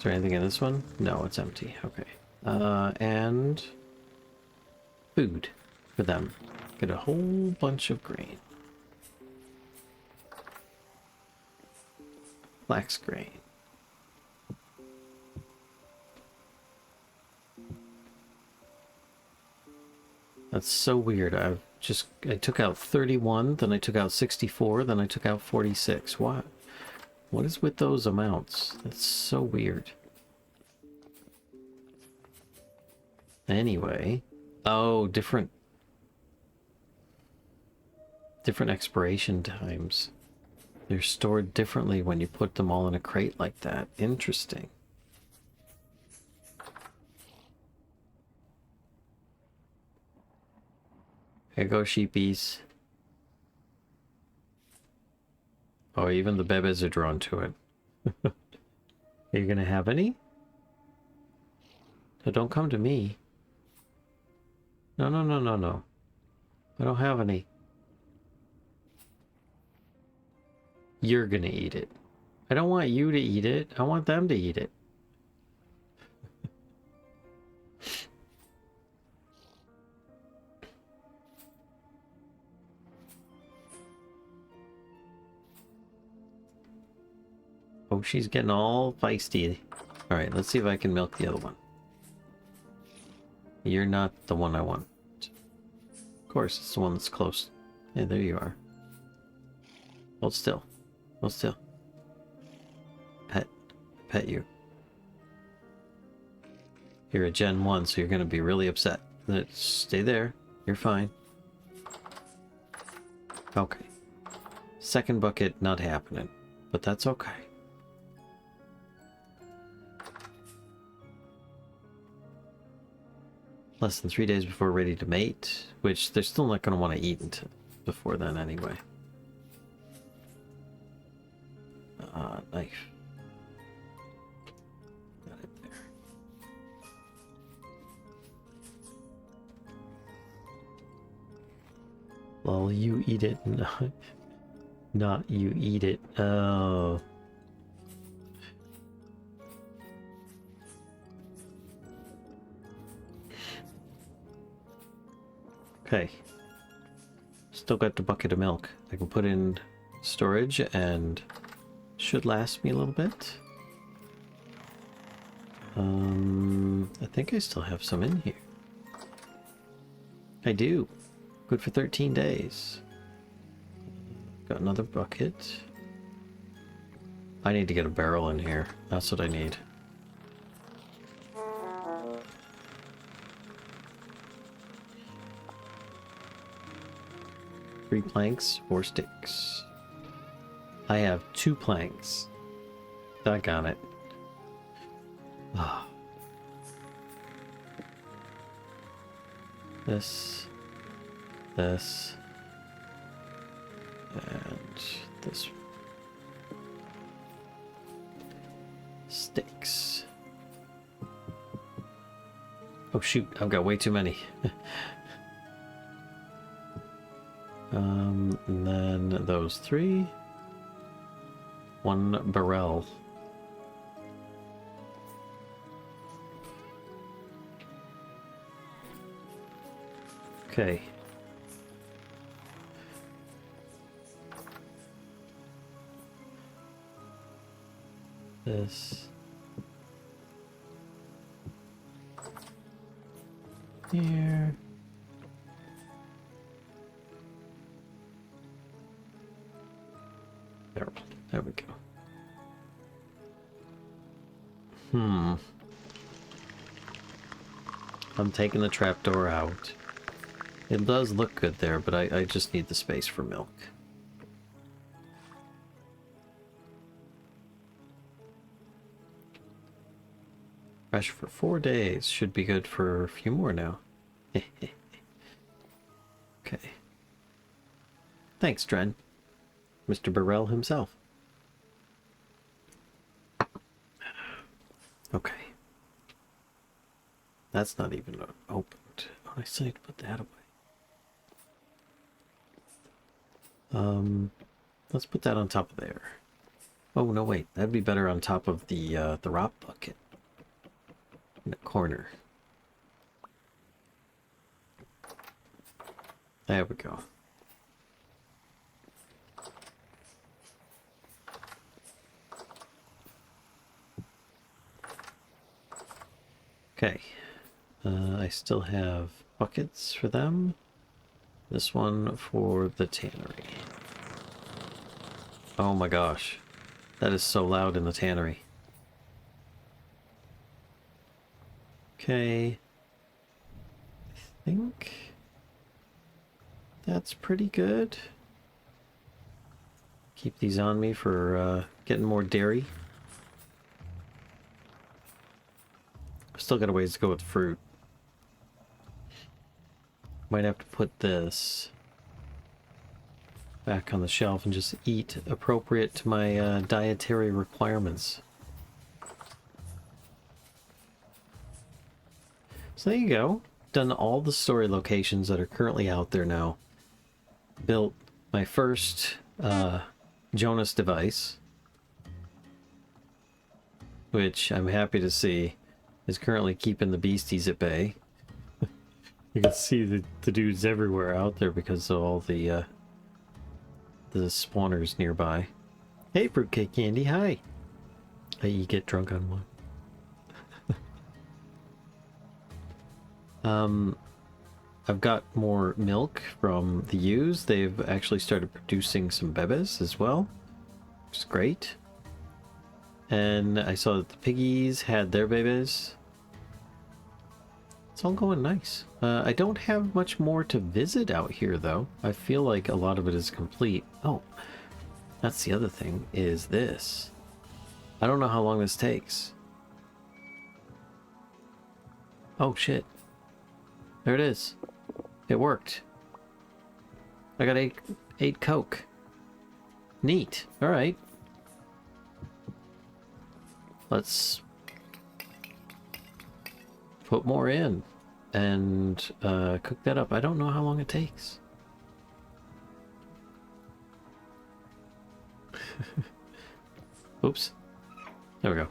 there anything in this one? No, it's empty. Okay. And food for them. Get a whole bunch of grain. Flax grain. That's so weird. I took out 31, then I took out 64, then I took out 46. What? What is with those amounts? That's so weird. Anyway. Oh, different expiration times. They're stored differently when you put them all in a crate like that. Interesting. Here go sheepies. Oh, even the bebes are drawn to it. Are you gonna have any? So don't come to me. No, no, no, no, no. I don't have any. You're gonna eat it. I don't want you to eat it. I want them to eat it. Oh, she's getting all feisty. Alright, let's see if I can milk the other one. You're not the one I want. Of course, it's the one that's close. Yeah, there you are. Hold still. Hold still. Pet you. You're a Gen 1, so you're going to be really upset. Stay there. You're fine. Okay. Second bucket, not happening. But that's okay. Less than 3 days before ready to mate, which they're still not going to want to eat until before then anyway. Knife. Got it there. Well, you eat it, not you eat it. Oh. Okay. Still got the bucket of milk. I can put in storage and should last me a little bit. I think I still have some in here. I do. Good for 13 days. Got another bucket. I need to get a barrel in here. That's what I need. Three planks, 4 sticks. I have 2 planks. Doggone it. Ah. This, and this. Sticks. Oh shoot, I've got way too many. And then those 3. 1 barrel. Okay. This. Here. There we go. I'm taking the trapdoor out. It does look good there, but I just need the space for milk. fresh for 4 days. Should be good for a few more now. Okay. Thanks, Dren. Mr. Burrell himself. Okay. That's not even opened. Oh, I still need to put that away. Let's put that on top of there. Oh, no, wait. That'd be better on top of the rock bucket. In the corner. There we go. Okay. I still have buckets for them. This one for the tannery. Oh my gosh. That is so loud in the tannery. Okay. I think that's pretty good. Keep these on me for getting more dairy. Still got a ways to go with fruit. Might have to put this back on the shelf and just eat appropriate to my dietary requirements. So there you go. Done all the story locations that are currently out there now. Built my first Jonas device, which I'm happy to see is currently keeping the beasties at bay. You can see the dudes everywhere out there because of all the spawners nearby. Hey, fruitcake candy, hi. Hey, you get drunk on one. I've got more milk from the ewes. They've actually started producing some bebes as well, which is great. And I saw that the piggies had their babies. It's all going nice. I don't have much more to visit out here, though. I feel like a lot of it is complete. Oh, that's the other thing, is this. I don't know how long this takes. Oh, shit. There it is. It worked. I got eight Coke. Neat. All right. Let's put more in and cook that up. I don't know how long it takes. Oops. There we go.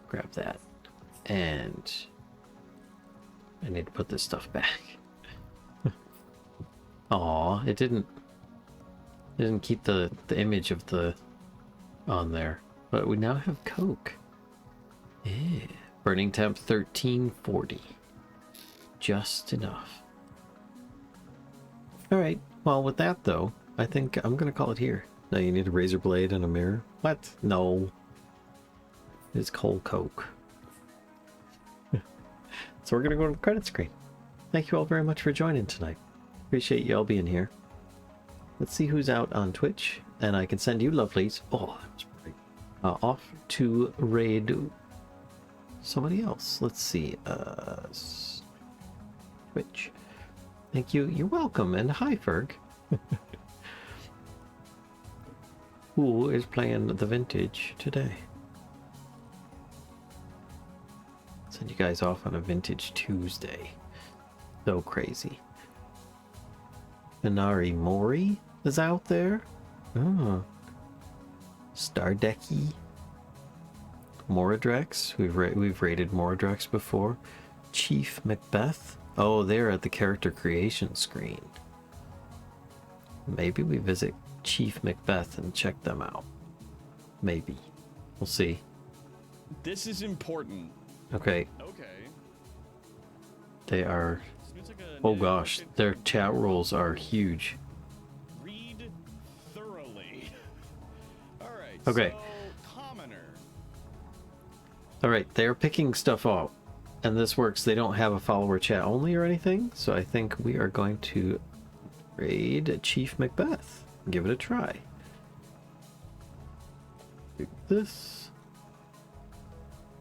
Grab that. And I need to put this stuff back. Aw, it didn't keep the image of the on there. But we now have Coke. Yeah. Burning temp 1340. Just enough. Alright, well with that though, I think I'm gonna call it here. Now you need a razor blade and a mirror. What? No. It's cold Coke. So we're gonna go to the credit screen. Thank you all very much for joining tonight. Appreciate you all being here. Let's see who's out on Twitch, and I can send you lovelies. Oh, that was great. Off to raid somebody else. Let's see. Twitch. Thank you. You're welcome. And hi, Ferg. Who is playing the vintage today? Send you guys off on a vintage Tuesday. So crazy. Inari Mori is out there. Oh. Stardecky. Moradrex. We've raided Moradrex before. Chief Macbeth. Oh, they're at the character creation screen. Maybe we visit Chief Macbeth and check them out. Maybe. We'll see. This is important. Okay. Okay. They are... Like oh gosh, their chat rules are huge. Read thoroughly. Alright, okay. So, commoner. Alright, they're picking stuff up. And this works. They don't have a follower chat only or anything. So I think we are going to raid Chief Macbeth. Give it a try. Do this.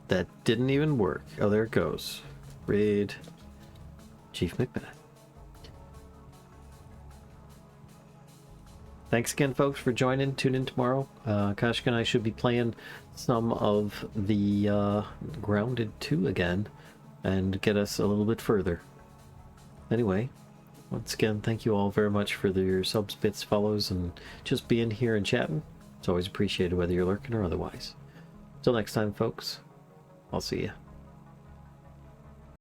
That didn't even work. Oh, there it goes. Raid Chief Macbeth. Thanks again, folks, for joining. Tune in tomorrow. Kashka and I should be playing some of the Grounded 2 again and get us a little bit further. Anyway, once again, thank you all very much for your subs, bits, follows, and just being here and chatting. It's always appreciated, whether you're lurking or otherwise. Till next time, folks, I'll see you.